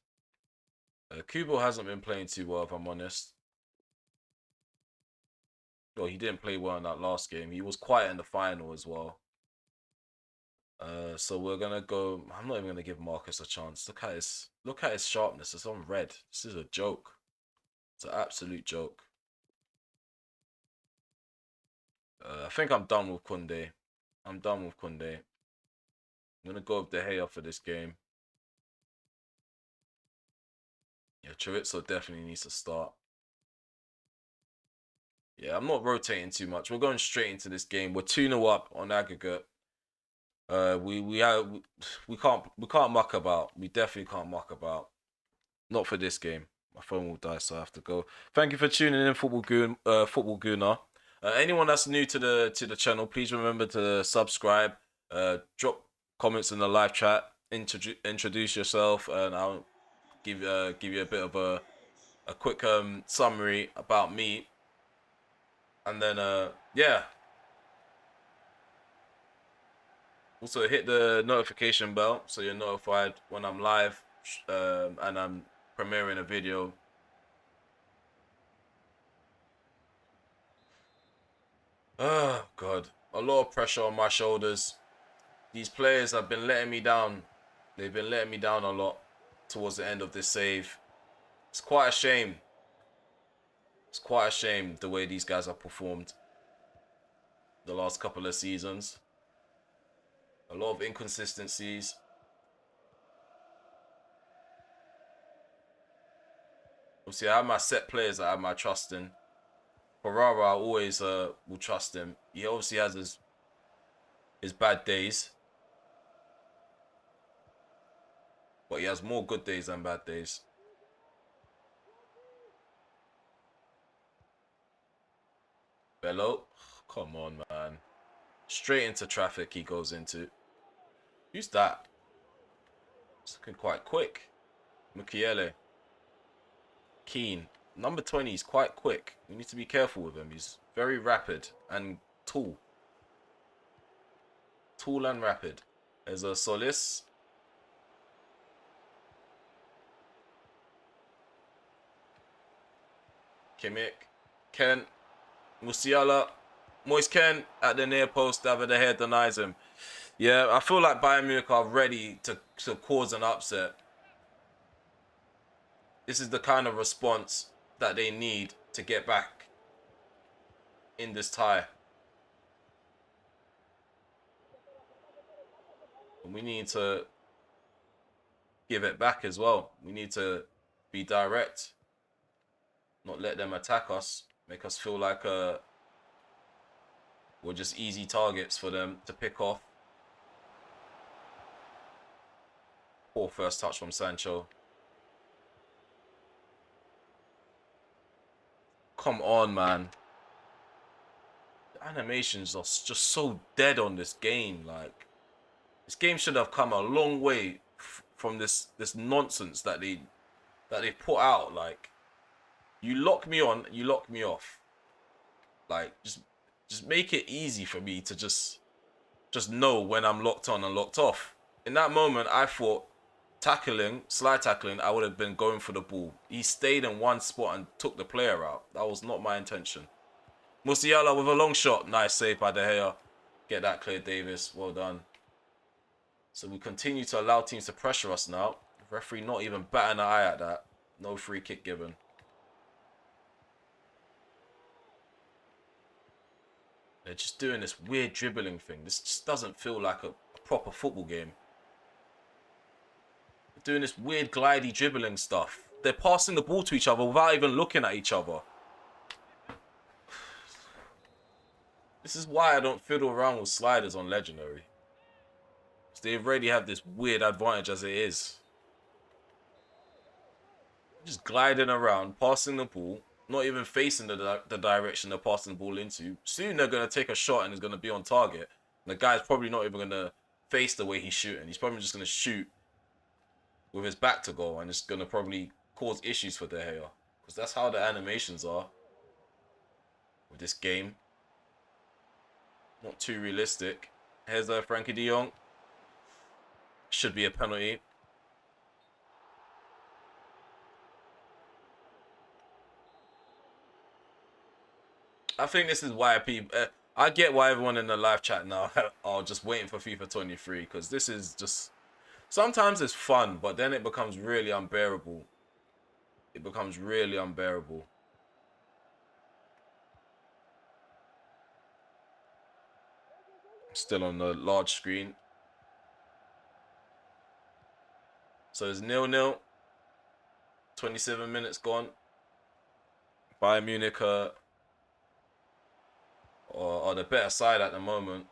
S1: Kubo hasn't been playing too well, if I'm honest. Well, he didn't play well in that last game. He was quiet in the final as well. So we're gonna go. I'm not even gonna give Marcus a chance. Look at his sharpness. It's on red. This is a joke. It's an absolute joke. I think I'm done with Kunde. I'm done with Kunde. I'm gonna go with De Gea for this game. Yeah, Chorizo definitely needs to start. Yeah, I'm not rotating too much. We're going straight into this game. We're 2-0 up on aggregate. We can't muck about. We definitely can't muck about. Not for this game. My phone will die, so I have to go. Thank you for tuning in, Football Gooner. Anyone that's new to the channel, please remember to subscribe. Drop comments in the live chat. Introduce yourself, and I'll give you a bit of a quick summary about me, and then yeah. Also hit the notification bell so you're notified when I'm live and I'm premiering a video. Oh God, a lot of pressure on my shoulders. These players have been letting me down. They've been letting me down a lot towards the end of this save. It's quite a shame. It's quite a shame the way these guys have performed the last couple of seasons. A lot of inconsistencies. Obviously, I have my set players that I have my trust in. Ferrara, I always will trust him. He obviously has his bad days. But he has more good days than bad days. Bello. Come on, man. Straight into traffic he goes into. Who's that? It's looking quite quick. Mukiele. Keane. Number 20 is quite quick. We need to be careful with him. He's very rapid and tall. Tall and rapid. There's a Solis. Kimmich. Ken. Musiala. Moise Ken at the near post. David De Gea denies him. Yeah, I feel like Bayern Munich are ready to cause an upset. This is the kind of response that they need to get back in this tie. And we need to give it back as well. We need to be direct. Not let them attack us. Make us feel like we're just easy targets for them to pick off. Poor first touch from Sancho. Come on, man. The animations are just so dead on this game. Like, this game should have come a long way from this nonsense that they put out. Like, you lock me on, you lock me off. Like, just make it easy for me to just know when I'm locked on and locked off. In that moment, I thought slide tackling, I would have been going for the ball. He stayed in one spot and took the player out. That was not my intention. Musiala with a long shot. Nice save by De Gea. Get that clear, Davis. Well done. So we continue to allow teams to pressure us now. The referee not even batting an eye at that. No free kick given. They're just doing this weird dribbling thing. This just doesn't feel like a proper football game. They're doing this weird glidey dribbling stuff. They're passing the ball to each other without even looking at each other. This is why I don't fiddle around with sliders on Legendary. They already have this weird advantage as it is. Just gliding around, passing the ball, not even facing the direction they're passing the ball into. Soon they're going to take a shot and it's going to be on target. And the guy's probably not even going to face the way he's shooting. He's probably just going to shoot with his back to goal and it's going to probably cause issues for De Gea. Because that's how the animations are with this game. Not too realistic. Here's Frankie de Jong. Should be a penalty. I think this is why people... I get why everyone in the live chat now are just waiting for FIFA 23. Because this is just... Sometimes it's fun, but then it becomes really unbearable. It becomes really unbearable. Still on the large screen. So it's 0-0. 27 minutes gone. Bayern Munich are the better side at the moment.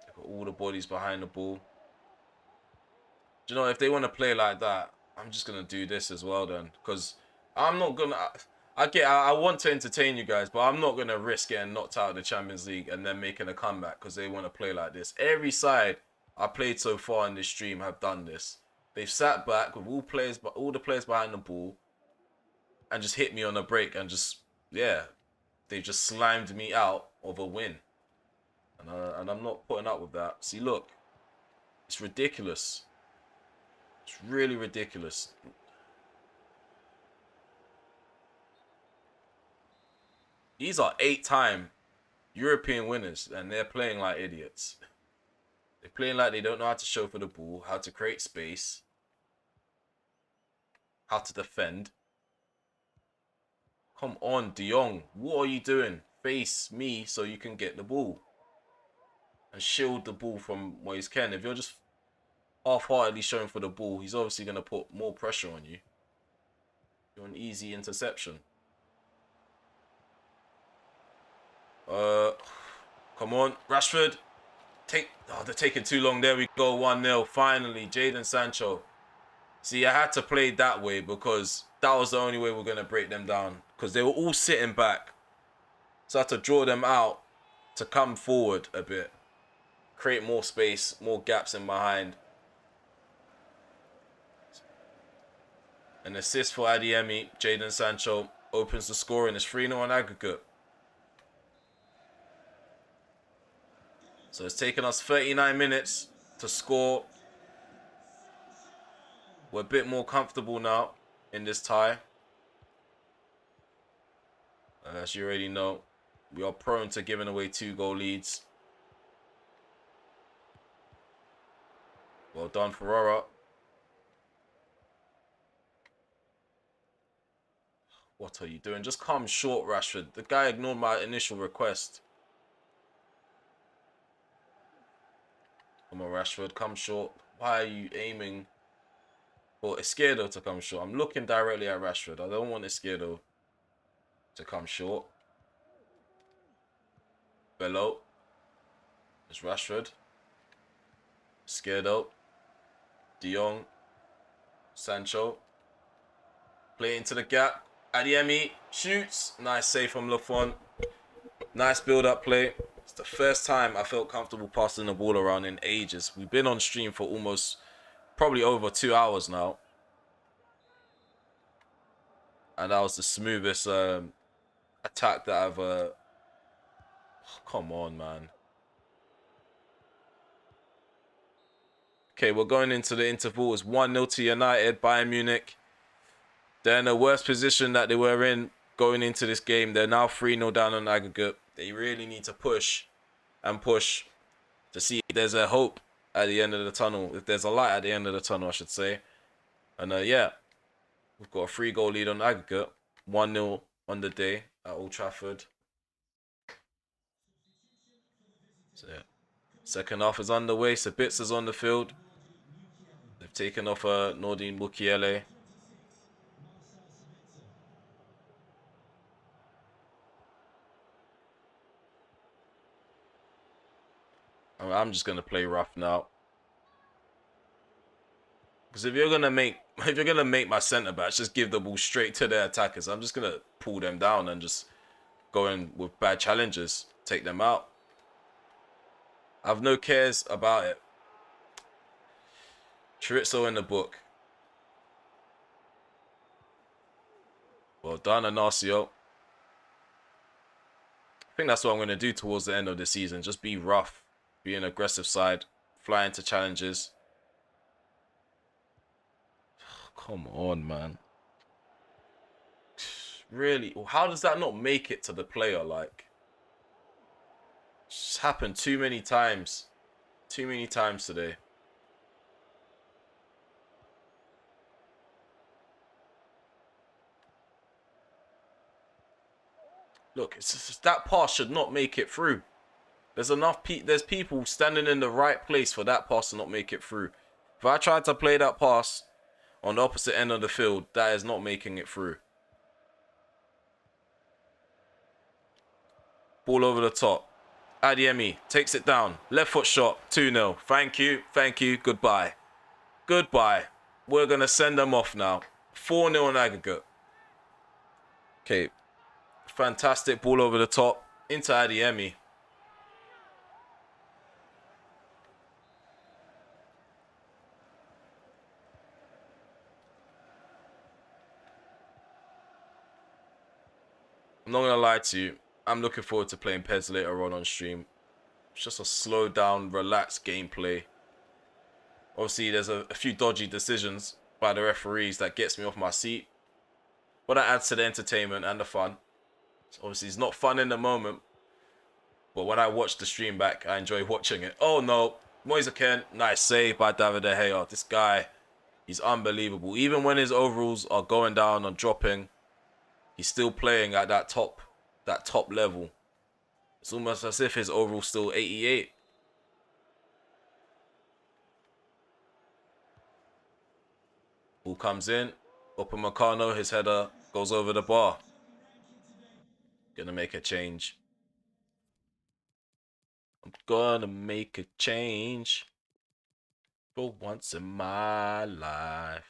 S1: They've got all the bodies behind the ball. Do you know, if they want to play like that, I'm just going to do this as well then. Because I'm not going to... I want to entertain you guys, but I'm not going to risk getting knocked out of the Champions League and then making a comeback because they want to play like this. Every side I played so far in this stream have done this. They've sat back with all the players behind the ball and just hit me on a break and just, yeah, they've just slimed me out of a win. And I'm not putting up with that. See, look, it's ridiculous. It's really ridiculous. These are 8-time European winners, and they're playing like idiots. They're playing like they don't know how to show for the ball, how to create space, how to defend. Come on, De Jong. What are you doing? Face me so you can get the ball. And shield the ball from Moise Ken. If you're just half-heartedly showing for the ball, he's obviously going to put more pressure on you. You're an easy interception. Come on, Rashford. They're taking too long. There we go, 1-0. Finally, Jadon Sancho. See, I had to play that way because that was the only way we're going to break them down. Because they were all sitting back. So I had to draw them out to come forward a bit. Create more space, more gaps in behind. An assist for Adeyemi. Jadon Sancho opens the score and it's 3-0 on aggregate. So it's taken us 39 minutes to score. We're a bit more comfortable now in this tie. As you already know, we are prone to giving away 2-goal leads. Well done, Ferrara. What are you doing? Just come short, Rashford. The guy ignored my initial request. Come on, Rashford, come short. Why are you aiming for Izquierdo to come short? I'm looking directly at Rashford. I don't want Izquierdo to come short. Bello. It's Rashford. Izquierdo. De Jong. Sancho. Play into the gap. Adeyemi shoots. Nice save from Lafont. Nice build-up play. It's the first time I felt comfortable passing the ball around in ages. We've been on stream for probably over 2 hours now. And that was the smoothest attack that I've... Come on, man. Okay, we're going into the interval. It's 1-0 to United, Bayern Munich. They're in the worst position that they were in going into this game. They're now 3-0 down on aggregate. They really need to push and push to see if there's a hope at the end of the tunnel. If there's a light at the end of the tunnel, I should say. And yeah, we've got a 3-goal lead on aggregate. 1-0 on the day at Old Trafford. So yeah, second half is underway. Sabitza's on the field. They've taken off Nordin Mukiele. I'm just gonna play rough now. Because if you're gonna make my centre backs just give the ball straight to their attackers, I'm just gonna pull them down and just go in with bad challenges, take them out. I have no cares about it. Chorizo in the book. Well done, Inacio. I think that's what I'm gonna do towards the end of the season. Just be rough, be an aggressive side, fly into challenges. Come on, man. Really? How does that not make it to the player? Like, it's just happened too many times. Too many times today. Look, it's just, that pass should not make it through. There's people standing in the right place for that pass to not make it through. If I tried to play that pass on the opposite end of the field, that is not making it through. Ball over the top. Adeyemi takes it down. Left foot shot. 2-0. Thank you. Thank you. Goodbye. Goodbye. We're going to send them off now. 4-0 on aggregate. Okay. Fantastic ball over the top. Into Adeyemi. I'm not going to lie to you. I'm looking forward to playing PES later on stream. It's just a slow down, relaxed gameplay. Obviously, there's a few dodgy decisions by the referees that gets me off my seat. But that adds to the entertainment and the fun. So obviously, it's not fun in the moment. But when I watch the stream back, I enjoy watching it. Oh no, Moise Kean, nice save by David De Gea. This guy, he's unbelievable. Even when his overalls are going down and dropping, he's still playing at that top level. It's almost as if his overall's still 88. Ball comes in. Upamecano, his header goes over the bar. Gonna make a change. I'm gonna make a change for once in my life.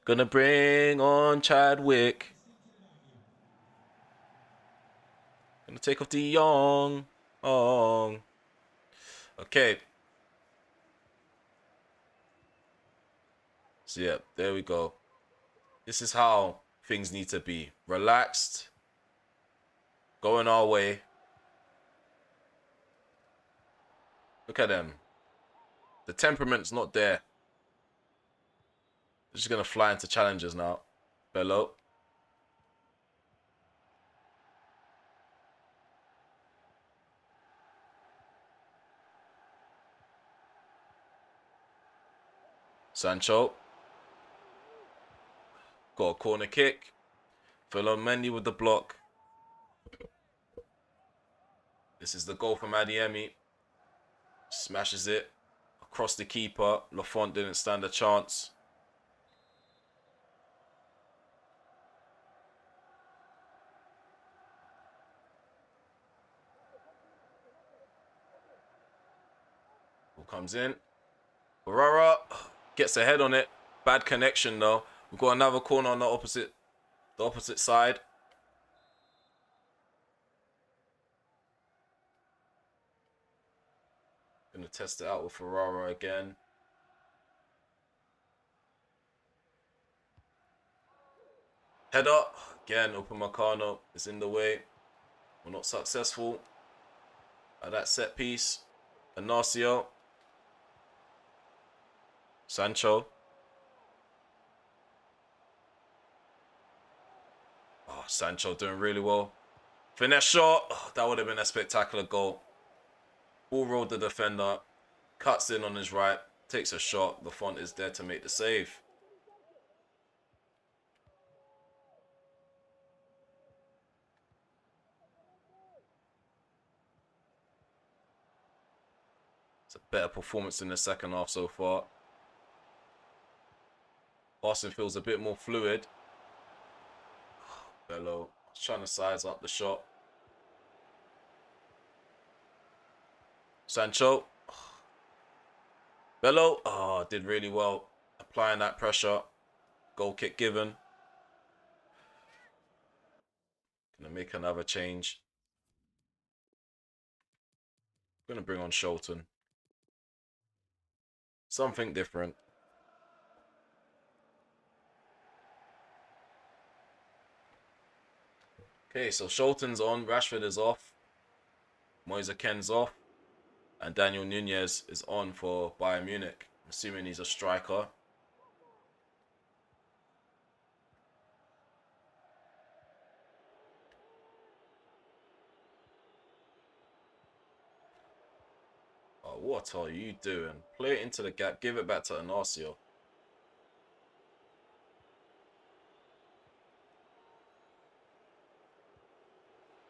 S1: Gonna bring on Chadwick. Gonna take off the Young. Okay. So yeah, there we go. This is how things need to be. Relaxed. Going our way. Look at them. The temperament's not there. They're just gonna fly into challenges now. Bello. Sancho. Got a corner kick. Mendy with the block. This is the goal from Adiemi. Smashes it across the keeper. Lafont didn't stand a chance. Ball comes in. Barara gets a head on it. Bad connection though. We've got another corner on the opposite side. Gonna test it out with Ferrara again. Header again. Upamecano is in the way. We're not successful at that set piece. Inacio. Sancho. Oh, Sancho doing really well. Finesse shot. Oh, that would have been a spectacular goal. Ball rolled the defender. Cuts in on his right. Takes a shot. The Font is there to make the save. It's a better performance in the second half so far. Passing feels a bit more fluid. Bello. Trying to size up the shot. Sancho. Bello. Oh, did really well. Applying that pressure. Goal kick given. Gonna make another change. Gonna bring on Sholton. Something different. Okay, so Sholton's on. Rashford is off. Moise Ken's off. And Daniel Nunez is on for Bayern Munich. I'm assuming he's a striker. Oh, what are you doing? Play it into the gap. Give it back to Inacio.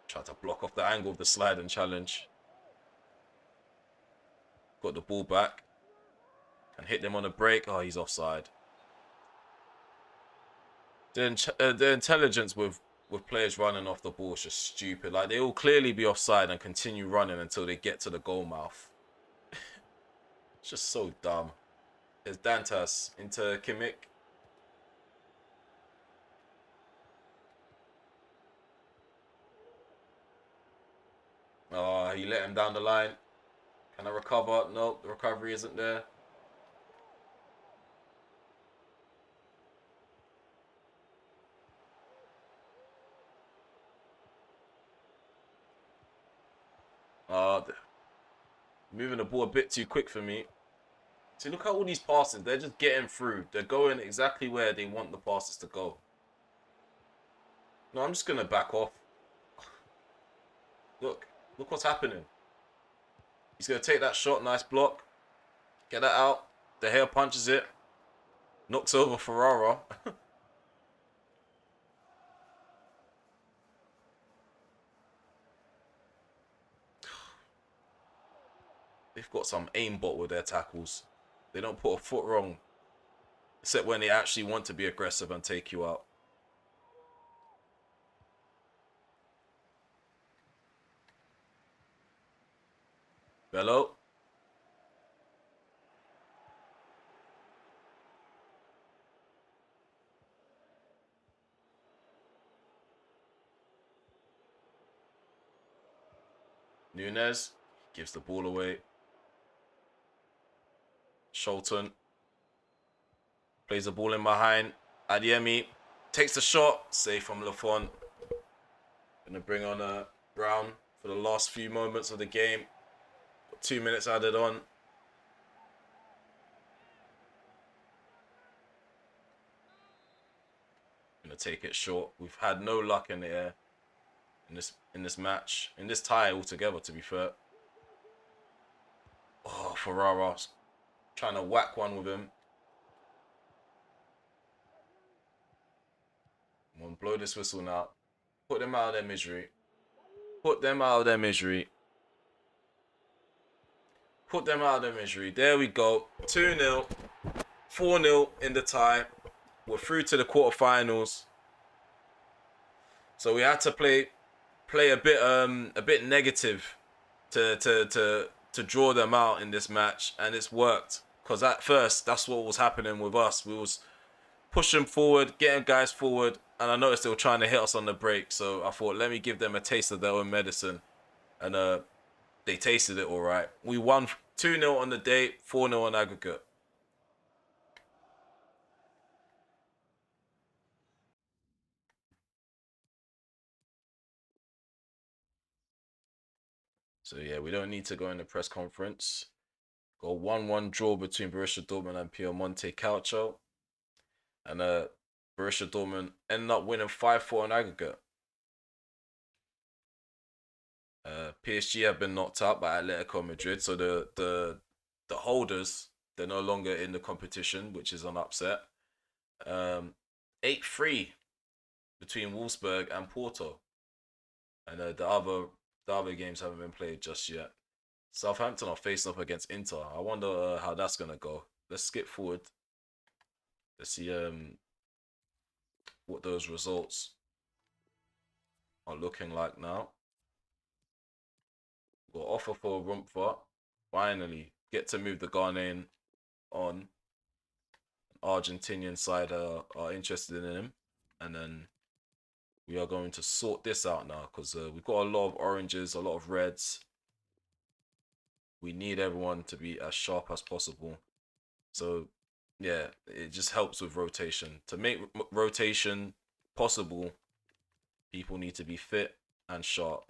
S1: Try to block off the angle of the slide and challenge. Got the ball back. And hit them on a break. Oh, he's offside. The intelligence with players running off the ball is just stupid. Like, they will clearly be offside and continue running until they get to the goal mouth. It's just so dumb. There's Dantas into Kimmich. Oh, he let him down the line. Can I recover? Nope, the recovery isn't there. Moving the ball a bit too quick for me. See, look at all these passes. They're just getting through. They're going exactly where they want the passes to go. No, I'm just going to back off. Look what's happening. He's going to take that shot. Nice block. Get that out. De Gea punches it. Knocks over Ferrara. They've got some aimbot with their tackles. They don't put a foot wrong. Except when they actually want to be aggressive and take you out. Bello. Nunez gives the ball away. Sholton plays the ball in behind. Adiemi takes the shot. Save from Lafont. Gonna bring on Brown for the last few moments of the game. Got 2 minutes added on. Gonna take it short. We've had no luck in the air in this match, in this tie altogether. To be fair. Oh, Ferrara's trying to whack one with him. Come on, blow this whistle now. Put them out of their misery. Put them out of their misery. Put them out of their misery. There we go. 2-0. 4-0 in the tie. We're through to the quarterfinals. So we had to play a bit negative to draw them out in this match, and it's worked. Because at first, that's what was happening with us. We was pushing forward, getting guys forward, and I noticed they were trying to hit us on the break. So I thought, let me give them a taste of their own medicine, and they tasted it all right. We won 2-0 on the day, 4-0 on aggregate. So yeah, we don't need to go in the press conference. Got a 1-1 draw between Borussia Dortmund and Piemonte Calcio. And Borussia Dortmund ended up winning 5-4 on aggregate. PSG have been knocked out by Atletico Madrid, so the holders, they're no longer in the competition, which is an upset. 8-3 between Wolfsburg and Porto, and the other games haven't been played just yet. Southampton are facing up against Inter. I wonder how that's gonna go. Let's skip forward. Let's see what those results are looking like now. Got offer for Rumpfer. Finally, get to move the Ghanaian on. Argentinian side are interested in him, and then we are going to sort this out now because we've got a lot of oranges, a lot of reds. We need everyone to be as sharp as possible. So yeah, it just helps with rotation. To make rotation possible, people need to be fit and sharp.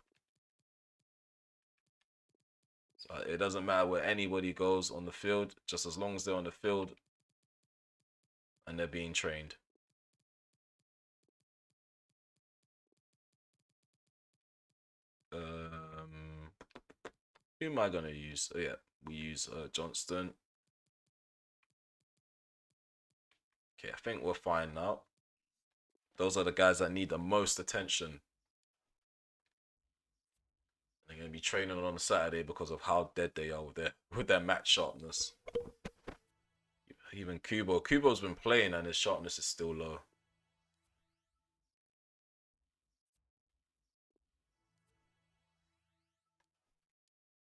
S1: So it doesn't matter where anybody goes on the field, just as long as they're on the field and they're being trained. Who am I gonna use? Oh yeah, we use Johnston. Okay, I think we're fine now. Those are the guys that need the most attention. They're gonna be training on a Saturday because of how dead they are with their match sharpness. Even Kubo's been playing and his sharpness is still low.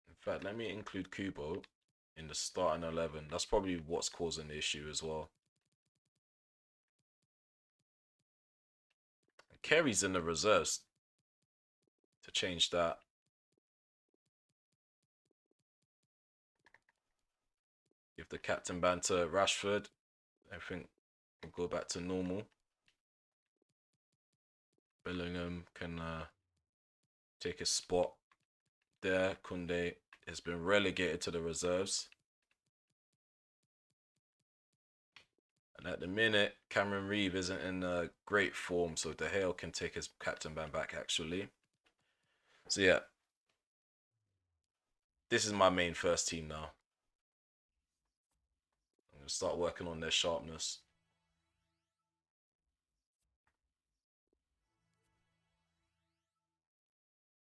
S1: In fact, let me include Kubo in the starting 11. That's probably what's causing the issue as well. And Kerry's in the reserves to change that. Give the captain ban to Rashford. Everything will go back to normal. Bellingham can take his spot there. Koundé has been relegated to the reserves. And at the minute, Cameron Reeve isn't in great form, so De Gea can take his captain ban back actually. So yeah, this is my main first team now. I'm gonna start working on their sharpness.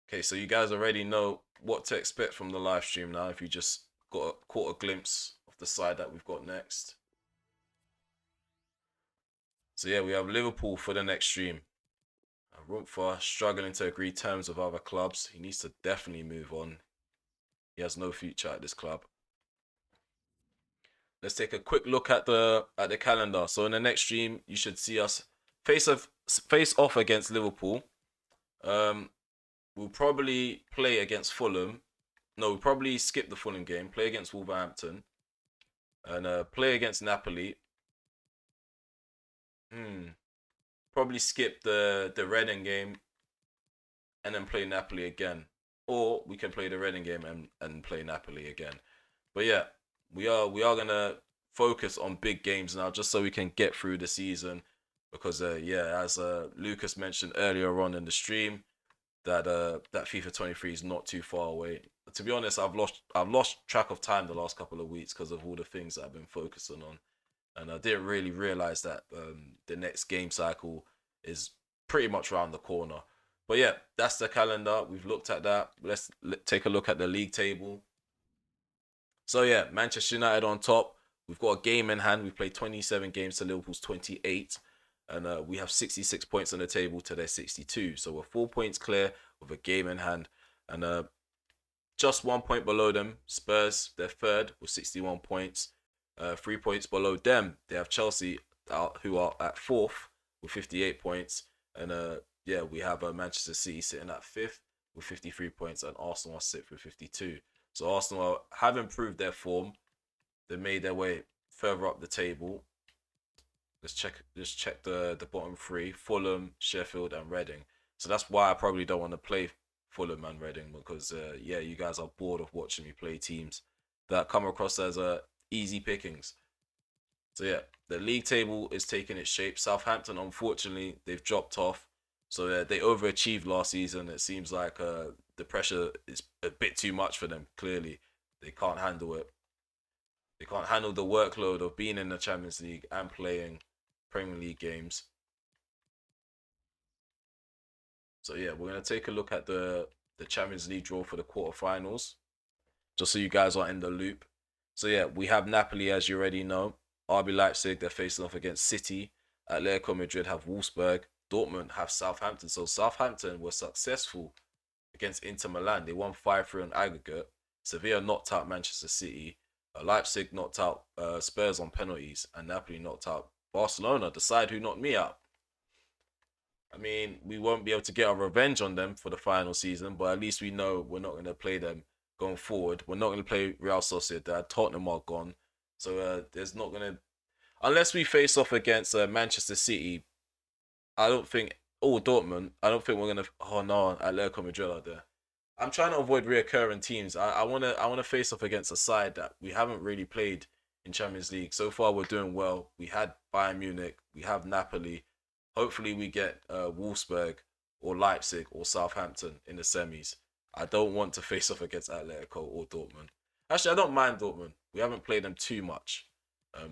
S1: Okay, so you guys already know what to expect from the live stream now if you just caught a glimpse of the side that we've got next. So yeah, we have Liverpool for the next stream. Rumpfer struggling to agree terms with other clubs. He needs to definitely move on. He has no future at this club. Let's take a quick look at the calendar. So in the next stream, you should see us face off against Liverpool. We'll probably play against Fulham. No, we'll probably skip the Fulham game. Play against Wolverhampton, and play against Napoli. Probably skip the Reading game, and then play Napoli again. Or we can play the Reading game and play Napoli again. But yeah, we are gonna focus on big games now, just so we can get through the season. Because yeah, as Lucas mentioned earlier on in the stream, that that FIFA 23 is not too far away. To be honest, I've lost track of time the last couple of weeks because of all the things that I've been focusing on, and I didn't really realize that the next game cycle is pretty much around the corner. But yeah, that's the calendar. We've looked at that. Let's take a look at the league table. So yeah, Manchester United on top. We've got a game in hand. We've played 27 games to Liverpool's 28. And we have 66 points on the table to their 62. So we're 4 points clear with a game in hand. And just 1 point below them, Spurs, they're third with 61 points. 3 points below them, they have Chelsea, who are at fourth with 58 points. And yeah, we have Manchester City sitting at fifth with 53 points, and Arsenal are sixth with 52. So Arsenal have improved their form. They made their way further up the table. Let's check the bottom three: Fulham, Sheffield, and Reading. So that's why I probably don't want to play Fulham and Reading, because yeah, you guys are bored of watching me play teams that come across as easy pickings. So yeah, the league table is taking its shape. Southampton, unfortunately, they've dropped off. So they overachieved last season. It seems like the pressure is a bit too much for them. Clearly, they can't handle it. They can't handle the workload of being in the Champions League and playing Premier League games. So yeah, we're gonna take a look at the Champions League draw for the quarterfinals, just so you guys are in the loop. So yeah, we have Napoli, as you already know. RB Leipzig, they're facing off against City. Atletico Madrid have Wolfsburg. Dortmund have Southampton. So Southampton were successful against Inter Milan. They won 5-3 on aggregate. Sevilla knocked out Manchester City. Leipzig knocked out Spurs on penalties. And Napoli knocked out Barcelona. The side who knocked me out. I mean, we won't be able to get our revenge on them for the final season, but at least we know we're not going to play them going forward. We're not going to play Real Sociedad. Tottenham are gone. So there's not going to... Unless we face off against Manchester City, I don't think... Oh, Dortmund. I don't think we're going to... Oh, no. Atletico Madrid are there. I'm trying to avoid reoccurring teams. I want to face off against a side that we haven't really played in Champions League. So far, we're doing well. We had Bayern Munich. We have Napoli. Hopefully, we get Wolfsburg or Leipzig or Southampton in the semis. I don't want to face off against Atletico or Dortmund. Actually, I don't mind Dortmund. We haven't played them too much.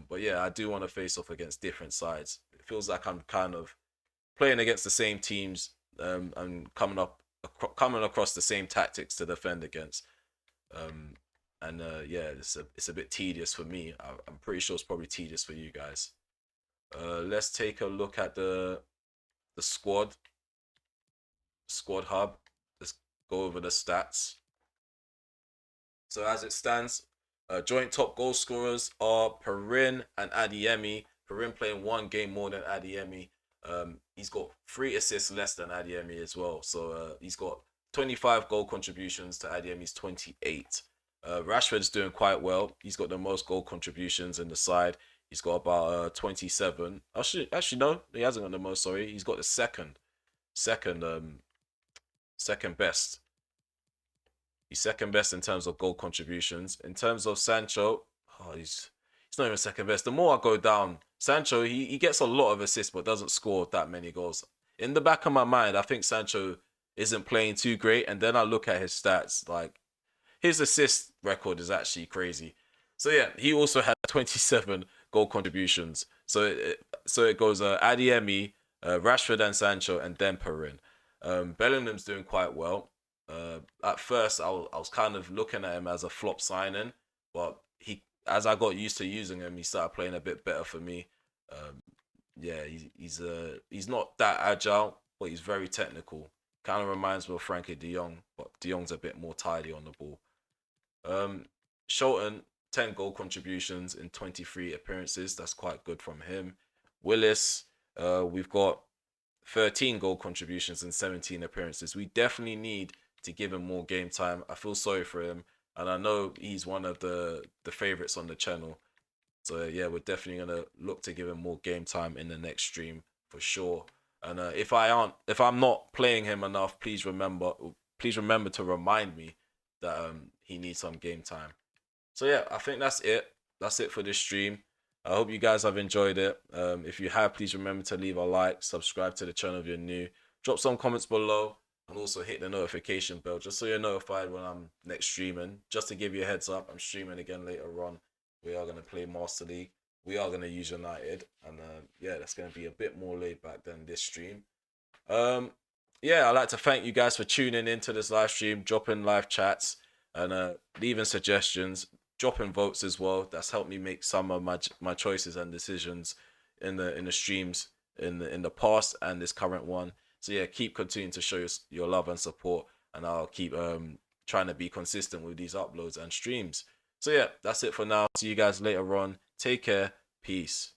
S1: But yeah, I do want to face off against different sides. It feels like I'm kind of playing against the same teams and coming across the same tactics to defend against. Yeah, it's a bit tedious for me. I'm pretty sure it's probably tedious for you guys. Let's take a look at the squad hub. Let's go over the stats. So as it stands, joint top goal scorers are Perin and Adeyemi. Perin playing one game more than Adeyemi. He's got 3 assists less than Adeyemi as well. So he's got 25 goal contributions to Adeyemi's 28. Rashford's doing quite well. He's got the most goal contributions in the side. He's got about 27. Actually, no, he hasn't got the most. Sorry, he's got the second best. He's second best in terms of goal contributions. In terms of Sancho, he's not even second best. The more I go down, Sancho, he gets a lot of assists but doesn't score that many goals. In the back of my mind, I think Sancho isn't playing too great. And then I look at his stats, like his assist record is actually crazy. So yeah, he also had 27 goal contributions. So it goes Adeyemi, Rashford and Sancho, and then Perin. Bellingham's doing quite well. At first, I was kind of looking at him as a flop signing, but as I got used to using him, he started playing a bit better for me. Yeah, he's not that agile, but he's very technical. Kind of reminds me of Frankie De Jong, but De Jong's a bit more tidy on the ball. Sholton, 10 goal contributions in 23 appearances. That's quite good from him. Willis, we've got 13 goal contributions in 17 appearances. We definitely need to give him more game time. I feel sorry for him, and I know he's one of the favorites on the channel. So yeah, we're definitely gonna look to give him more game time in the next stream for sure. And if I'm not playing him enough, please remember to remind me that he needs some game time. So yeah, I think that's it. That's it for this stream. I hope you guys have enjoyed it. If you have, please remember to leave a like, subscribe to the channel if you're new, drop some comments below, and also hit the notification bell just so you're notified when I'm next streaming. Just to give you a heads up, I'm streaming again later on. We are going to play Master League. We are going to use United, and yeah, that's going to be a bit more laid back than this stream. Yeah, I'd like to thank you guys for tuning into this live stream, dropping live chats, and leaving suggestions, dropping votes as well. That's helped me make some of my choices and decisions in the streams in the past and this current one. So yeah, keep continuing to show your love and support, and I'll keep trying to be consistent with these uploads and streams. So yeah, that's it for now. See you guys later on. Take care. Peace.